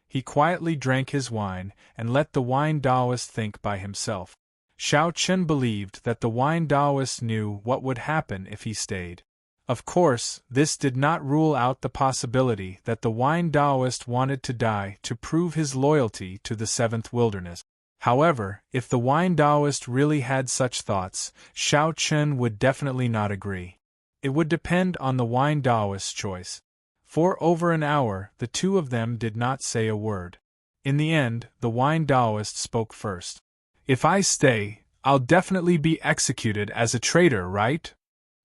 He quietly drank his wine and let the wine Taoist think by himself. Shao Chen believed that the wine Taoist knew what would happen if he stayed. Of course, this did not rule out the possibility that the wine Taoist wanted to die to prove his loyalty to the seventh wilderness. However, if the wine Taoist really had such thoughts, Shao Chen would definitely not agree. It would depend on the wine Taoist's choice. For over an hour, the two of them did not say a word. In the end, the wine Taoist spoke first. "If I stay, I'll definitely be executed as a traitor, right?"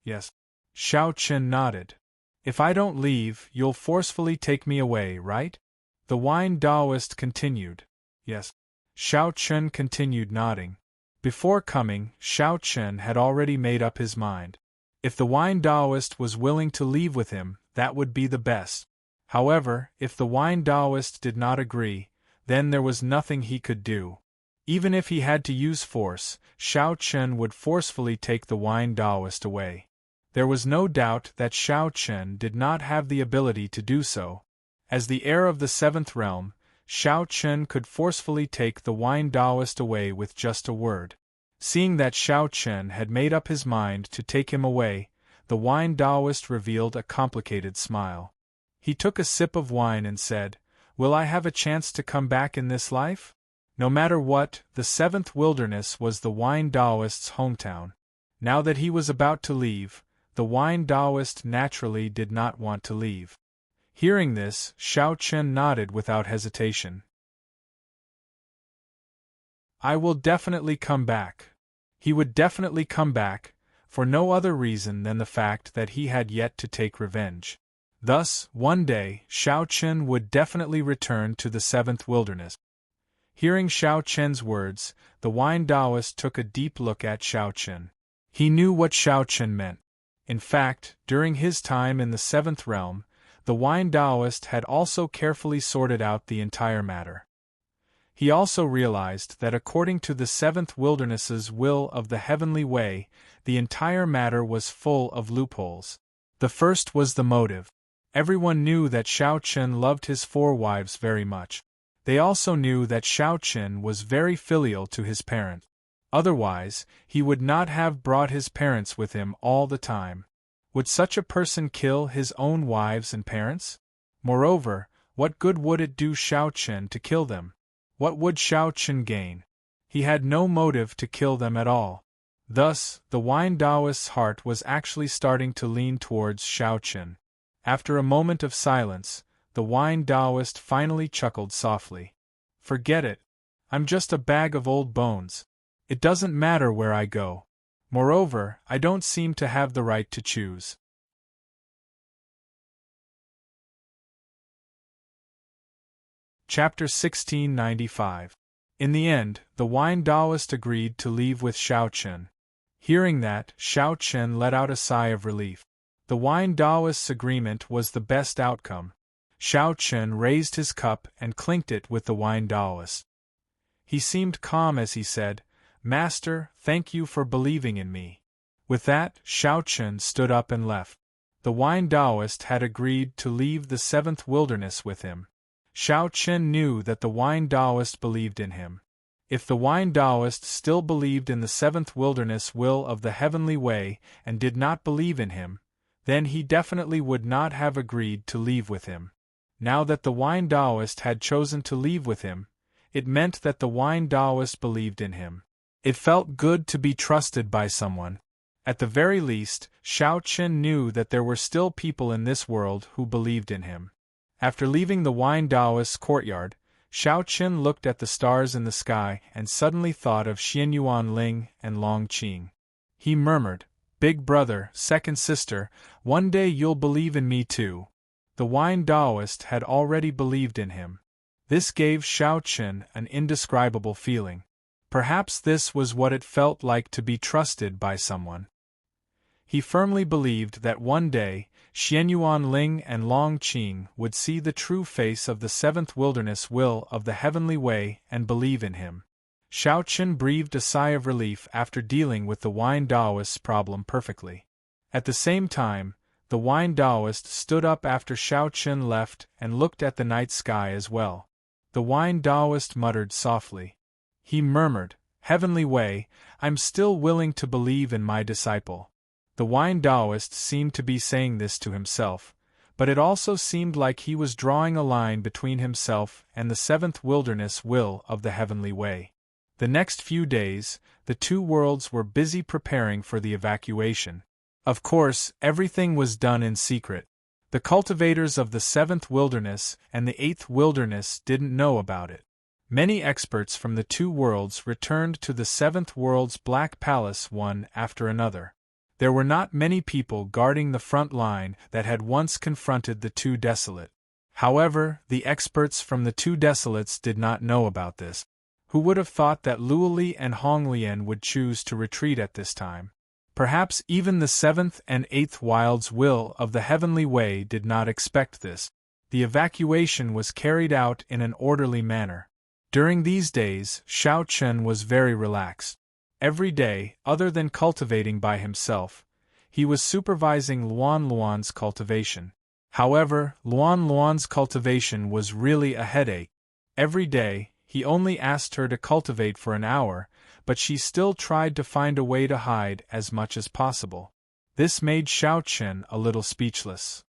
"Yes." Shao Chen nodded. "If I don't leave, you'll forcefully take me away, right?" The wine Taoist continued. "Yes." Shao Chen continued nodding. Before coming, Shao Chen had already made up his mind. If the wine Taoist was willing to leave with him, that would be the best. However, if the wine Taoist did not agree, then there was nothing he could do. Even if he had to use force, Shao Chen would forcefully take the wine Taoist away. There was no doubt that Shao Chen did not have the ability to do so. As the heir of the seventh realm, Shao Chen could forcefully take the wine Taoist away with just a word. Seeing that Shao Chen had made up his mind to take him away, the wine Taoist revealed a complicated smile. He took a sip of wine and said, "Will I have a chance to come back in this life?" No matter what, the seventh wilderness was the wine Taoist's hometown. Now that he was about to leave, the wine Taoist naturally did not want to leave. Hearing this, Shao Chen nodded without hesitation. "I will definitely come back." He would definitely come back, for no other reason than the fact that he had yet to take revenge. Thus, one day, Shao Chen would definitely return to the seventh wilderness. Hearing Shao Chen's words, the wine Taoist took a deep look at Shao Chen. He knew what Shao Chen meant. In fact, during his time in the seventh realm, the wine Taoist had also carefully sorted out the entire matter. He also realized that according to the seventh wilderness's will of the heavenly way, the entire matter was full of loopholes. The first was the motive. Everyone knew that Shao Chen loved his 4 wives very much. They also knew that Shao Chen was very filial to his parents. Otherwise, he would not have brought his parents with him all the time. Would such a person kill his own wives and parents? Moreover, what good would it do Shao Chen to kill them? What would Shao Chen gain? He had no motive to kill them at all. Thus, the wine Taoist's heart was actually starting to lean towards Shao Chen. After a moment of silence, the wine Taoist finally chuckled softly. "Forget it. I'm just a bag of old bones. It doesn't matter where I go. Moreover, I don't seem to have the right to choose." Chapter 1695. In the end, the wine Taoist agreed to leave with Shao Chen. Hearing that, Shao Chen let out a sigh of relief. The wine Taoist's agreement was the best outcome. Xiao Chen raised his cup and clinked it with the wine Taoist. He seemed calm as he said, "Master, thank you for believing in me." With that, Xiao Chen stood up and left. The wine Taoist had agreed to leave the seventh wilderness with him. Xiao Chen knew that the wine Taoist believed in him. If the wine Taoist still believed in the seventh wilderness will of the heavenly way and did not believe in him, then he definitely would not have agreed to leave with him. Now that the wine Taoist had chosen to leave with him, it meant that the wine Taoist believed in him. It felt good to be trusted by someone. At the very least, Xiao Chen knew that there were still people in this world who believed in him. After leaving the wine Taoist's courtyard, Xiao Chen looked at the stars in the sky and suddenly thought of Xianyuan Ling and Long Qing. He murmured, "Big brother, second sister, one day you'll believe in me too." The wine Taoist had already believed in him. This gave Xiao Chen an indescribable feeling. Perhaps this was what it felt like to be trusted by someone. He firmly believed that one day, Xianyuan Ling and Long Qing would see the true face of the seventh wilderness will of the heavenly way and believe in him. Xiao Chen breathed a sigh of relief after dealing with the wine Taoist's problem perfectly. At the same time, the wine Taoist stood up after Xiao Chen left and looked at the night sky as well. The wine Taoist muttered softly. He murmured, "Heavenly way, I'm still willing to believe in my disciple." The wine Taoist seemed to be saying this to himself, but it also seemed like he was drawing a line between himself and the seventh wilderness will of the heavenly way. The next few days, the two worlds were busy preparing for the evacuation. Of course, everything was done in secret. The cultivators of the seventh wilderness and the eighth wilderness didn't know about it. Many experts from the two worlds returned to the seventh world's Black Palace one after another. There were not many people guarding the front line that had once confronted the two desolate. However, the experts from the two desolates did not know about this. Who would have thought that Luoli and Honglian would choose to retreat at this time? Perhaps even the seventh and eighth wilds will of the heavenly way did not expect this. The evacuation was carried out in an orderly manner. During these days, Xiao Chen was very relaxed. Every day, other than cultivating by himself, he was supervising Luan Luan's cultivation. However, Luan Luan's cultivation was really a headache. Every day, he only asked her to cultivate for an hour, but she still tried to find a way to hide as much as possible. This made Xiao Chen a little speechless.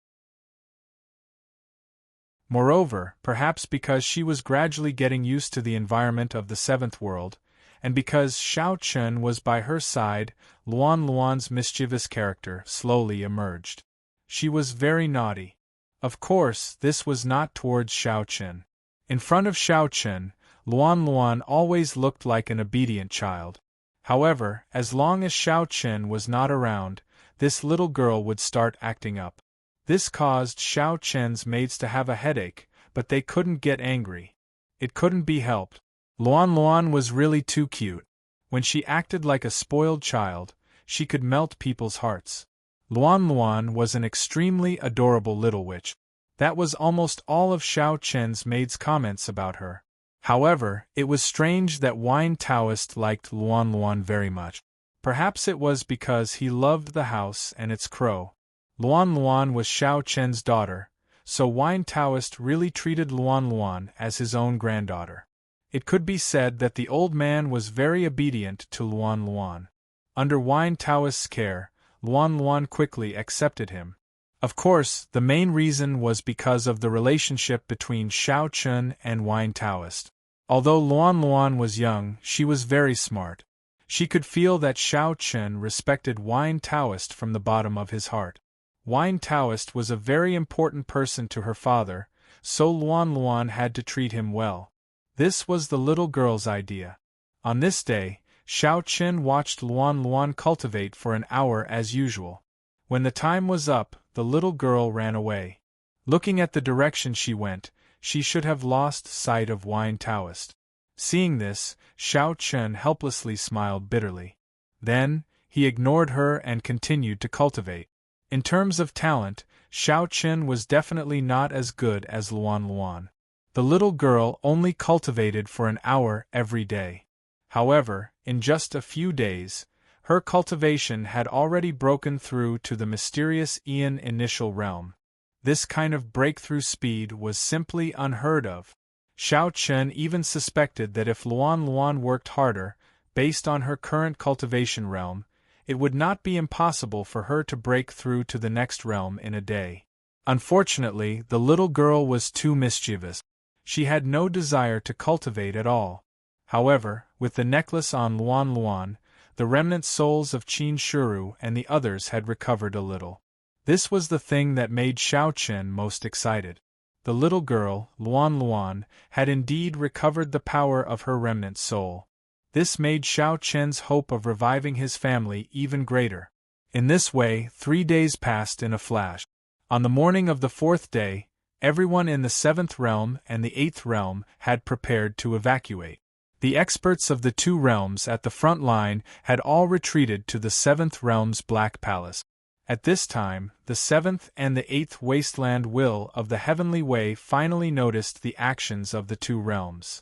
Moreover, perhaps because she was gradually getting used to the environment of the seventh world, and because Xiao Chen was by her side, Luan Luan's mischievous character slowly emerged. She was very naughty. Of course, this was not towards Xiao Chen. In front of Xiao Chen, Luan Luan always looked like an obedient child. However, as long as Xiao Chen was not around, this little girl would start acting up. This caused Xiao Chen's maids to have a headache, but they couldn't get angry. It couldn't be helped. Luan Luan was really too cute. When she acted like a spoiled child, she could melt people's hearts. Luan Luan was an extremely adorable little witch. That was almost all of Xiao Chen's maids' comments about her. However, it was strange that Wine Taoist liked Luan Luan very much. Perhaps it was because he loved the house and its crow. Luan Luan was Xiao Chen's daughter, so Wine Taoist really treated Luan Luan as his own granddaughter. It could be said that the old man was very obedient to Luan Luan. Under Wine Taoist's care, Luan Luan quickly accepted him. Of course, the main reason was because of the relationship between Xiao Chen and Wine Taoist. Although Luan Luan was young, she was very smart. She could feel that Xiao Chen respected Wine Taoist from the bottom of his heart. Wine Taoist was a very important person to her father, so Luan Luan had to treat him well. This was the little girl's idea. On this day, Xiao Chen watched Luan Luan cultivate for an hour as usual. When the time was up, the little girl ran away. Looking at the direction she went, she should have lost sight of Wine Taoist. Seeing this, Xiao Chen helplessly smiled bitterly. Then, he ignored her and continued to cultivate. In terms of talent, Xiao Chen was definitely not as good as Luan Luan. The little girl only cultivated for an hour every day. However, in just a few days, her cultivation had already broken through to the mysterious Ian initial realm. This kind of breakthrough speed was simply unheard of. Xiao Chen even suspected that if Luan Luan worked harder, based on her current cultivation realm, it would not be impossible for her to break through to the next realm in a day. Unfortunately, the little girl was too mischievous. She had no desire to cultivate at all. However, with the necklace on Luan Luan, the remnant souls of Qin Shuru and the others had recovered a little. This was the thing that made Xiao Chen most excited. The little girl, Luan Luan, had indeed recovered the power of her remnant soul. This made Xiao Chen's hope of reviving his family even greater. In this way, 3 days passed in a flash. On the morning of the 4th day, everyone in the 7th realm and the 8th realm had prepared to evacuate. The experts of the 2 realms at the front line had all retreated to the 7th realm's Black Palace. At this time, the 7th and the 8th Wasteland Will of the Heavenly Way finally noticed the actions of the 2 realms.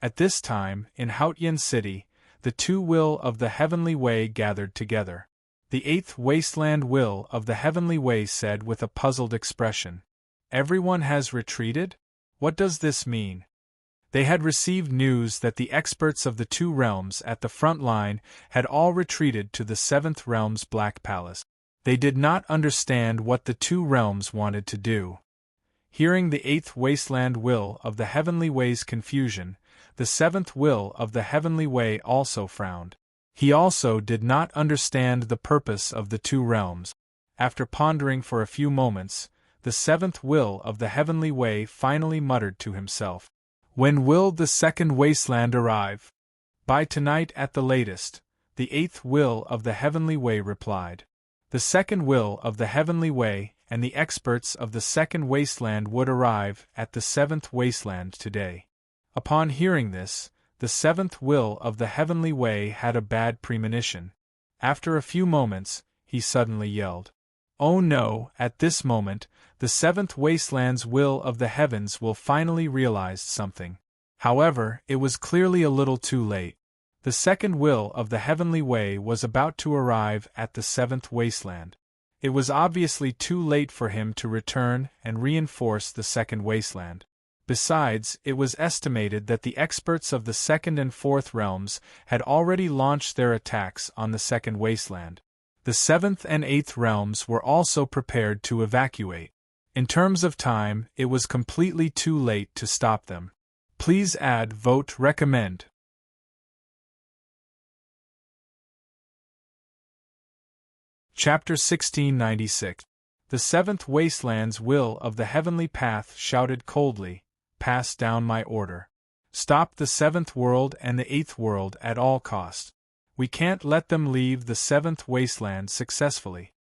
At this time, in Haotian City, the 2 Will of the Heavenly Way gathered together. The 8th Wasteland Will of the Heavenly Way said with a puzzled expression, "Everyone has retreated? What does this mean?" They had received news that the experts of the 2 realms at the front line had all retreated to the 7th realm's Black Palace. They did not understand what the 2 realms wanted to do. Hearing the 8th Wasteland Will of the Heavenly Way's confusion, the 7th Will of the Heavenly Way also frowned. He also did not understand the purpose of the 2 realms. After pondering for a few moments, the 7th Will of the Heavenly Way finally muttered to himself, "When will the 2nd Wasteland arrive?" "By tonight at the latest," the 8th Will of the Heavenly Way replied. The 2nd Will of the Heavenly Way and the experts of the 2nd Wasteland would arrive at the 7th Wasteland today. Upon hearing this, the 7th Will of the Heavenly Way had a bad premonition. After a few moments, he suddenly yelled, "Oh no!" At this moment, the 7th Wasteland's Will of the Heavens will finally realize something. However, it was clearly a little too late. The 2nd Will of the Heavenly Way was about to arrive at the 7th Wasteland. It was obviously too late for him to return and reinforce the 2nd Wasteland. Besides, it was estimated that the experts of the 2nd and 4th realms had already launched their attacks on the 2nd Wasteland. The 7th and 8th realms were also prepared to evacuate. In terms of time, it was completely too late to stop them. Please add vote recommend. Chapter 1696. The 7th Wasteland's Will of the Heavenly Path shouted coldly, "Pass down my order. Stop the 7th world and the 8th world at all cost. We can't let them leave the 7th Wasteland successfully."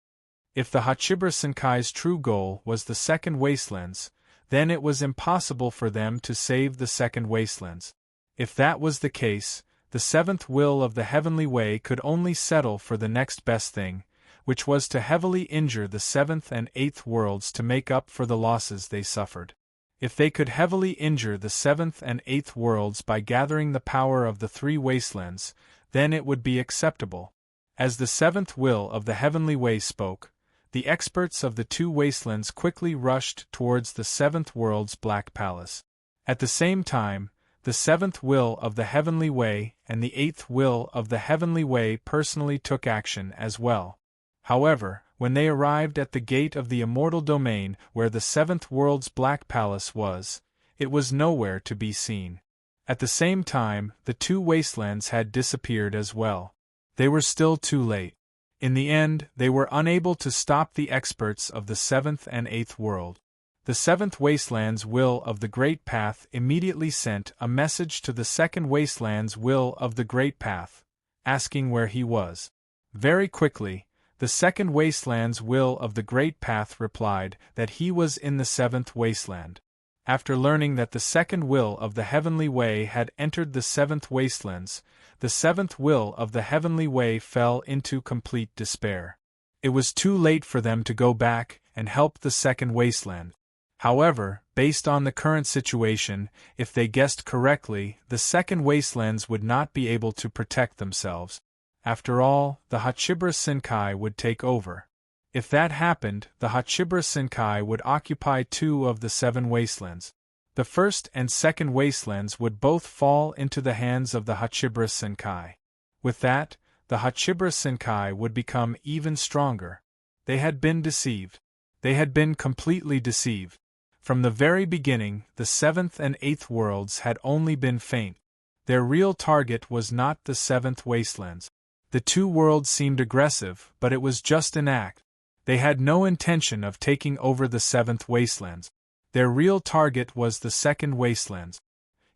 If the Hachibre Senkai's true goal was the 2nd Wastelands, then it was impossible for them to save the 2nd Wastelands. If that was the case, the 7th Will of the Heavenly Way could only settle for the next best thing, which was to heavily injure the 7th and 8th worlds to make up for the losses they suffered. If they could heavily injure the 7th and 8th worlds by gathering the power of the 3 Wastelands, then it would be acceptable. As the 7th Will of the Heavenly Way spoke, the experts of the 2 Wastelands quickly rushed towards the 7th world's Black Palace. At the same time, the 7th Will of the Heavenly Way and the 8th Will of the Heavenly Way personally took action as well. However, when they arrived at the gate of the immortal domain where the 7th world's Black Palace was, it was nowhere to be seen. At the same time, the 2 Wastelands had disappeared as well. They were still too late. In the end, they were unable to stop the experts of the 7th and 8th world. The 7th Wasteland's Will of the Great Path immediately sent a message to the 2nd Wasteland's Will of the Great Path, asking where he was. Very quickly, the 2nd Wasteland's Will of the Great Path replied that he was in the 7th Wasteland. After learning that the second will of the heavenly way had entered the seventh wastelands, the seventh will of the heavenly way fell into complete despair. It was too late for them to go back and help the second wasteland. However, based on the current situation, if they guessed correctly, the second wastelands would not be able to protect themselves. After all, the Hachibara Senkai would take over. If that happened, the Hachibara Senkai would occupy 2 of the 7 wastelands. The first and second wastelands would both fall into the hands of the Hachibara Senkai. With that, the Hachibara Senkai would become even stronger. They had been deceived. They had been completely deceived. From the very beginning, the 7th and 8th worlds had only been feint. Their real target was not the 7th wastelands. The 2 worlds seemed aggressive, but it was just an act. They had no intention of taking over the 7th wastelands. Their real target was the 2nd wastelands.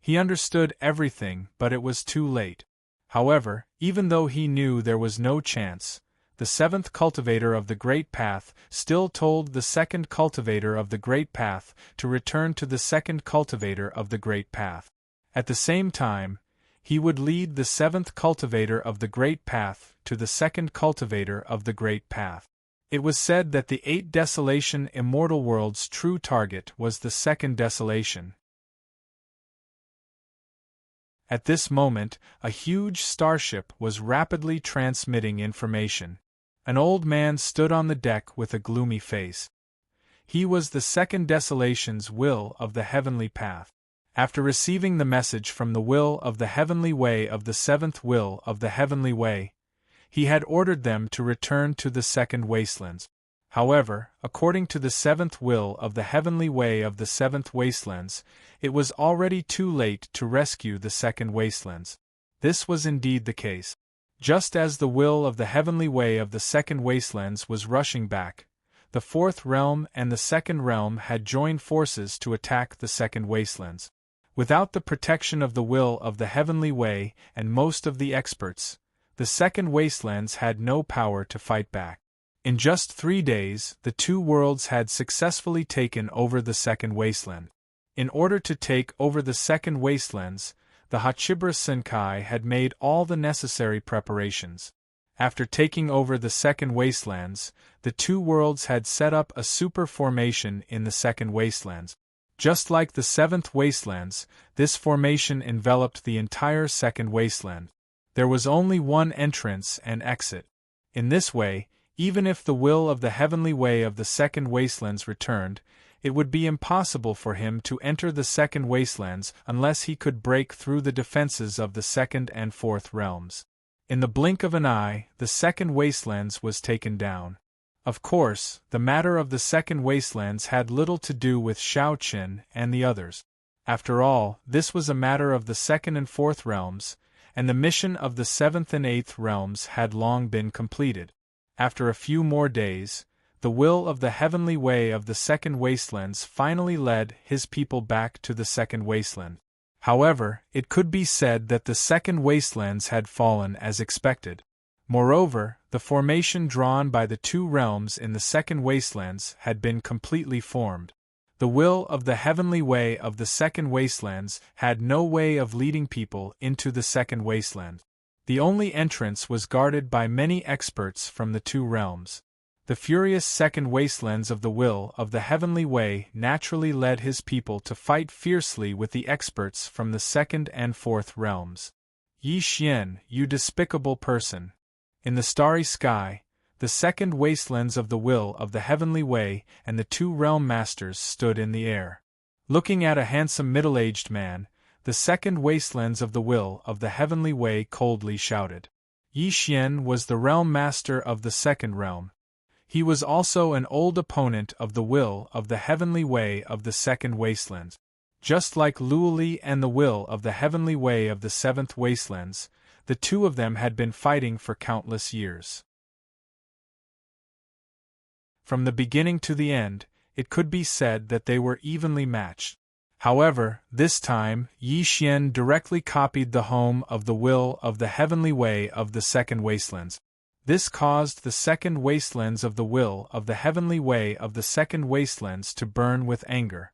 He understood everything, but it was too late. However, even though he knew there was no chance, the 7th cultivator of the Great Path still told the 2nd cultivator of the Great Path to return to the 2nd cultivator of the Great Path. At the same time, he would lead the 7th cultivator of the Great Path to the 2nd cultivator of the Great Path. It was said that the 8 Desolation Immortal World's true target was the 2nd Desolation. At this moment, a huge starship was rapidly transmitting information. An old man stood on the deck with a gloomy face. He was the 2nd Desolation's will of the heavenly path. After receiving the message from the will of the heavenly way of the 7th will of the heavenly way, he had ordered them to return to the 2nd wastelands. However, according to the 7th will of the heavenly way of the 7th wastelands, it was already too late to rescue the 2nd wastelands. This was indeed the case. Just as the will of the heavenly way of the 2nd wastelands was rushing back, the 4th realm and the 2nd realm had joined forces to attack the 2nd wastelands. Without the protection of the will of the heavenly way and most of the experts, the 2nd wastelands had no power to fight back. In just 3 days, the 2 worlds had successfully taken over the 2nd wasteland. In order to take over the 2nd wastelands, the Hachibara Senkai had made all the necessary preparations. After taking over the 2nd wastelands, the 2 worlds had set up a super formation in the 2nd wastelands. Just like the 7th wastelands, this formation enveloped the entire 2nd wasteland. There was only one entrance and exit. In this way, even if the will of the heavenly way of the 2nd wastelands returned, it would be impossible for him to enter the 2nd wastelands unless he could break through the defenses of the 2nd and 4th realms. In the blink of an eye, the 2nd wastelands was taken down. Of course, the matter of the 2nd wastelands had little to do with Shaoqin and the others. After all, this was a matter of the 2nd and 4th realms, and the mission of the 7th and 8th realms had long been completed. After a few more days, the will of the heavenly way of the 2nd wastelands finally led his people back to the 2nd wasteland. However, it could be said that the 2nd wastelands had fallen as expected. Moreover, the formation drawn by the 2 realms in the 2nd wastelands had been completely formed. The will of the heavenly way of the 2nd wastelands had no way of leading people into the 2nd wasteland. The only entrance was guarded by many experts from the 2 realms. The furious 2nd wastelands of the will of the heavenly way naturally led his people to fight fiercely with the experts from the 2nd and 4th realms. Yi Xian, you despicable person! In the starry sky, the 2nd wastelands of the will of the heavenly way and the 2 realm masters stood in the air. Looking at a handsome middle-aged man, the 2nd wastelands of the will of the heavenly way coldly shouted. Yi Xian was the realm master of the 2nd realm. He was also an old opponent of the will of the heavenly way of the 2nd wastelands. Just like Luoli and the will of the heavenly way of the 7th wastelands, the 2 of them had been fighting for countless years. From the beginning to the end, it could be said that they were evenly matched. However, this time, Yi Xian directly copied the home of the will of the heavenly way of the 2nd wastelands. This caused the 2nd wastelands of the will of the heavenly way of the 2nd wastelands to burn with anger.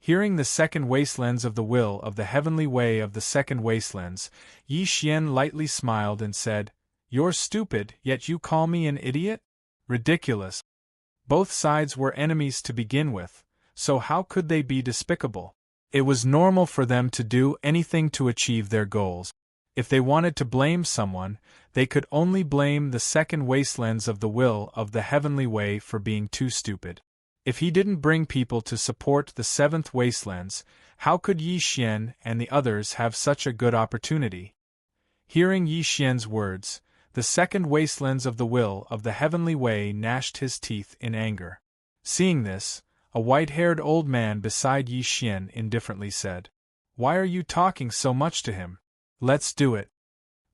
Hearing the second wastelands of the will of the heavenly way of the second wastelands, Yi Xian lightly smiled and said, "You're stupid, yet you call me an idiot? Ridiculous. Both sides were enemies to begin with, so how could they be despicable? It was normal for them to do anything to achieve their goals. If they wanted to blame someone, they could only blame the second wastelands of the will of the heavenly way for being too stupid. If he didn't bring people to support the seventh wastelands, how could Yi Xian and the others have such a good opportunity?" Hearing Yi Xian's words, the second wastelands of the will of the heavenly way gnashed his teeth in anger. Seeing this, a white-haired old man beside Yi Xian indifferently said, "Why are you talking so much to him? Let's do it."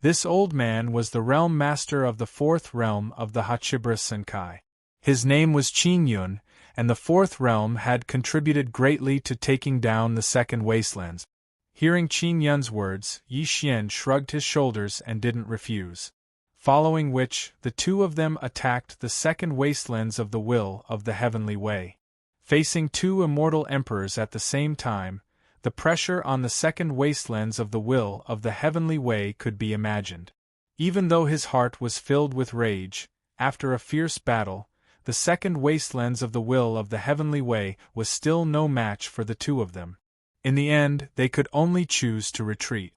This old man was the realm master of the fourth realm of the Hachibra Senkai. His name was Qin Yun, and the fourth realm had contributed greatly to taking down the second wastelands. Hearing Qin Yun's words, Yi Xian shrugged his shoulders and didn't refuse. Following which, the two of them attacked the second wastelands of the will of the heavenly way. Facing two immortal emperors at the same time, the pressure on the second wastelands of the will of the heavenly way could be imagined. Even though his heart was filled with rage, after a fierce battle, the second wastelands of the will of the heavenly way was still no match for the two of them. In the end, they could only choose to retreat.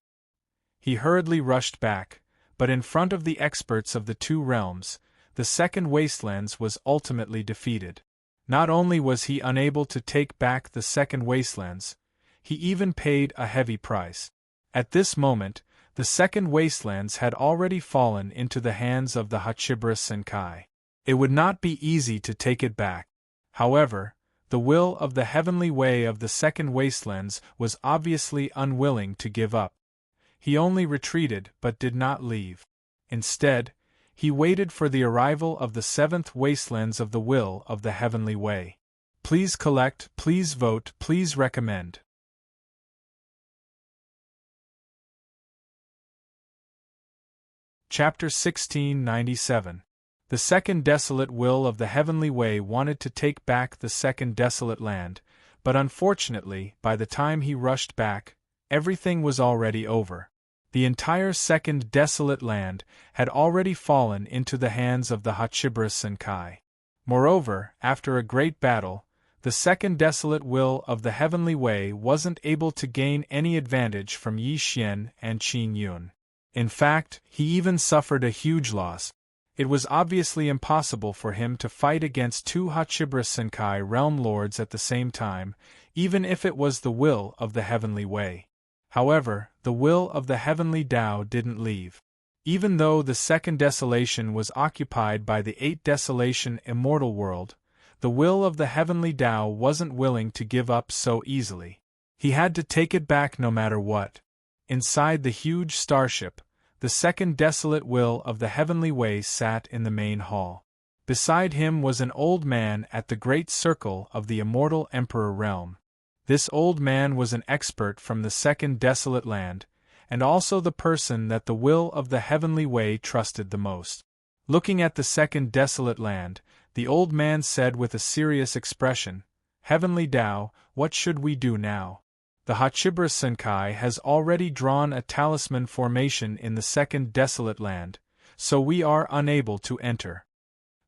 He hurriedly rushed back, but in front of the experts of the two realms, the second wastelands was ultimately defeated. Not only was he unable to take back the second wastelands, he even paid a heavy price. At this moment, the second wastelands had already fallen into the hands of the Hachibra Senkai. It would not be easy to take it back. However, the will of the heavenly way of the second wastelands was obviously unwilling to give up. He only retreated but did not leave. Instead, he waited for the arrival of the seventh wastelands of the will of the heavenly way. Please collect, please vote, please recommend. Chapter 1697. The second desolate will of the heavenly way wanted to take back the second desolate land, but unfortunately, by the time he rushed back, everything was already over. The entire second desolate land had already fallen into the hands of the Hachibra Senkai. Moreover, after a great battle, the second desolate will of the heavenly way wasn't able to gain any advantage from Yi Xian and Qin Yun. In fact, he even suffered a huge loss. It was obviously impossible for him to fight against two Hachibra Senkai realm lords at the same time, even if it was the will of the heavenly way. However, the will of the heavenly Tao didn't leave. Even though the second desolation was occupied by the eighth desolation immortal world, the will of the heavenly Tao wasn't willing to give up so easily. He had to take it back no matter what. Inside the huge starship, the second desolate will of the heavenly way sat in the main hall. Beside him was an old man at the great circle of the immortal emperor realm. This old man was an expert from the second desolate land, and also the person that the will of the heavenly way trusted the most. Looking at the second desolate land, the old man said with a serious expression, "Heavenly Tao, what should we do now? The Hachibra Senkai has already drawn a talisman formation in the second desolate land, so we are unable to enter."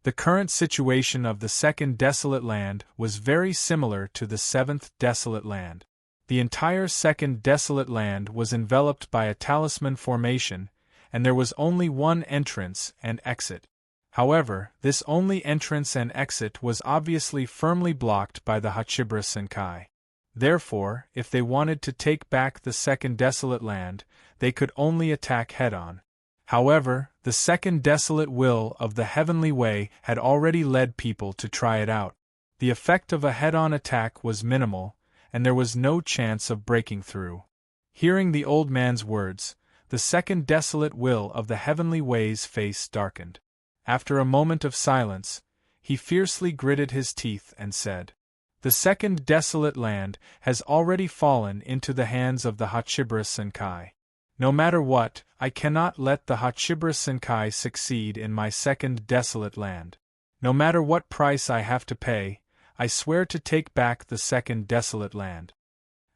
The current situation of the second desolate land was very similar to the seventh desolate land. The entire second desolate land was enveloped by a talisman formation, and there was only one entrance and exit. However, this only entrance and exit was obviously firmly blocked by the Hachibra Senkai. Therefore, if they wanted to take back the second desolate land, they could only attack head-on. However, the second desolate will of the heavenly way had already led people to try it out. The effect of a head-on attack was minimal, and there was no chance of breaking through. Hearing the old man's words, the second desolate will of the heavenly way's face darkened. After a moment of silence, he fiercely gritted his teeth and said, "The second desolate land has already fallen into the hands of the Hachibra Senkai. No matter what, I cannot let the Hachibra Senkai succeed in my second desolate land. No matter what price I have to pay, I swear to take back the second desolate land."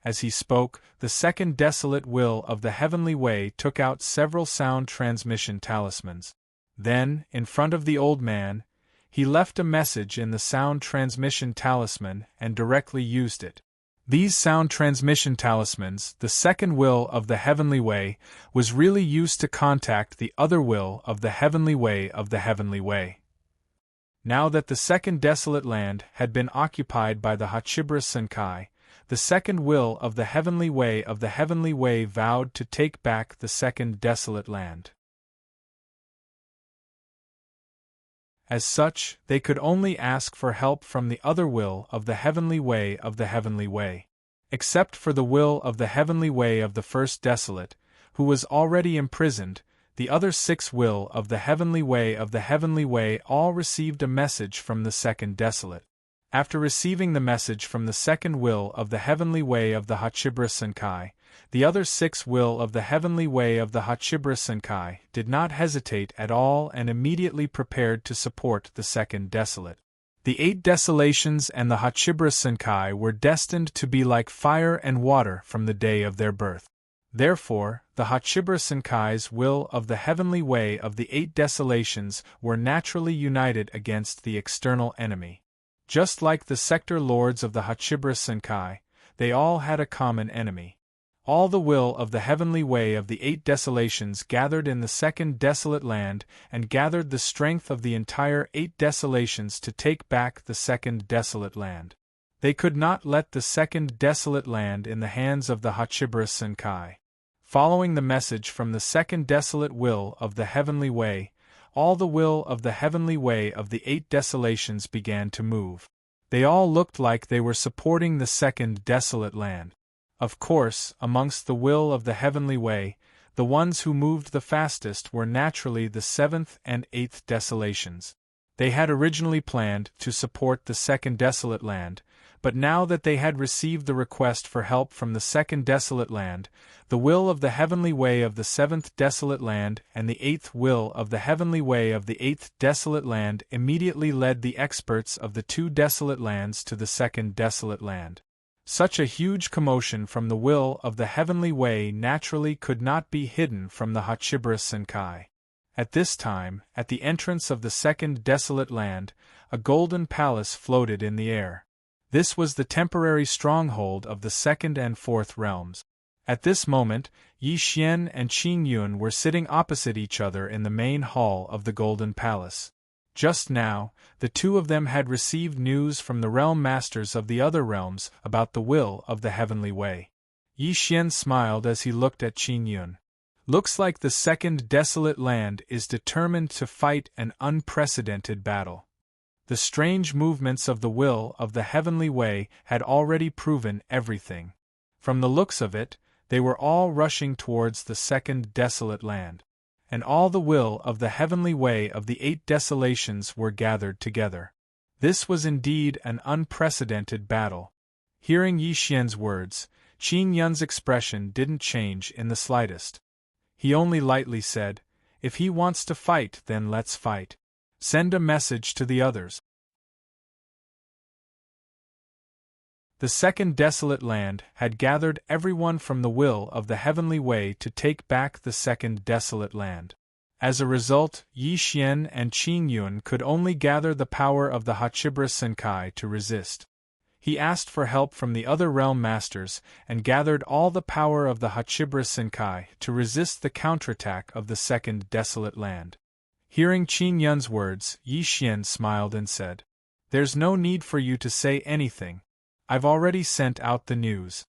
As he spoke, the second desolate will of the heavenly way took out several sound transmission talismans. Then, in front of the old man, he left a message in the sound transmission talisman and directly used it. These sound transmission talismans, the second will of the heavenly way, was really used to contact the other will of the heavenly way of the heavenly way. Now that the second desolate land had been occupied by the Hachibra Senkai, the second will of the heavenly way vowed to take back the second desolate land. As such, they could only ask for help from the other will of the heavenly way of the heavenly way. Except for the will of the heavenly way of the first desolate, who was already imprisoned, the other 6 will of the heavenly way all received a message from the second desolate. After receiving the message from the second will of the heavenly way of the Hachibra Senkai, the other 6 will of the heavenly way of the Hachibra Senkai did not hesitate at all and immediately prepared to support the second desolate. The 8 desolations and the Hachibra Senkai were destined to be like fire and water from the day of their birth. Therefore, the Hachibra Senkai's will of the heavenly way of the 8 desolations were naturally united against the external enemy. Just like the sector lords of the Hachibra Senkai, they all had a common enemy. All the will of the heavenly way of the 8 desolations gathered in the second desolate land and gathered the strength of the entire 8 desolations to take back the second desolate land. They could not let the second desolate land in the hands of the Hachibra Senkai. Following the message from the second desolate will of the heavenly way, all the will of the heavenly way of the 8 desolations began to move. They all looked like they were supporting the second desolate land. Of course, amongst the will of the heavenly way, the ones who moved the fastest were naturally the 7th and 8th desolations. They had originally planned to support the second desolate land, but now that they had received the request for help from the second desolate land, the will of the heavenly way of the 7th desolate land and the 8th will of the heavenly way of the 8th desolate land immediately led the experts of the 2 desolate lands to the second desolate land. Such a huge commotion from the will of the heavenly way naturally could not be hidden from the Hachibra Senkai. At this time, at the entrance of the second desolate land, a golden palace floated in the air. This was the temporary stronghold of the second and fourth realms. At this moment, Yi Xian and Qing Yun were sitting opposite each other in the main hall of the golden palace. Just now, the 2 of them had received news from the realm masters of the other realms about the will of the heavenly way. Yi Xian smiled as he looked at Qing Yun. "Looks like the second desolate land is determined to fight an unprecedented battle." The strange movements of the will of the heavenly way had already proven everything. From the looks of it, they were all rushing towards the second desolate land. And all the will of the heavenly way of the 8 desolations were gathered together. This was indeed an unprecedented battle. Hearing Yi Xian's words, Qing Yun's expression didn't change in the slightest. He only lightly said, "If he wants to fight, then let's fight. Send a message to the others." The second desolate land had gathered everyone from the will of the heavenly way to take back the second desolate land. As a result, Yi Xian and Qing Yun could only gather the power of the Hachibra Senkai to resist. He asked for help from the other realm masters and gathered all the power of the Hachibra Senkai to resist the counterattack of the second desolate land. Hearing Qing Yun's words, Yi Xian smiled and said, "There's no need for you to say anything. I've already sent out the news."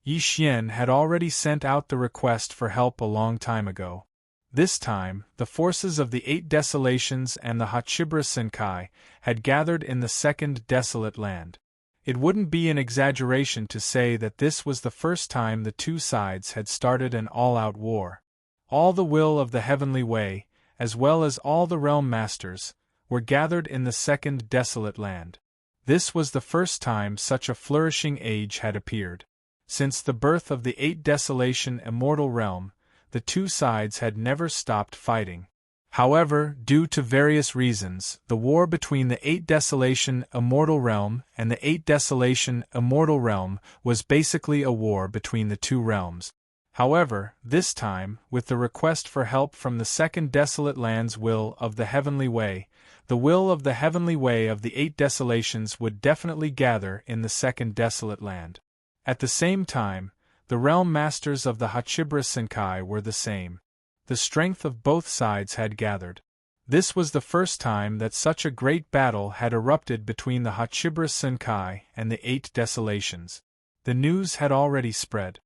Yi Xian had already sent out the request for help a long time ago. This time, the forces of the 8 desolations and the Hachibra Senkai had gathered in the second desolate land. It wouldn't be an exaggeration to say that this was the first time the 2 sides had started an all-out war. All the will of the heavenly way, as well as all the realm masters, were gathered in the second desolate land. This was the first time such a flourishing age had appeared. Since the birth of the 8 desolation immortal realm, the 2 sides had never stopped fighting. However, due to various reasons, the war between the 8 Desolation Immortal Realm and the 8 Desolation Immortal Realm was basically a war between the two realms. However, this time, with the request for help from the Second Desolate Land's will of the Heavenly Way, the will of the Heavenly Way of the 8 Desolations would definitely gather in the Second Desolate Land. At the same time, the realm masters of the Hachibara Senkai were the same. The strength of both sides had gathered. This was the first time that such a great battle had erupted between the Hachibara Senkai and the 8 Desolations. The news had already spread.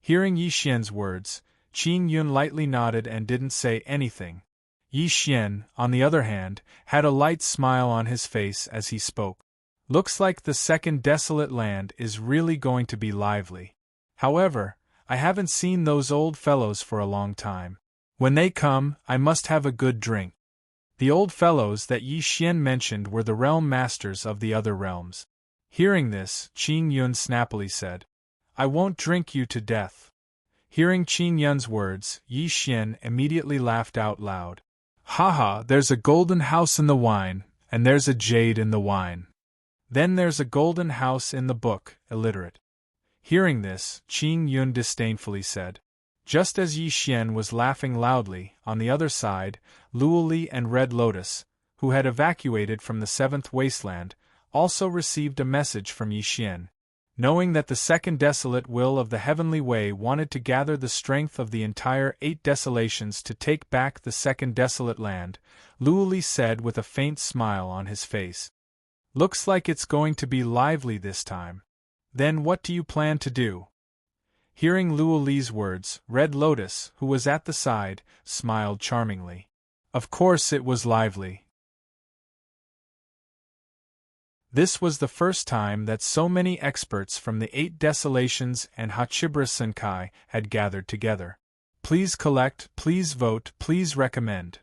Hearing Yi Xian's words, Qing Yun lightly nodded and didn't say anything. Yi Xian, on the other hand, had a light smile on his face as he spoke. Looks like the Second Desolate Land is really going to be lively. However, I haven't seen those old fellows for a long time. When they come, I must have a good drink. The old fellows that Yi Xian mentioned were the realm masters of the other realms. Hearing this, Qing Yun snappily said, I won't drink you to death. Hearing Qing Yun's words, Yi Xian immediately laughed out loud. Haha, there's a golden house in the wine, and there's a jade in the wine. Then there's a golden house in the book, illiterate. Hearing this, Qing Yun disdainfully said. Just as Yi Xian was laughing loudly, on the other side, Luoli and Red Lotus, who had evacuated from the Seventh Wasteland, also received a message from Yi Xian. Knowing that the Second Desolate Will of the Heavenly Way wanted to gather the strength of the entire 8 Desolations to take back the Second Desolate Land, Luoli said with a faint smile on his face. Looks like it's going to be lively this time. Then what do you plan to do? Hearing Luoli's words, Red Lotus, who was at the side, smiled charmingly. Of course it was lively. This was the first time that so many experts from the 8 Desolations and Hachibara Senkai had gathered together. Please collect, please vote, please recommend.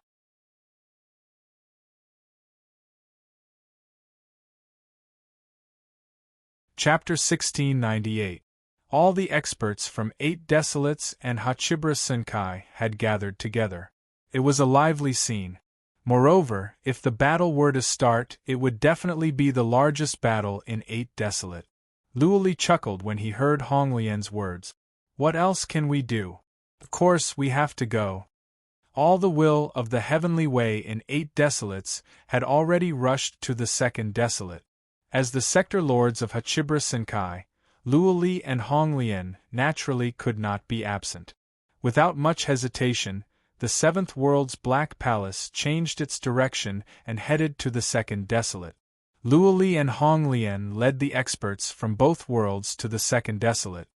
Chapter 1698. All the experts from 8 Desolates and Hachibara Senkai had gathered together. It was a lively scene. Moreover, if the battle were to start, it would definitely be the largest battle in 8 Desolate. Luoli chuckled when he heard Honglian's words. What else can we do? Of course we have to go. All the will of the Heavenly Way in 8 Desolates had already rushed to the Second Desolate. As the sector lords of Hachibara Senkai, Luoli and Honglian naturally could not be absent. Without much hesitation, the Seventh World's Black Palace changed its direction and headed to the Second Desolate. Luoli and Honglian led the experts from both worlds to the Second Desolate.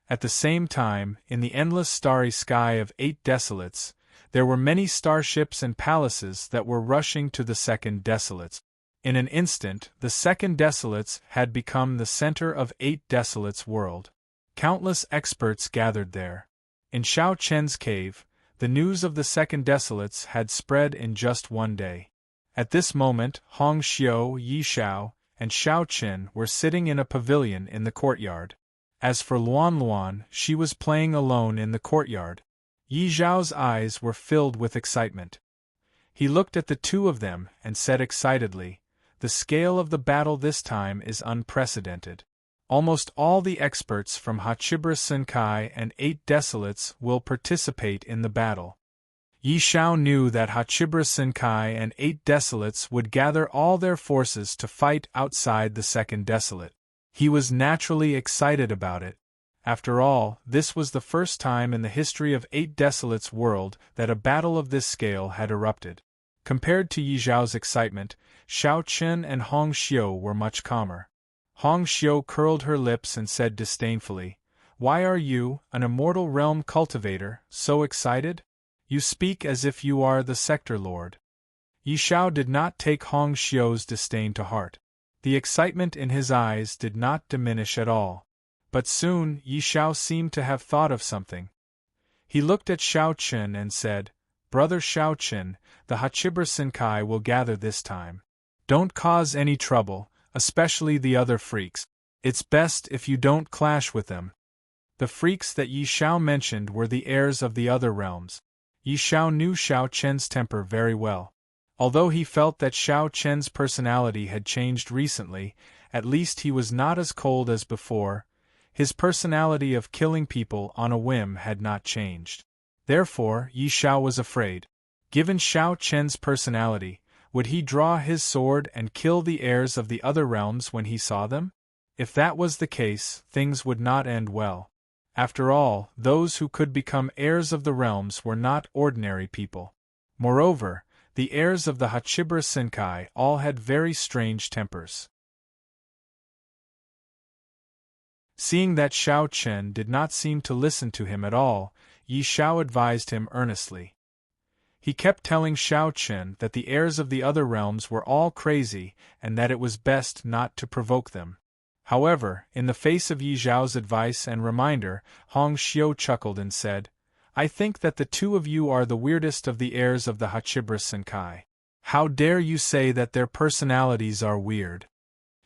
At the same time, in the endless starry sky of 8 Desolates, there were many starships and palaces that were rushing to the Second Desolates. In an instant, the Second Desolates had become the center of 8 Desolates' world. Countless experts gathered there. In Xiao Chen's cave, the news of the Second Desolates had spread in just one day. At this moment, Hong Xiu, Yi Xiao, and Xiao Chen were sitting in a pavilion in the courtyard. As for Luan Luan, she was playing alone in the courtyard. Yi Xiao's eyes were filled with excitement. He looked at the two of them and said excitedly, The scale of the battle this time is unprecedented. Almost all the experts from Hachibara Senkai and 8 Desolates will participate in the battle. Yi Xiao knew that Hachibara Senkai and 8 Desolates would gather all their forces to fight outside the Second Desolate. He was naturally excited about it. After all, this was the first time in the history of 8 Desolates' world that a battle of this scale had erupted. Compared to Yi Xiao's excitement, Xiao Chen and Hong Xiu were much calmer. Hong Xiu curled her lips and said disdainfully, Why are you, an immortal realm cultivator, so excited? You speak as if you are the sector lord. Yi Xiao did not take Hong Xiu's disdain to heart. The excitement in his eyes did not diminish at all. But soon Yi Xiao seemed to have thought of something. He looked at Xiao Chen and said, Brother Xiao Chen, the Hachibara Senkai will gather this time. Don't cause any trouble, especially the other freaks. It's best if you don't clash with them. The freaks that Yi Xiao mentioned were the heirs of the other realms. Yi Xiao knew Xiao Chen's temper very well. Although he felt that Xiao Chen's personality had changed recently, at least he was not as cold as before. His personality of killing people on a whim had not changed. Therefore, Yi Xiao was afraid. Given Xiao Chen's personality, would he draw his sword and kill the heirs of the other realms when he saw them? If that was the case, things would not end well. After all, those who could become heirs of the realms were not ordinary people. Moreover, the heirs of the Hachibara Senkai all had very strange tempers. Seeing that Xiao Chen did not seem to listen to him at all, Yi Xiao advised him earnestly. He kept telling Xiao Chen that the heirs of the other realms were all crazy and that it was best not to provoke them. However, in the face of Yi Xiao's advice and reminder, Hong Xiu chuckled and said, "I think that the two of you are the weirdest of the heirs of the Hachibara Senkai. How dare you say that their personalities are weird?"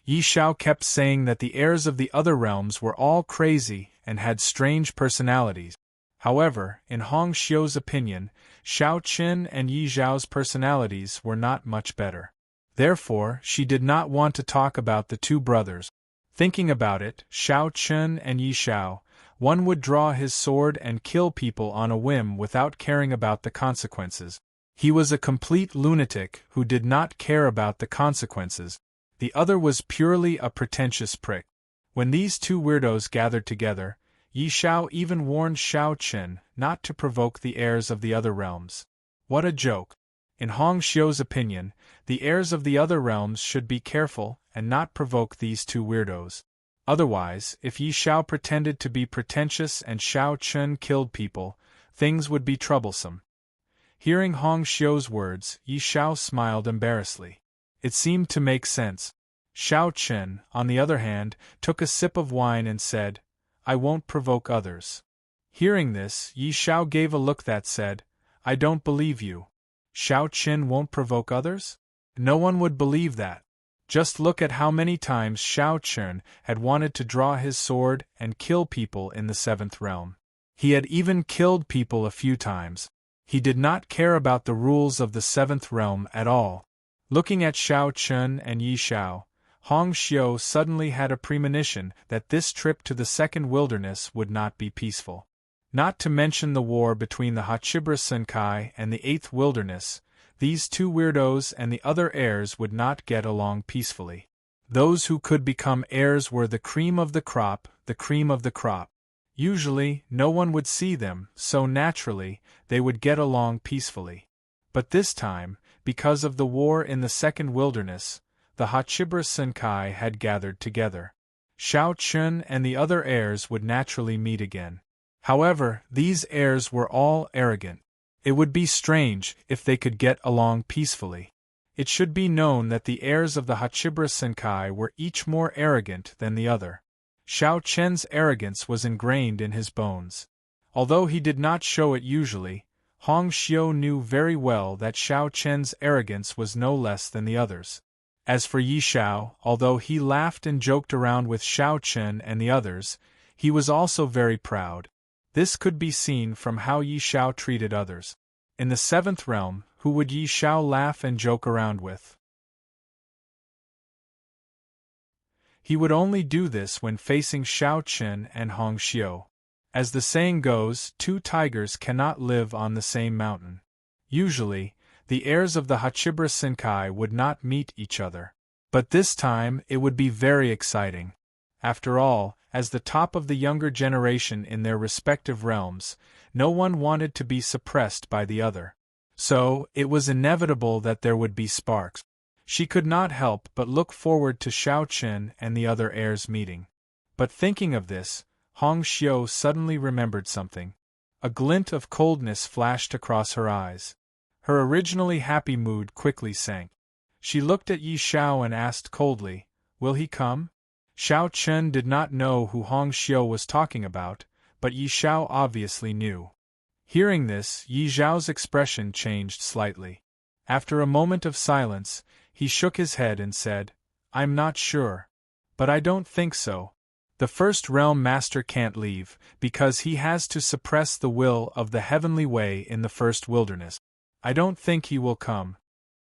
Yi Xiao kept saying that the heirs of the other realms were all crazy and had strange personalities. However, in Hong Xiu's opinion, Xiao Chen and Yi Xiao's personalities were not much better. Therefore, she did not want to talk about the two brothers. Thinking about it, Xiao Chen and Yi Xiao, one would draw his sword and kill people on a whim without caring about the consequences. He was a complete lunatic who did not care about the consequences. The other was purely a pretentious prick. When these two weirdos gathered together, Yi Xiao even warned Xiao Chen not to provoke the heirs of the other realms. What a joke! In Hong Xiu's opinion, the heirs of the other realms should be careful and not provoke these two weirdos. Otherwise, if Yi Xiao pretended to be pretentious and Xiao Chen killed people, things would be troublesome. Hearing Hong Xiu's words, Yi Xiao smiled embarrassedly. It seemed to make sense. Xiao Chen, on the other hand, took a sip of wine and said, "I won't provoke others." Hearing this, Yi Xiao gave a look that said, "I don't believe you. Xiao Chen won't provoke others? No one would believe that. Just look at how many times Xiao Chen had wanted to draw his sword and kill people in the seventh realm. He had even killed people a few times. He did not care about the rules of the seventh realm at all." Looking at Xiao Chen and Yi Xiao, Hong Xiu suddenly had a premonition that this trip to the second wilderness would not be peaceful. Not to mention the war between the Hachibara Senkai and the eighth wilderness, these two weirdos and the other heirs would not get along peacefully. Those who could become heirs were the cream of the crop, the cream of the crop. Usually, no one would see them, so naturally, they would get along peacefully. But this time, because of the war in the second wilderness, the Hachibara Senkai had gathered together. Xiao Chen and the other heirs would naturally meet again. However, these heirs were all arrogant. It would be strange if they could get along peacefully. It should be known that the heirs of the Hachibara Senkai were each more arrogant than the other. Xiao Chen's arrogance was ingrained in his bones. Although he did not show it usually, Hong Xiu knew very well that Xiao Chen's arrogance was no less than the others. As for Yi Xiao, although he laughed and joked around with Xiao Chen and the others, he was also very proud. This could be seen from how Yi Xiao treated others. In the seventh realm, who would Yi Xiao laugh and joke around with? He would only do this when facing Xiao Chen and Hong Xiu. As the saying goes, two tigers cannot live on the same mountain. Usually, the heirs of the Hachibara Senkai would not meet each other. But this time it would be very exciting. After all, as the top of the younger generation in their respective realms, no one wanted to be suppressed by the other. So, it was inevitable that there would be sparks. She could not help but look forward to Xiao Chen and the other heirs meeting. But thinking of this, Hong Xiu suddenly remembered something. A glint of coldness flashed across her eyes. Her originally happy mood quickly sank. She looked at Yi Xiao and asked coldly, "Will he come?" Xiao Chen did not know who Hong Xiu was talking about, but Yi Xiao obviously knew. Hearing this, Yi Xiao's expression changed slightly. After a moment of silence, he shook his head and said, "I'm not sure. But I don't think so. The first realm master can't leave, because he has to suppress the will of the heavenly way in the first wilderness. I don't think he will come.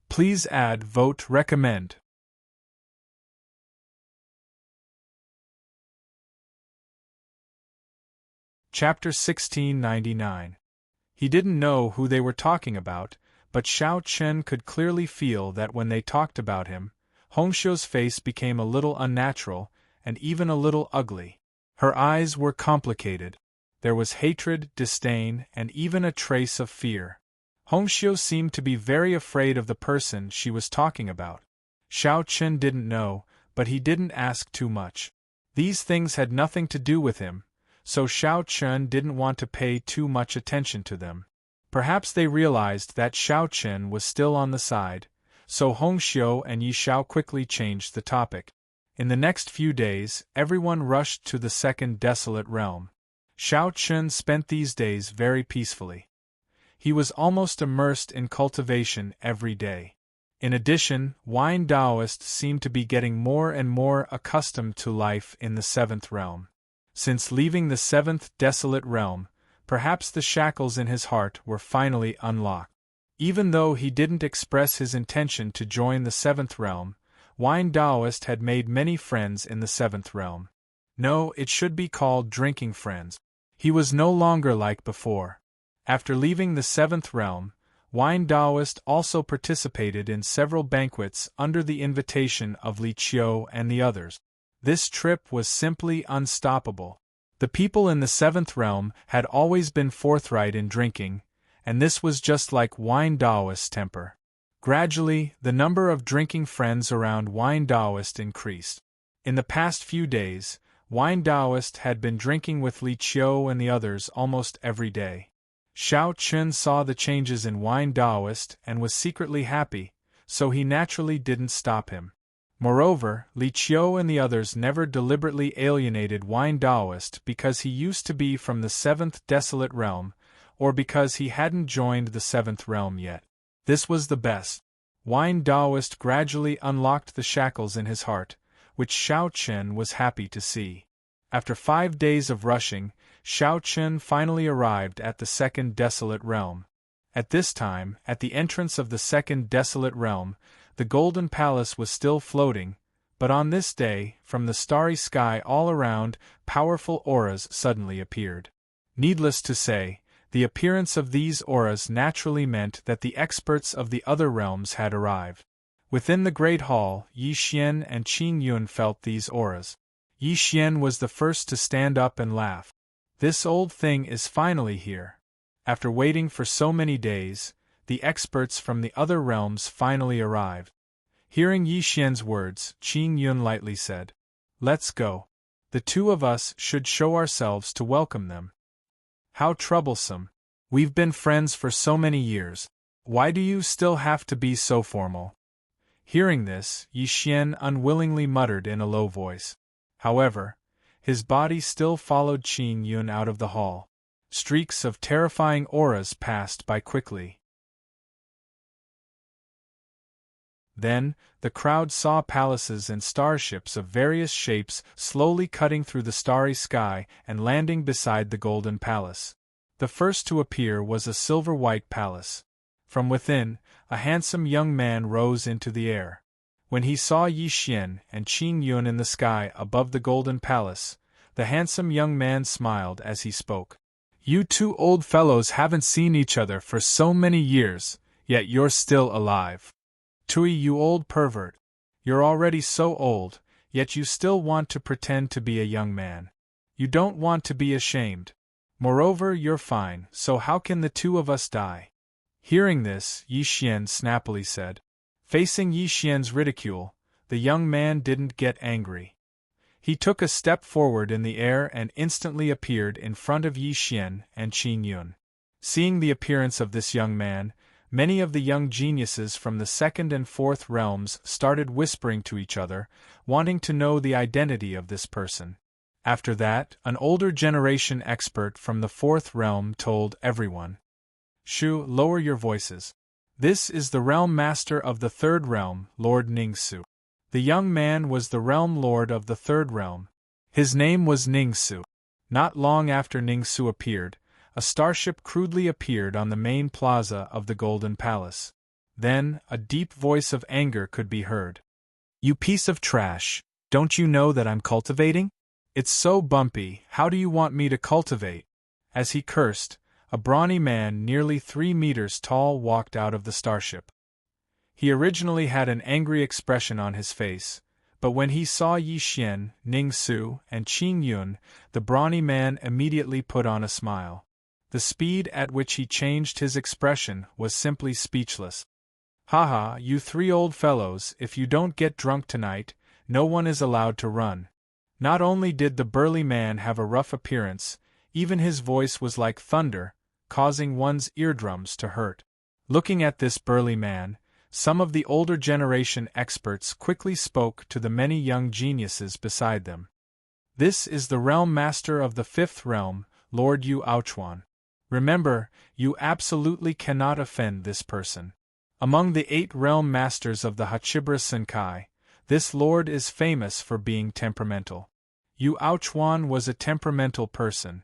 Please add, vote, recommend. Chapter 1699. He didn't know who they were talking about, but Xiao Chen could clearly feel that when they talked about him, Hongxiu's face became a little unnatural, and even a little ugly. Her eyes were complicated. There was hatred, disdain, and even a trace of fear. Hongxiu seemed to be very afraid of the person she was talking about. Xiao Chen didn't know, but he didn't ask too much. These things had nothing to do with him, so Xiao Chen didn't want to pay too much attention to them. Perhaps they realized that Xiao Chen was still on the side, so Hongxiu and Yi Xiao quickly changed the topic. In the next few days, everyone rushed to the second desolate realm. Xiao Chen spent these days very peacefully. He was almost immersed in cultivation every day. In addition, Wine Taoist seemed to be getting more and more accustomed to life in the seventh realm. Since leaving the seventh desolate realm, perhaps the shackles in his heart were finally unlocked. Even though he didn't express his intention to join the seventh realm, Wine Taoist had made many friends in the seventh realm. No, it should be called drinking friends. He was no longer like before. After leaving the seventh realm, Wine Taoist also participated in several banquets under the invitation of Li Qiu and the others. This trip was simply unstoppable. The people in the seventh realm had always been forthright in drinking, and this was just like Wine Taoist's temper. Gradually, the number of drinking friends around Wine Taoist increased. In the past few days, Wine Taoist had been drinking with Li Qiu and the others almost every day. Xiao Chen saw the changes in Wine Taoist and was secretly happy, so he naturally didn't stop him. Moreover, Li Qiu and the others never deliberately alienated Wine Taoist because he used to be from the seventh desolate realm, or because he hadn't joined the seventh realm yet. This was the best. Wine Taoist gradually unlocked the shackles in his heart, which Xiao Chen was happy to see. After 5 days of rushing, Xiao Chen finally arrived at the second desolate realm. At this time, at the entrance of the second desolate realm, the golden palace was still floating, but on this day, from the starry sky all around, powerful auras suddenly appeared. Needless to say, the appearance of these auras naturally meant that the experts of the other realms had arrived. Within the great hall, Yi Xian and Qin Yun felt these auras. Yi Xian was the first to stand up and laugh. This old thing is finally here. After waiting for so many days, the experts from the other realms finally arrived. Hearing Yi Xian's words, Qin Yun lightly said, "Let's go. The two of us should show ourselves to welcome them." "How troublesome. We've been friends for so many years. Why do you still have to be so formal?" Hearing this, Yi Xian unwillingly muttered in a low voice. However, his body still followed Qin Yun out of the hall. Streaks of terrifying auras passed by quickly. Then, the crowd saw palaces and starships of various shapes slowly cutting through the starry sky and landing beside the golden palace. The first to appear was a silver-white palace. From within, a handsome young man rose into the air. When he saw Yi Xian and Qin Yun in the sky above the golden palace, the handsome young man smiled as he spoke. "You two old fellows haven't seen each other for so many years, yet you're still alive. Tui, you old pervert. You're already so old, yet you still want to pretend to be a young man. You don't want to be ashamed. Moreover, you're fine, so how can the two of us die?" Hearing this, Yi Xian snappily said. Facing Yi Xian's ridicule, the young man didn't get angry. He took a step forward in the air and instantly appeared in front of Yi Xian and Qin Yun. Seeing the appearance of this young man, many of the young geniuses from the second and fourth realms started whispering to each other, wanting to know the identity of this person. After that, an older generation expert from the fourth realm told everyone, "Shu, lower your voices. This is the realm master of the third realm, Lord Ningsu." The young man was the realm lord of the third realm. His name was Ningsu. Not long after Ningsu appeared, a starship crudely appeared on the main plaza of the Golden Palace. Then, a deep voice of anger could be heard. "You piece of trash, don't you know that I'm cultivating? It's so bumpy, how do you want me to cultivate?" As he cursed, a brawny man nearly 3 meters tall walked out of the starship. He originally had an angry expression on his face, but when he saw Yi Xian, Ning Su, and Qing Yun, the brawny man immediately put on a smile. The speed at which he changed his expression was simply speechless. "Haha, you 3 old fellows, if you don't get drunk tonight, no one is allowed to run." Not only did the burly man have a rough appearance, even his voice was like thunder, causing one's eardrums to hurt. Looking at this burly man, some of the older generation experts quickly spoke to the many young geniuses beside them. "This is the realm master of the 5th realm, Lord Yu Aochuan. Remember, you absolutely cannot offend this person. Among the 8 realm masters of the Hachibra Senkai, this lord is famous for being temperamental. Yu Aochuan was a temperamental person."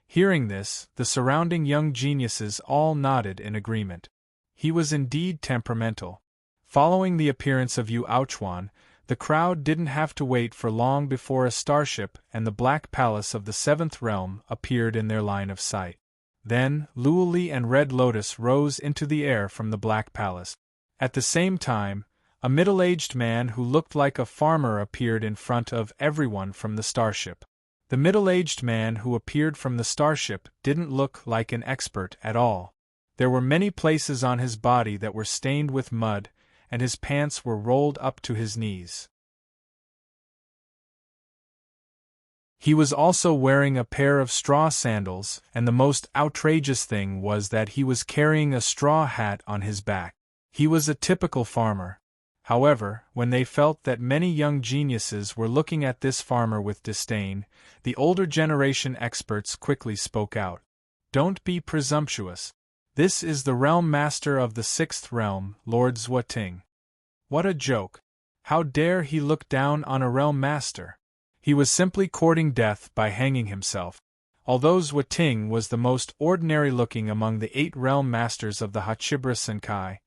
Hearing this, the surrounding young geniuses all nodded in agreement. He was indeed temperamental. Following the appearance of Yu Aochuan, the crowd didn't have to wait for long before a starship and the Black Palace of the 7th realm appeared in their line of sight. Then, Luoli and Red Lotus rose into the air from the Black Palace. At the same time, a middle-aged man who looked like a farmer appeared in front of everyone from the starship. The middle-aged man who appeared from the starship didn't look like an expert at all. There were many places on his body that were stained with mud, and his pants were rolled up to his knees. He was also wearing a pair of straw sandals, and the most outrageous thing was that he was carrying a straw hat on his back. He was a typical farmer. However, when they felt that many young geniuses were looking at this farmer with disdain, the older generation experts quickly spoke out. "Don't be presumptuous. This is the realm master of the 6th realm, Lord Zhuoting. What a joke! How dare he look down on a realm master? He was simply courting death by hanging himself." Although Zhuoting was the most ordinary-looking among the 8 realm masters of the Hachibra Senkai,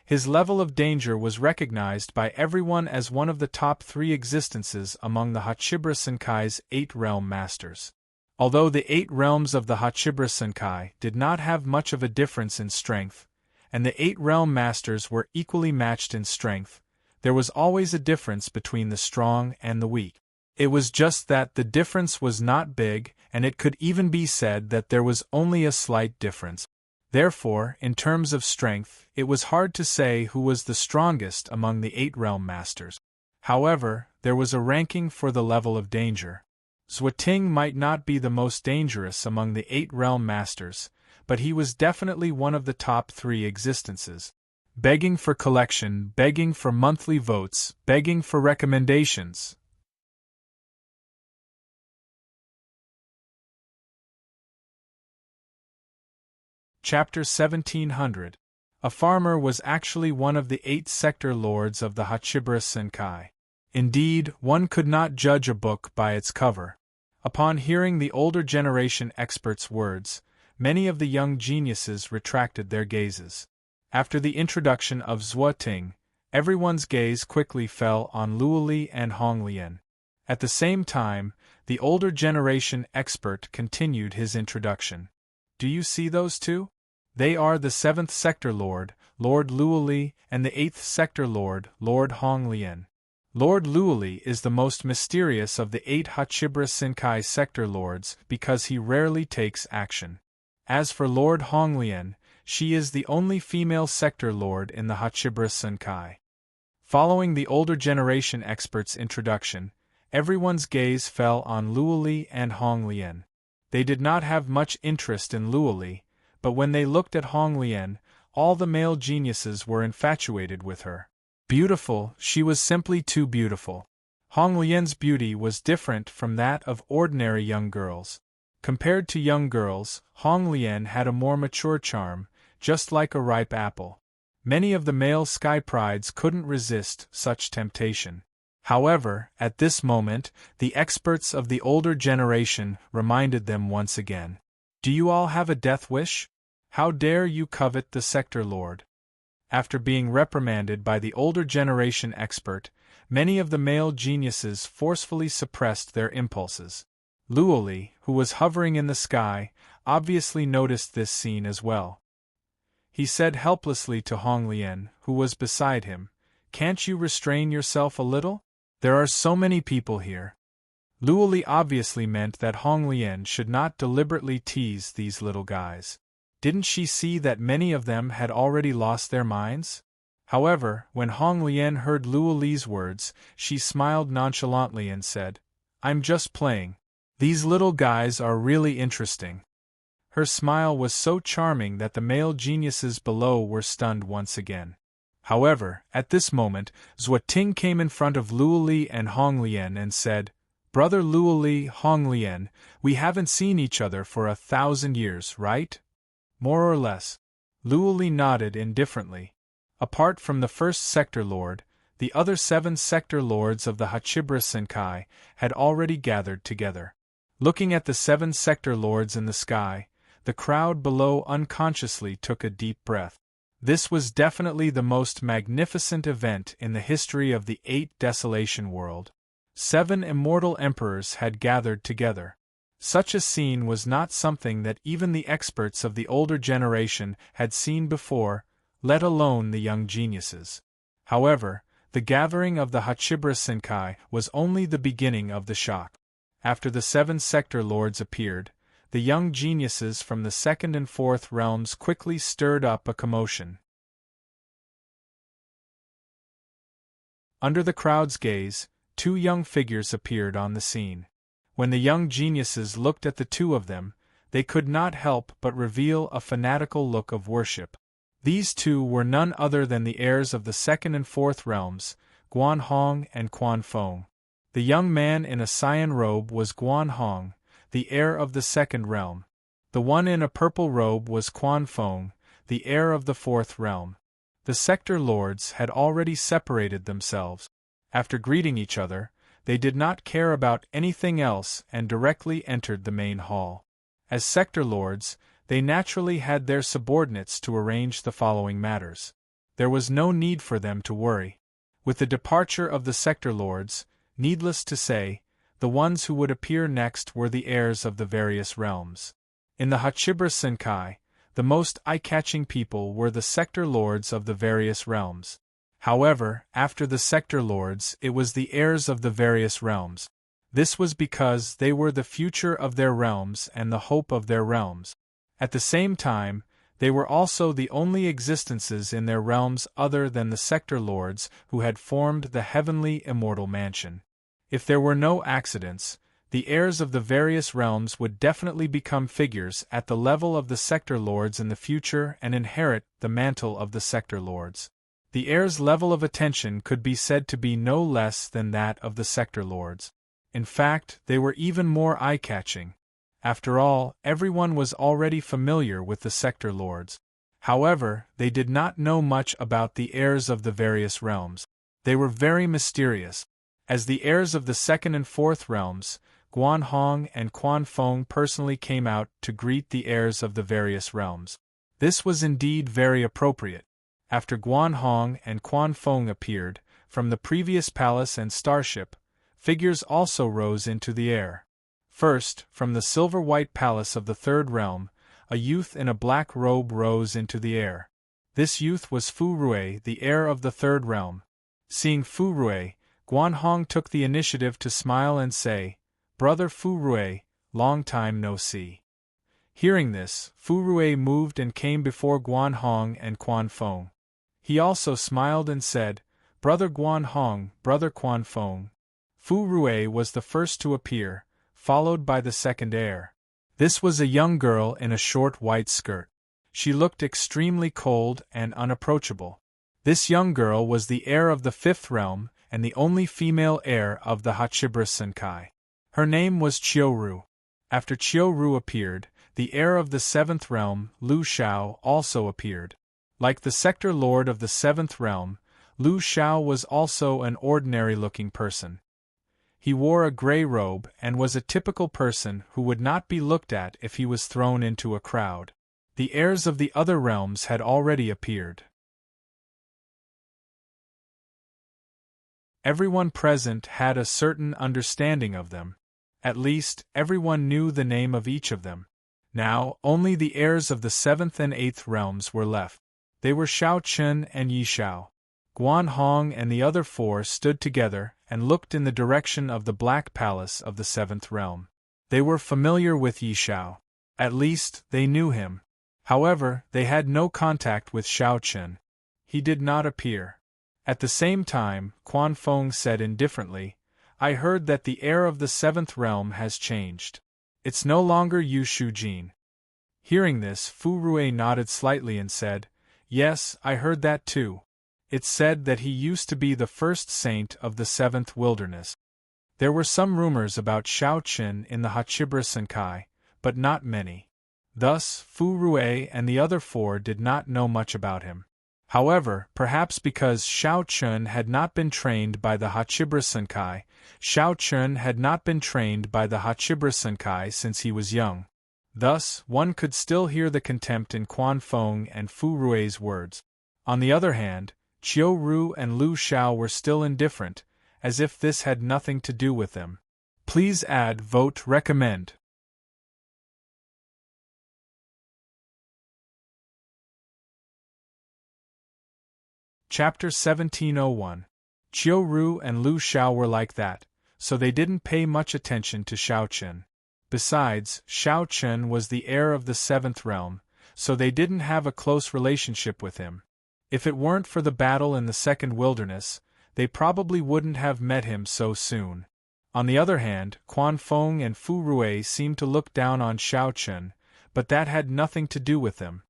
his level of danger was recognized by everyone as one of the top 3 existences among the Hachibra Senkai's 8 realm masters. Although the 8 realms of the Hachibra Senkai did not have much of a difference in strength, and the 8 realm masters were equally matched in strength, there was always a difference between the strong and the weak. It was just that the difference was not big, and it could even be said that there was only a slight difference. Therefore, in terms of strength, it was hard to say who was the strongest among the 8 realm masters. However, there was a ranking for the level of danger. Zhuoting might not be the most dangerous among the 8 realm masters, but he was definitely one of the top 3 existences. Begging for collection, begging for monthly votes, begging for recommendations. Chapter 1700. A farmer was actually one of the 8 sector lords of the Hachibra Senkai. Indeed, one could not judge a book by its cover. Upon hearing the older generation experts' words, many of the young geniuses retracted their gazes. After the introduction of Zhuoting, everyone's gaze quickly fell on Luoli and Honglian. At the same time, the older generation expert continued his introduction. "Do you see those 2? They are the 7th sector lord, Lord Luoli, and the 8th sector lord, Lord Honglian. Lord Luoli is the most mysterious of the 8 Hachibra Senkai sector lords because he rarely takes action. As for Lord Honglian, she is the only female sector lord in the Hachibra Senkai." Following the older generation expert's introduction, everyone's gaze fell on Luoli and Honglian. They did not have much interest in Luoli, but when they looked at Honglian, all the male geniuses were infatuated with her. Beautiful, she was simply too beautiful. Honglian's beauty was different from that of ordinary young girls. Compared to young girls, Honglian had a more mature charm, just like a ripe apple. Many of the male sky prides couldn't resist such temptation. However, at this moment, the experts of the older generation reminded them once again. Do you all have a death wish? How dare you covet the Sector Lord? After being reprimanded by the older generation expert, many of the male geniuses forcefully suppressed their impulses. Luoli, who was hovering in the sky, obviously noticed this scene as well. He said helplessly to Hong Lian, who was beside him, "Can't you restrain yourself a little? There are so many people here." Luoli obviously meant that Hong Lian should not deliberately tease these little guys. Didn't she see that many of them had already lost their minds? However, when Hong Lian heard Luoli's words, she smiled nonchalantly and said, "I'm just playing. These little guys are really interesting." Her smile was so charming that the male geniuses below were stunned once again. However, at this moment, Zuoting came in front of Luoli and Hong Lian and said, "Brother Luoli, Hong Lian, we haven't seen each other for 1,000 years, right?" "More or less." Luoli nodded indifferently. Apart from the first Sector Lord, the other 7 Sector Lords of the Hachibra Senkai had already gathered together. Looking at the 7 Sector Lords in the sky, the crowd below unconsciously took a deep breath. This was definitely the most magnificent event in the history of the 8 Desolation world. 7 immortal emperors had gathered together. Such a scene was not something that even the experts of the older generation had seen before, let alone the young geniuses. However, the gathering of the Hachibra Senkai was only the beginning of the shock. After the 7 Sector Lords appeared, the young geniuses from the 2nd and 4th realms quickly stirred up a commotion. Under the crowd's gaze, 2 young figures appeared on the scene. When the young geniuses looked at the 2 of them, they could not help but reveal a fanatical look of worship. These 2 were none other than the heirs of the 2nd and 4th realms, Guan Hong and Quan Fong. The young man in a cyan robe was Guan Hong, the heir of the 2nd realm. The one in a purple robe was Quan Fong, the heir of the 4th realm. The Sector Lords had already separated themselves. After greeting each other, they did not care about anything else and directly entered the main hall. As Sector Lords, they naturally had their subordinates to arrange the following matters. There was no need for them to worry. With the departure of the Sector Lords, needless to say, the ones who would appear next were the heirs of the various realms. In the Hachibra Senkai, the most eye-catching people were the Sector Lords of the various realms. However, after the Sector Lords, it was the heirs of the various realms. This was because they were the future of their realms and the hope of their realms. At the same time, they were also the only existences in their realms other than the Sector Lords who had formed the heavenly immortal mansion. If there were no accidents, the heirs of the various realms would definitely become figures at the level of the Sector Lords in the future and inherit the mantle of the Sector Lords. The heirs' level of attention could be said to be no less than that of the Sector Lords. In fact, they were even more eye-catching. After all, everyone was already familiar with the Sector Lords. However, they did not know much about the heirs of the various realms. They were very mysterious. As the heirs of the 2nd and 4th realms, Guan Hong and Quan Fong personally came out to greet the heirs of the various realms. This was indeed very appropriate. After Guan Hong and Quan Fong appeared, from the previous palace and starship, figures also rose into the air. First, from the silver-white palace of the 3rd realm, a youth in a black robe rose into the air. This youth was Fu Rui, the heir of the 3rd realm. Seeing Fu Rui, Guan Hong took the initiative to smile and say, "Brother Fu Rui, long time no see." Hearing this, Fu Rui moved and came before Guan Hong and Quan Fong. He also smiled and said, "Brother Guan Hong, Brother Quan Fong." Fu Rui was the first to appear, followed by the second heir. This was a young girl in a short white skirt. She looked extremely cold and unapproachable. This young girl was the heir of the 5th realm and the only female heir of the Hachibra Senkai. Her name was Chiyoru. After Chiyoru appeared, the heir of the 7th realm, Lu Shao, also appeared. Like the Sector Lord of the 7th realm, Lu Xiao was also an ordinary-looking person. He wore a gray robe and was a typical person who would not be looked at if he was thrown into a crowd. The heirs of the other realms had already appeared. Everyone present had a certain understanding of them. At least, everyone knew the name of each of them. Now, only the heirs of the 7th and 8th realms were left. They were Shao Chun and Yi Xiao. Guan Hong and the other 4 stood together and looked in the direction of the Black Palace of the 7th realm. They were familiar with Yi Xiao. At least, they knew him. However, they had no contact with Shao Chun. He did not appear. At the same time, Quan Fong said indifferently, "I heard that the heir of the 7th realm has changed. It's no longer Yu Shujin." Hearing this, Fu Rui nodded slightly and said, "Yes, I heard that too. It's said that he used to be the first saint of the 7th wilderness." There were some rumors about Shao Chun in the Hachibra Senkai, but not many. Thus, Fu Rui and the other 4 did not know much about him. However, perhaps because Shao Chun had not been trained by the Hachibra Senkai, Shao Chun had not been trained by the Hachibra Senkai since he was young. Thus, one could still hear the contempt in Quan Fong and Fu Rui's words. On the other hand, Chiu Ru and Lu Xiao were still indifferent, as if this had nothing to do with them. Please add, vote, recommend. Chapter 1701. Chiu Ru and Lu Xiao were like that, so they didn't pay much attention to Shao Chun. Besides, Shao Chun was the heir of the 7th realm, so they didn't have a close relationship with him. If it weren't for the battle in the 2nd wilderness, they probably wouldn't have met him so soon. On the other hand, Quan Fong and Fu Rui seemed to look down on Shao Chun, but that had nothing to do with them.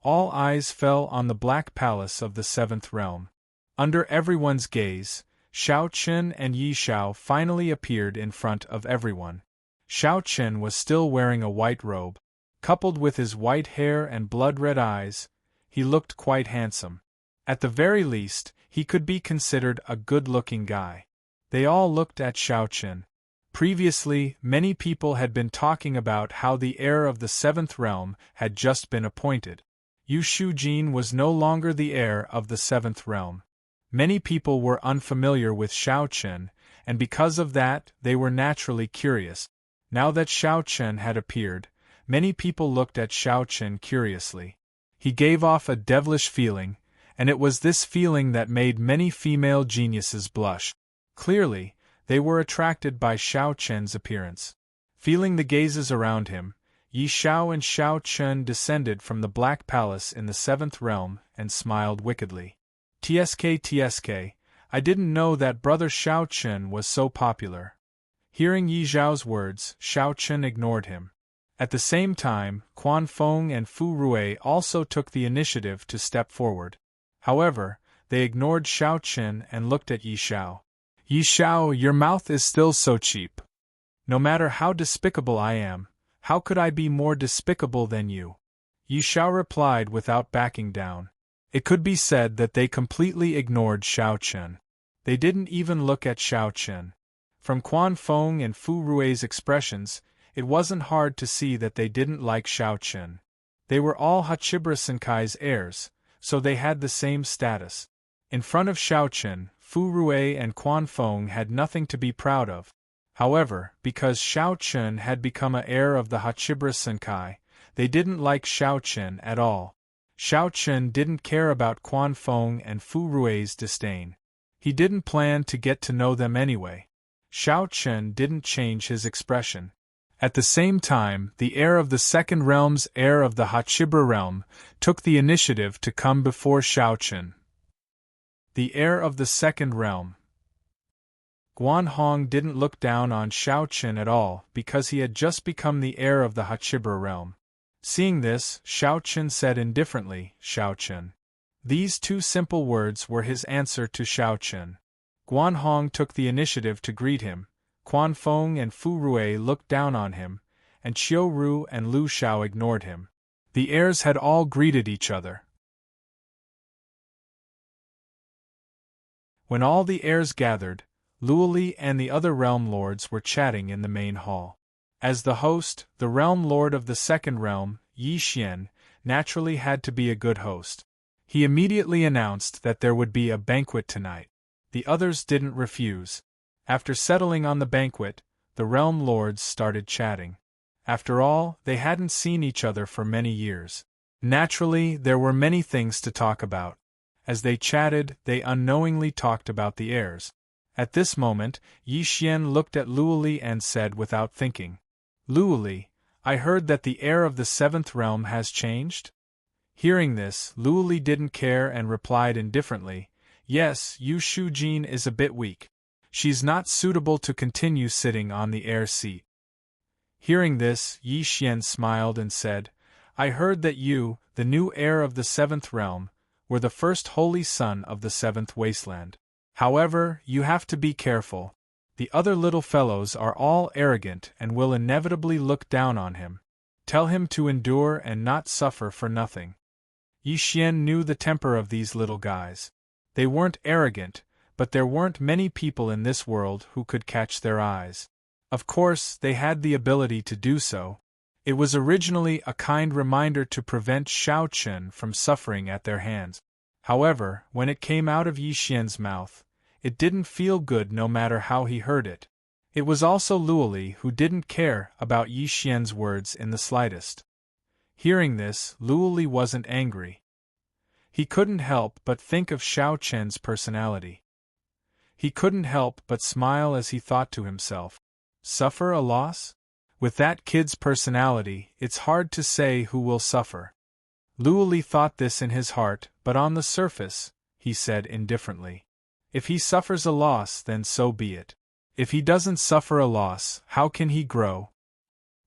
All eyes fell on the Black Palace of the 7th realm. Under everyone's gaze, Shao Chun and Yi Xiao finally appeared in front of everyone. Shao Chun was still wearing a white robe. Coupled with his white hair and blood-red eyes, he looked quite handsome. At the very least, he could be considered a good-looking guy. They all looked at Shao Chun. Previously, many people had been talking about how the heir of the 7th realm had just been appointed. Yu Shujin was no longer the heir of the 7th realm. Many people were unfamiliar with Shao Chun, and because of that, they were naturally curious. Now that Shao Chun had appeared, many people looked at Shao Chun curiously. He gave off a devilish feeling, and it was this feeling that made many female geniuses blush. Clearly, they were attracted by Shao Chun's appearance. Feeling the gazes around him, Yi Xiao and Shao Chun descended from the Black Palace in the 7th realm and smiled wickedly. TSK, I didn't know that brother Shao Chun was so popular. Hearing Yi Xiao's words, Shao Chun ignored him. At the same time, Quan Fong and Fu Rui also took the initiative to step forward. However, they ignored Shao Chun and looked at Yi Xiao. "Yi Xiao, your mouth is still so cheap. No matter how despicable I am, how could I be more despicable than you?" Yi Xiao replied without backing down. It could be said that they completely ignored Shao Chun. They didn't even look at Shao Chun. From Quan Fong and Fu Rui's expressions, it wasn't hard to see that they didn't like Shao Chun. They were all Hachibra Senkai's heirs, so they had the same status. In front of Shao Chun, Fu Rui and Quan Fong had nothing to be proud of. However, because Shao Chun had become an heir of the Hachibra Senkai, they didn't like Shao Chun at all. Shao Chun didn't care about Quan Fong and Fu Rui's disdain. He didn't plan to get to know them anyway. Shao Chun didn't change his expression. At the same time, the heir of the 2nd realm's heir of the Hachibra realm took the initiative to come before Shao Chun. The heir of the 2nd realm. Guan Hong didn't look down on Shao Chun at all because he had just become the heir of the Hachibra realm. Seeing this, Shao Chun said indifferently, "Shao Chun." These 2 simple words were his answer to Shao Chun. Guan Hong took the initiative to greet him. Quan Fong and Fu Rui looked down on him, and Chiu Ru and Lu Xiao ignored him. The heirs had all greeted each other. When all the heirs gathered, Luoli and the other realm lords were chatting in the main hall. As the host, the realm lord of the second realm, Yi Xian, naturally had to be a good host. He immediately announced that there would be a banquet tonight. The others didn't refuse. After settling on the banquet, the realm lords started chatting. After all, they hadn't seen each other for many years. Naturally, there were many things to talk about. As they chatted, they unknowingly talked about the heirs. At this moment, Yi Xian looked at Luoli and said without thinking, "Luoli, I heard that the heir of the seventh realm has changed?" Hearing this, Luoli didn't care and replied indifferently, "Yes, Yu Shujin is a bit weak. She's not suitable to continue sitting on the heir seat." Hearing this, Yi Xian smiled and said, "I heard that you, the new heir of the seventh realm, were the first holy son of the seventh wasteland. However, you have to be careful. The other little fellows are all arrogant and will inevitably look down on him. Tell him to endure and not suffer for nothing." Yi Xian knew the temper of these little guys. They weren't arrogant, but there weren't many people in this world who could catch their eyes. Of course, they had the ability to do so. It was originally a kind reminder to prevent Xiao Chen from suffering at their hands. However, when it came out of Yi Xian's mouth, it didn't feel good no matter how he heard it. It was also Luoli who didn't care about Yi Xian's words in the slightest. Hearing this, Luoli wasn't angry. He couldn't help but think of Xiao Chen's personality. He couldn't help but smile as he thought to himself, "Suffer a loss? With that kid's personality, it's hard to say who will suffer." Luoli thought this in his heart, but on the surface, he said indifferently, "If he suffers a loss, then so be it. If he doesn't suffer a loss, how can he grow?"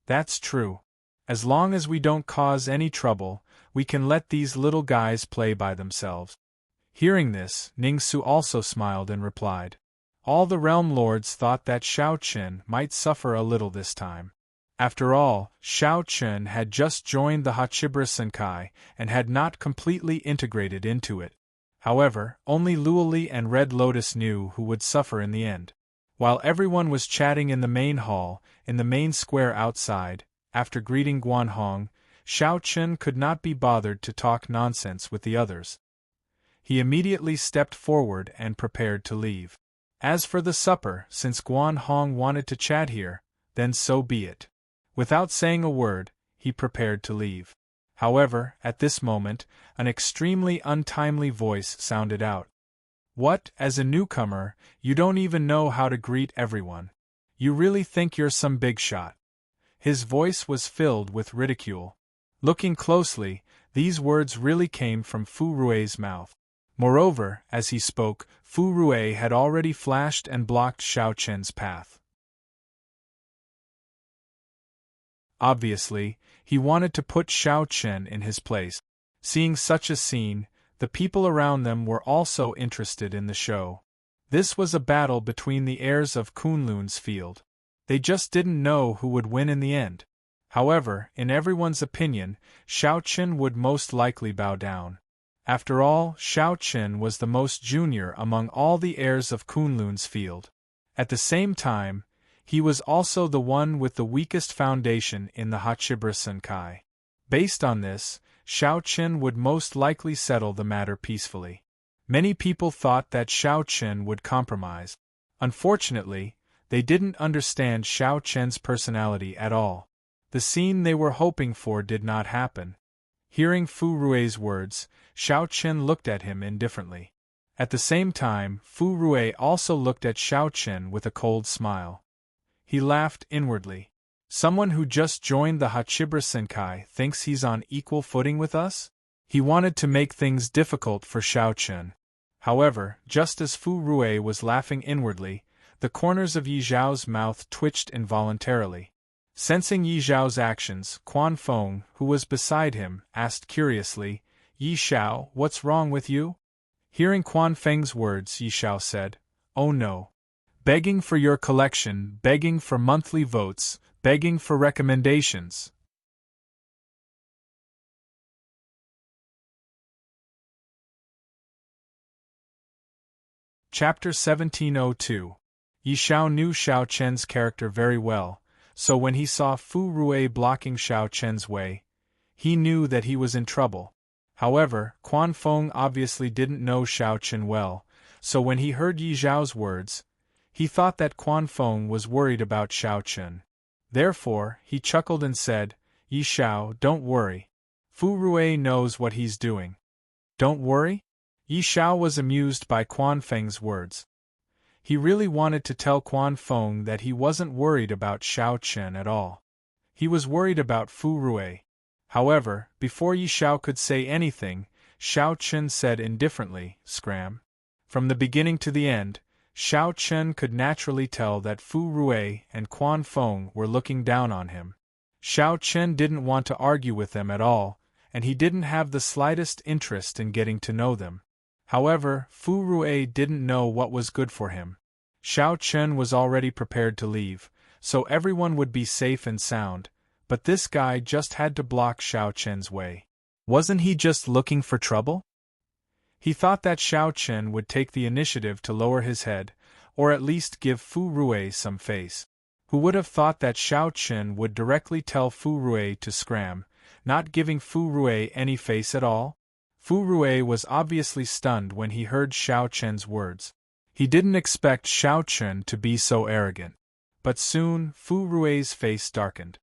"That's true. As long as we don't cause any trouble, we can let these little guys play by themselves." Hearing this, Ningsu also smiled and replied, "All the realm lords thought that Xiao Chen might suffer a little this time. After all, Xiao Chen had just joined the Hachibra Senkai and had not completely integrated into it. However, only Luoli and Red Lotus knew who would suffer in the end." While everyone was chatting in the main hall, in the main square outside, after greeting Guanhong, Xiao Chen could not be bothered to talk nonsense with the others. He immediately stepped forward and prepared to leave. As for the supper, since Guanhong wanted to chat here, then so be it. Without saying a word, he prepared to leave. However, at this moment, an extremely untimely voice sounded out. "What, as a newcomer, you don't even know how to greet everyone? You really think you're some big shot?" His voice was filled with ridicule. Looking closely, these words really came from Fu Rue's mouth. Moreover, as he spoke, Fu Rue had already flashed and blocked Xiao Chen's path. Obviously, he wanted to put Xiao Chen in his place. Seeing such a scene, the people around them were also interested in the show. This was a battle between the heirs of Kunlun's field. They just didn't know who would win in the end. However, in everyone's opinion, Xiao Chen would most likely bow down. After all, Xiao Chen was the most junior among all the heirs of Kunlun's field. At the same time, he was also the one with the weakest foundation in the Hachibra Senkai. Based on this, Xiao Chen would most likely settle the matter peacefully. Many people thought that Xiao Chen would compromise. Unfortunately, they didn't understand Xiao Chen's personality at all. The scene they were hoping for did not happen. Hearing Fu Rue's words, Xiao Chen looked at him indifferently. At the same time, Fu Rue also looked at Xiao Chen with a cold smile. He laughed inwardly. "Someone who just joined the Hachibra Senkai thinks he's on equal footing with us?" He wanted to make things difficult for Xiao Chen. However, just as Fu Rue was laughing inwardly, the corners of Yi Zhao's mouth twitched involuntarily. Sensing Yi Zhao's actions, Quan Feng, who was beside him, asked curiously, "Yi Xiao, what's wrong with you?" Hearing Quan Feng's words, Yi Xiao said, "Oh no. Begging for your collection, begging for monthly votes, begging for recommendations." Chapter 1702. Yi Xiao knew Xiao Chen's character very well, so when he saw Fu Rui blocking Xiao Chen's way, he knew that he was in trouble. However, Quan Feng obviously didn't know Xiao Chen well, so when he heard Yi Xiao's words, he thought that Quan Feng was worried about Xiao Chen. Therefore, he chuckled and said, "Yi Xiao, don't worry. Fu Rui knows what he's doing." "Don't worry?" Yi Xiao was amused by Quan Feng's words. He really wanted to tell Quan Feng that he wasn't worried about Xiao Chen at all. He was worried about Fu Rui. However, before Yi Xiao could say anything, Xiao Chen said indifferently, "Scram." From the beginning to the end, Xiao Chen could naturally tell that Fu Rui and Quan Feng were looking down on him. Xiao Chen didn't want to argue with them at all, and he didn't have the slightest interest in getting to know them. However, Fu Rui didn't know what was good for him. Xiao Chen was already prepared to leave, so everyone would be safe and sound, but this guy just had to block Xiao Chen's way. Wasn't he just looking for trouble? He thought that Xiao Chen would take the initiative to lower his head, or at least give Fu Rui some face. Who would have thought that Xiao Chen would directly tell Fu Rui to scram, not giving Fu Rui any face at all? Fu Rui was obviously stunned when he heard Xiao Chen's words. He didn't expect Xiao Chen to be so arrogant. But soon, Fu Rui's face darkened.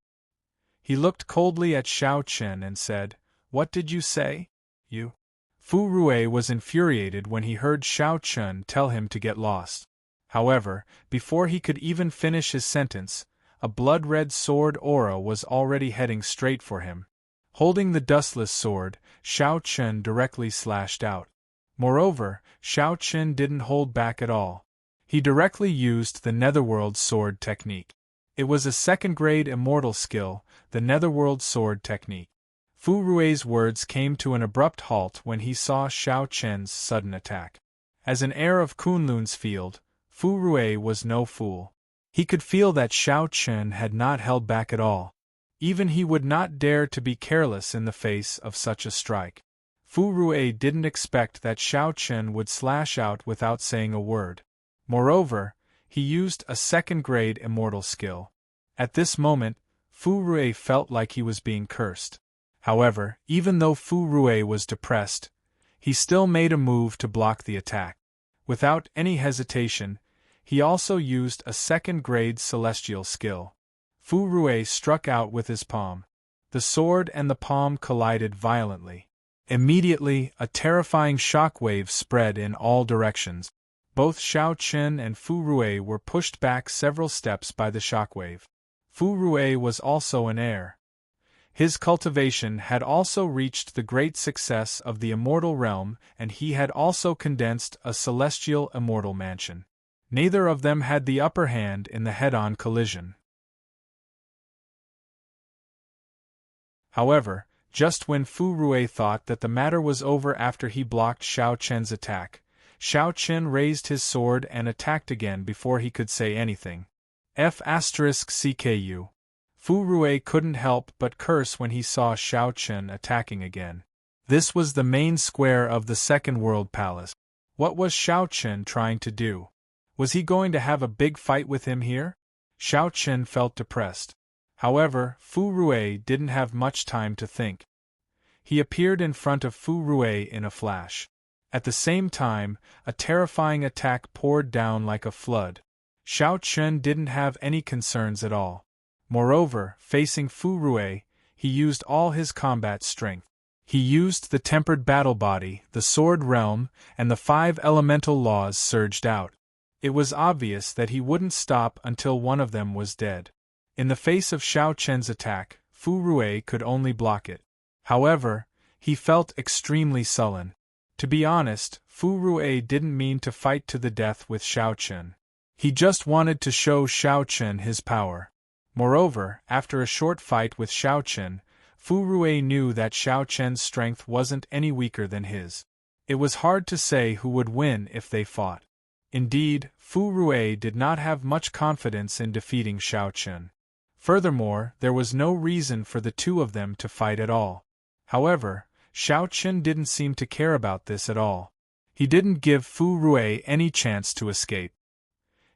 He looked coldly at Xiao Chen and said, "What did you say? You?" Fu Rui was infuriated when he heard Xiao Chen tell him to get lost. However, before he could even finish his sentence, a blood-red sword aura was already heading straight for him. Holding the dustless sword, Xiao Chen directly slashed out. Moreover, Xiao Chen didn't hold back at all. He directly used the Netherworld Sword technique. It was a second-grade immortal skill, the Netherworld Sword technique. Fu Rui's words came to an abrupt halt when he saw Xiao Chen's sudden attack. As an heir of Kunlun's field, Fu Rui was no fool. He could feel that Xiao Chen had not held back at all. Even he would not dare to be careless in the face of such a strike. Fu Rui didn't expect that Xiao Chen would slash out without saying a word. Moreover, he used a second-grade immortal skill. At this moment, Fu Rui felt like he was being cursed. However, even though Fu Rui was depressed, he still made a move to block the attack. Without any hesitation, he also used a second-grade celestial skill. Fu Rui struck out with his palm. The sword and the palm collided violently. Immediately, a terrifying shockwave spread in all directions. Both Xiao Chen and Fu Rui were pushed back several steps by the shockwave. Fu Rui was also an heir. His cultivation had also reached the great success of the immortal realm, and he had also condensed a celestial immortal mansion. Neither of them had the upper hand in the head-on collision. However, just when Fu Rui thought that the matter was over after he blocked Xiao Chen's attack, Xiao Chen raised his sword and attacked again before he could say anything. F***CKU. Fu Rui couldn't help but curse when he saw Xiao Chen attacking again. This was the main square of the Second World Palace. What was Xiao Chen trying to do? Was he going to have a big fight with him here? Xiao Chen felt depressed. However, Fu Rui didn't have much time to think. He appeared in front of Fu Rui in a flash. At the same time, a terrifying attack poured down like a flood. Xiao Chen didn't have any concerns at all. Moreover, facing Fu Rui, he used all his combat strength. He used the tempered battle body, the sword realm, and the 5 elemental laws surged out. It was obvious that he wouldn't stop until one of them was dead. In the face of Xiao Chen's attack, Fu Rui could only block it. However, he felt extremely sullen. To be honest, Fu Rui didn't mean to fight to the death with Xiao Chen. He just wanted to show Xiao Chen his power. Moreover, after a short fight with Xiao Chen, Fu Rui knew that Xiao Chen's strength wasn't any weaker than his. It was hard to say who would win if they fought. Indeed, Fu Rui did not have much confidence in defeating Xiao Chen. Furthermore, there was no reason for the two of them to fight at all. However, Xiao Chen didn't seem to care about this at all. He didn't give Fu Rui any chance to escape.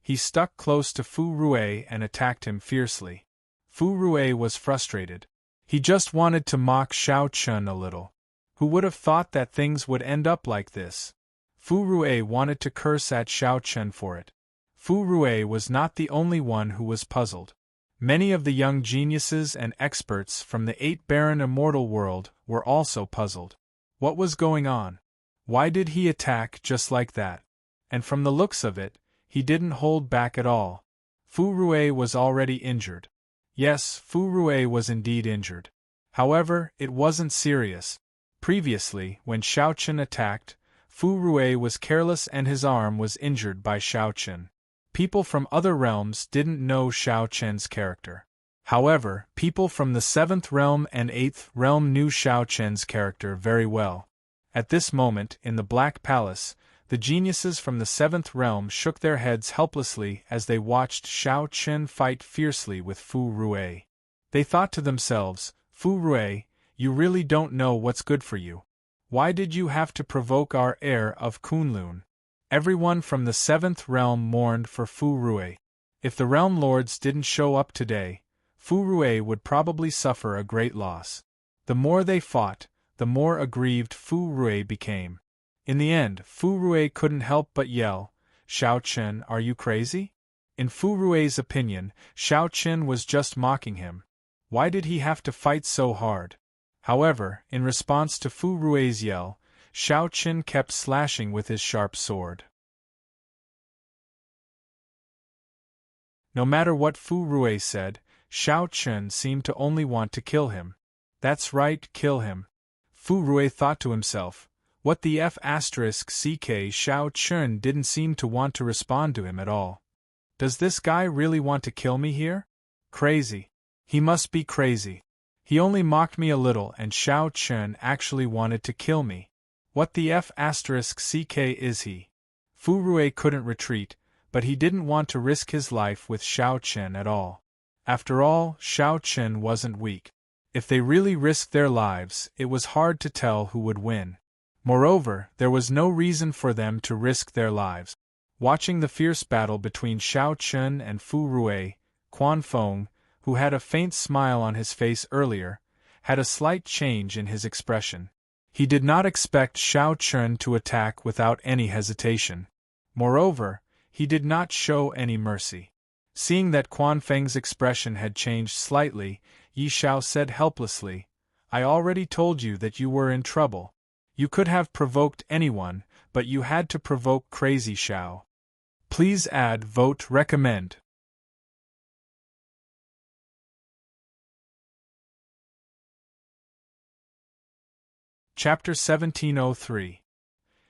He stuck close to Fu Rui and attacked him fiercely. Fu Rui was frustrated. He just wanted to mock Xiao Chun a little. Who would have thought that things would end up like this? Fu Rui wanted to curse at Xiao Chun for it. Fu Rui was not the only one who was puzzled. Many of the young geniuses and experts from the 8-Baron Immortal world were also puzzled. What was going on? Why did he attack just like that? And from the looks of it, he didn't hold back at all. Fu Rui was already injured. Yes, Fu Rui was indeed injured. However, it wasn't serious. Previously, when Xiao Chun attacked, Fu Rui was careless and his arm was injured by Xiao Chun. People from other realms didn't know Xiao Chun's character. However, people from the 7th realm and 8th realm knew Xiao Chun's character very well. At this moment, in the Black Palace, the geniuses from the 7th realm shook their heads helplessly as they watched Xiao Chun fight fiercely with Fu Rui. They thought to themselves, Fu Rui, you really don't know what's good for you. Why did you have to provoke our heir of Kunlun? Everyone from the 7th realm mourned for Fu Rui. If the realm lords didn't show up today, Fu Rui would probably suffer a great loss. The more they fought, the more aggrieved Fu Rui became. In the end, Fu Rui couldn't help but yell, Xiao Chun, are you crazy? In Fu Rui's opinion, Xiao Chun was just mocking him. Why did he have to fight so hard? However, in response to Fu Rui's yell, Xiao Chun kept slashing with his sharp sword. No matter what Fu Rui said, Xiao Chun seemed to only want to kill him. That's right, kill him. Fu Rui thought to himself, what the F***, Xiao Chun didn't seem to want to respond to him at all. Does this guy really want to kill me here? Crazy. He must be crazy. He only mocked me a little and Xiao Chun actually wanted to kill me. What the F*** is he? Fu Rui couldn't retreat, but he didn't want to risk his life with Xiao Chun at all. After all, Xiao Chun wasn't weak. If they really risked their lives, it was hard to tell who would win. Moreover, there was no reason for them to risk their lives. Watching the fierce battle between Xiao Chun and Fu Rui, Quan Fong, who had a faint smile on his face earlier, had a slight change in his expression. He did not expect Xiao Chun to attack without any hesitation. Moreover, he did not show any mercy. Seeing that Quan Feng's expression had changed slightly, Yi Xiao said helplessly, I already told you that you were in trouble. You could have provoked anyone, but you had to provoke Crazy Xiao. Please add vote recommend. Chapter 1703.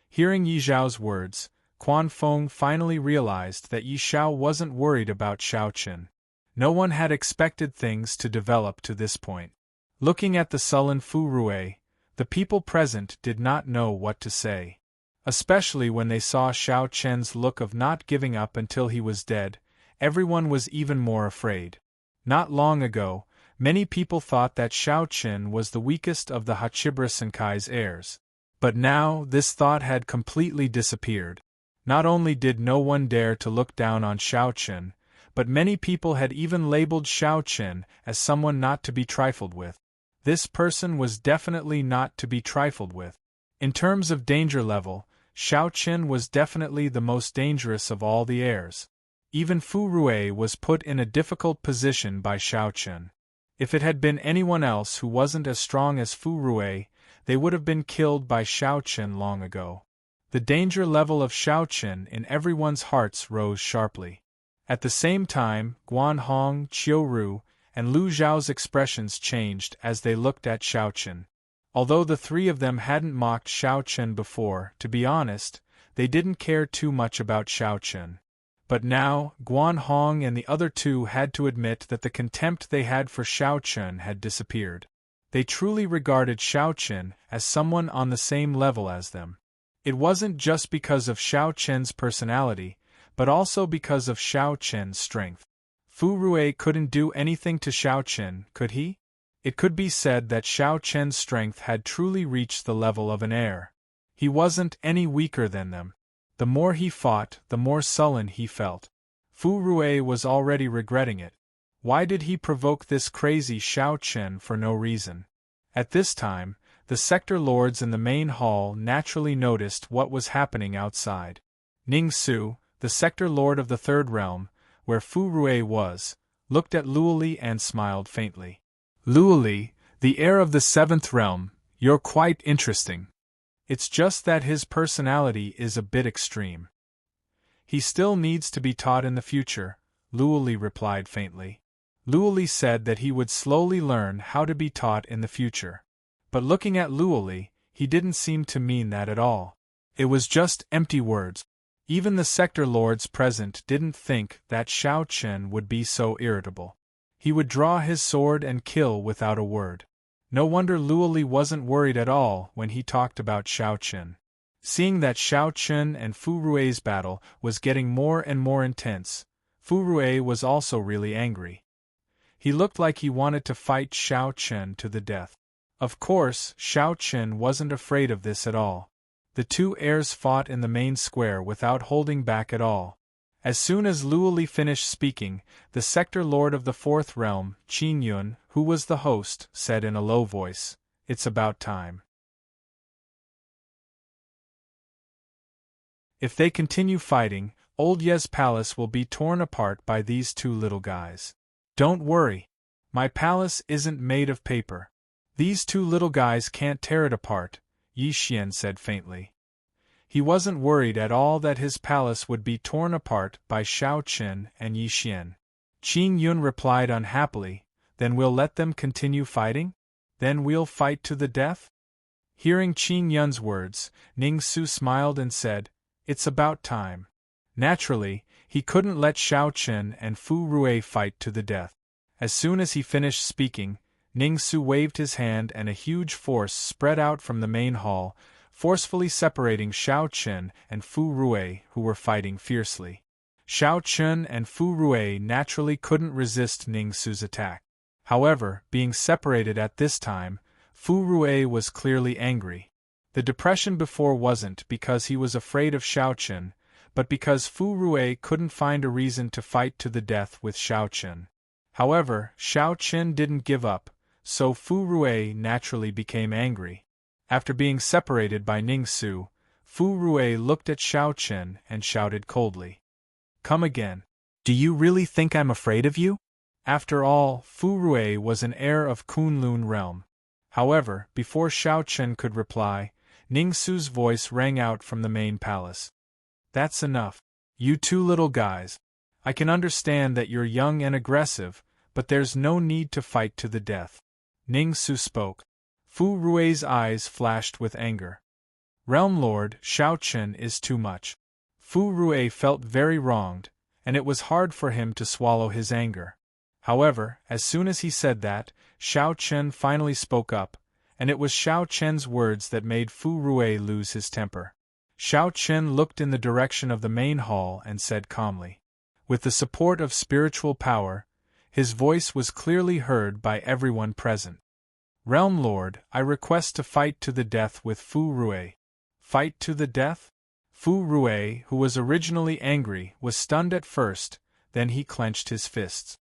Hearing Yi Xiao's words, Quan Fong finally realized that Yi Xiao wasn't worried about Xiao Chun. No one had expected things to develop to this point. Looking at the sullen Fu Rui, the people present did not know what to say. Especially when they saw Xiao Chun's look of not giving up until he was dead, everyone was even more afraid. Not long ago, many people thought that Xiao Chun was the weakest of the Hachibara Senkai's heirs. But now, this thought had completely disappeared. Not only did no one dare to look down on Xiao Chun, but many people had even labeled Xiao Chun as someone not to be trifled with. This person was definitely not to be trifled with. In terms of danger level, Xiao Chun was definitely the most dangerous of all the heirs. Even Fu Rui was put in a difficult position by Xiao Chun. If it had been anyone else who wasn't as strong as Fu Rui, they would have been killed by Xiao Chun long ago. The danger level of Xiao Chun in everyone's hearts rose sharply. At the same time, Guan Hong, Qiu Ru, and Lu Zhao's expressions changed as they looked at Xiao Chun. Although the three of them hadn't mocked Xiao Chun before, to be honest, they didn't care too much about Xiao Chun. But now, Guan Hong and the other two had to admit that the contempt they had for Xiao Chun had disappeared. They truly regarded Xiao Chun as someone on the same level as them. It wasn't just because of Xiao Chun's personality, but also because of Xiao Chun's strength. Fu Rui couldn't do anything to Xiao Chun, could he? It could be said that Xiao Chun's strength had truly reached the level of an heir. He wasn't any weaker than them. The more he fought, the more sullen he felt. Fu Rui was already regretting it. Why did he provoke this crazy Xiao Chen for no reason? At this time, the sector lords in the main hall naturally noticed what was happening outside. Ning Su, the sector lord of the Third Realm, where Fu Rui was, looked at Luoli and smiled faintly. Luoli, the heir of the Seventh Realm, you're quite interesting. It's just that his personality is a bit extreme. He still needs to be taught in the future, Luoli replied faintly. Luoli said that he would slowly learn how to be taught in the future. But looking at Luoli, he didn't seem to mean that at all. It was just empty words. Even the sector lords present didn't think that Xiao Chen would be so irritable. He would draw his sword and kill without a word. No wonder Luoli wasn't worried at all when he talked about Xiao Chen. Seeing that Xiao Chen and Fu Rui's battle was getting more and more intense, Fu Rui was also really angry. He looked like he wanted to fight Xiao Chen to the death. Of course, Xiao Chen wasn't afraid of this at all. The two heirs fought in the main square without holding back at all. As soon as Luoli finished speaking, the sector lord of the Fourth Realm, Qin Yun, who was the host, said in a low voice, "It's about time. If they continue fighting, Old Ye's palace will be torn apart by these two little guys. Don't worry. My palace isn't made of paper. These two little guys can't tear it apart," Yi Xian said faintly. He wasn't worried at all that his palace would be torn apart by Xiao Chen and Yi Xian. Qin Yun replied unhappily, "Then we'll let them continue fighting? Then we'll fight to the death?" Hearing Qin Yun's words, Ning Su smiled and said, "It's about time." Naturally, he couldn't let Xiao Chen and Fu Rui fight to the death. As soon as he finished speaking, Ning Su waved his hand and a huge force spread out from the main hall, forcefully separating Xiao Chen and Fu Rui, who were fighting fiercely. Xiao Chen and Fu Rui naturally couldn't resist Ning Su's attack. However, being separated at this time, Fu Rui was clearly angry. The depression before wasn't because he was afraid of Xiao Chen, but because Fu Rui couldn't find a reason to fight to the death with Xiao Chen. However, Xiao Chen didn't give up, so Fu Rui naturally became angry. After being separated by Ning Su, Fu Rui looked at Xiao Chen and shouted coldly, "Come again. Do you really think I'm afraid of you?" After all, Fu Rui was an heir of Kunlun realm. However, before Xiao Chen could reply, Ning Su's voice rang out from the main palace. "That's enough. You two little guys. I can understand that you're young and aggressive, but there's no need to fight to the death." Ning Su spoke. Fu Rui's eyes flashed with anger. "Realm Lord, Xiao Chen is too much." Fu Rui felt very wronged, and it was hard for him to swallow his anger. However, as soon as he said that, Xiao Chen finally spoke up, and it was Xiao Chen's words that made Fu Rui lose his temper. Xiao Chen looked in the direction of the main hall and said calmly. With the support of spiritual power, his voice was clearly heard by everyone present. "Realm Lord, I request to fight to the death with Fu Rui." Fight to the death? Fu Rui, who was originally angry, was stunned at first, then he clenched his fists.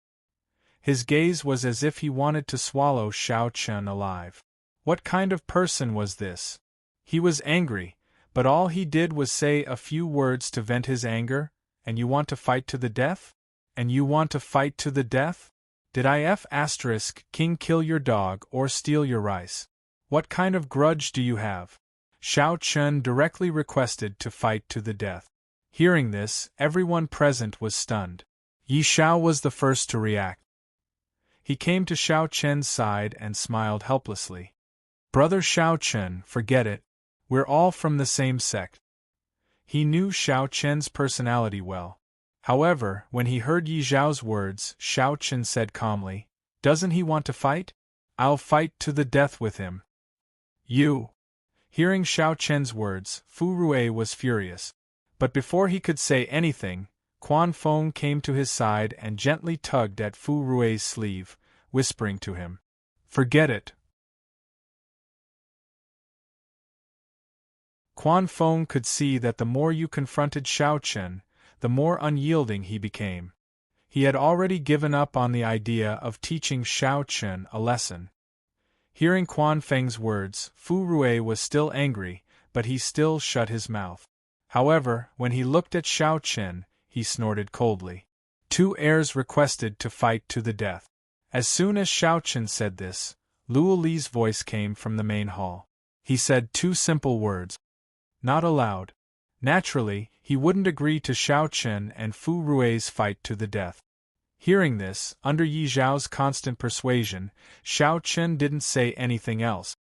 His gaze was as if he wanted to swallow Xiao Chen alive. What kind of person was this? He was angry, but all he did was say a few words to vent his anger, "And you want to fight to the death? And you want to fight to the death? Did King kill your dog or steal your rice? What kind of grudge do you have?" Xiao Chen directly requested to fight to the death. Hearing this, everyone present was stunned. Yi Xiao was the first to react. He came to Xiao Chen's side and smiled helplessly. "Brother Xiao Chen, forget it. We're all from the same sect." He knew Xiao Chen's personality well. However, when he heard Yi Xiao's words, Xiao Chen said calmly, "Doesn't he want to fight? I'll fight to the death with him." "You!" Hearing Xiao Chen's words, Fu Rui was furious. But before he could say anything, Quan Feng came to his side and gently tugged at Fu Rui's sleeve, whispering to him, "Forget it. Quan Fong could see that the more you confronted Xiao Chen, the more unyielding he became. He had already given up on the idea of teaching Xiao Chen a lesson. Hearing Quan Feng's words, Fu Rui was still angry, but he still shut his mouth. However, when he looked at Xiao Chen, he snorted coldly. 2 heirs requested to fight to the death. As soon as Xiao Chen said this, Luo Li's voice came from the main hall. He said 2 simple words. Not allowed. Naturally, he wouldn't agree to Xiao Chen and Fu Rui's fight to the death. Hearing this, under Yi Zhao's constant persuasion, Xiao Chen didn't say anything else.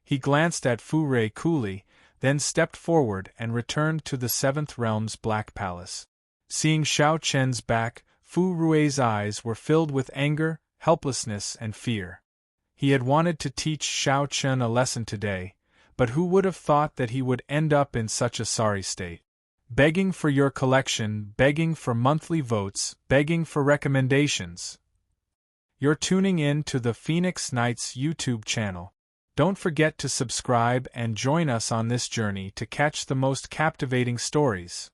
He glanced at Fu Rui coolly, then stepped forward and returned to the 7th Realm's Black Palace. Seeing Xiao Chen's back, Fu Rui's eyes were filled with anger, helplessness and fear. He had wanted to teach Xiao Chen a lesson today, but who would have thought that he would end up in such a sorry state? Begging for your collection, begging for monthly votes, begging for recommendations. You're tuning in to the Phoenix Knights YouTube channel. Don't forget to subscribe and join us on this journey to catch the most captivating stories.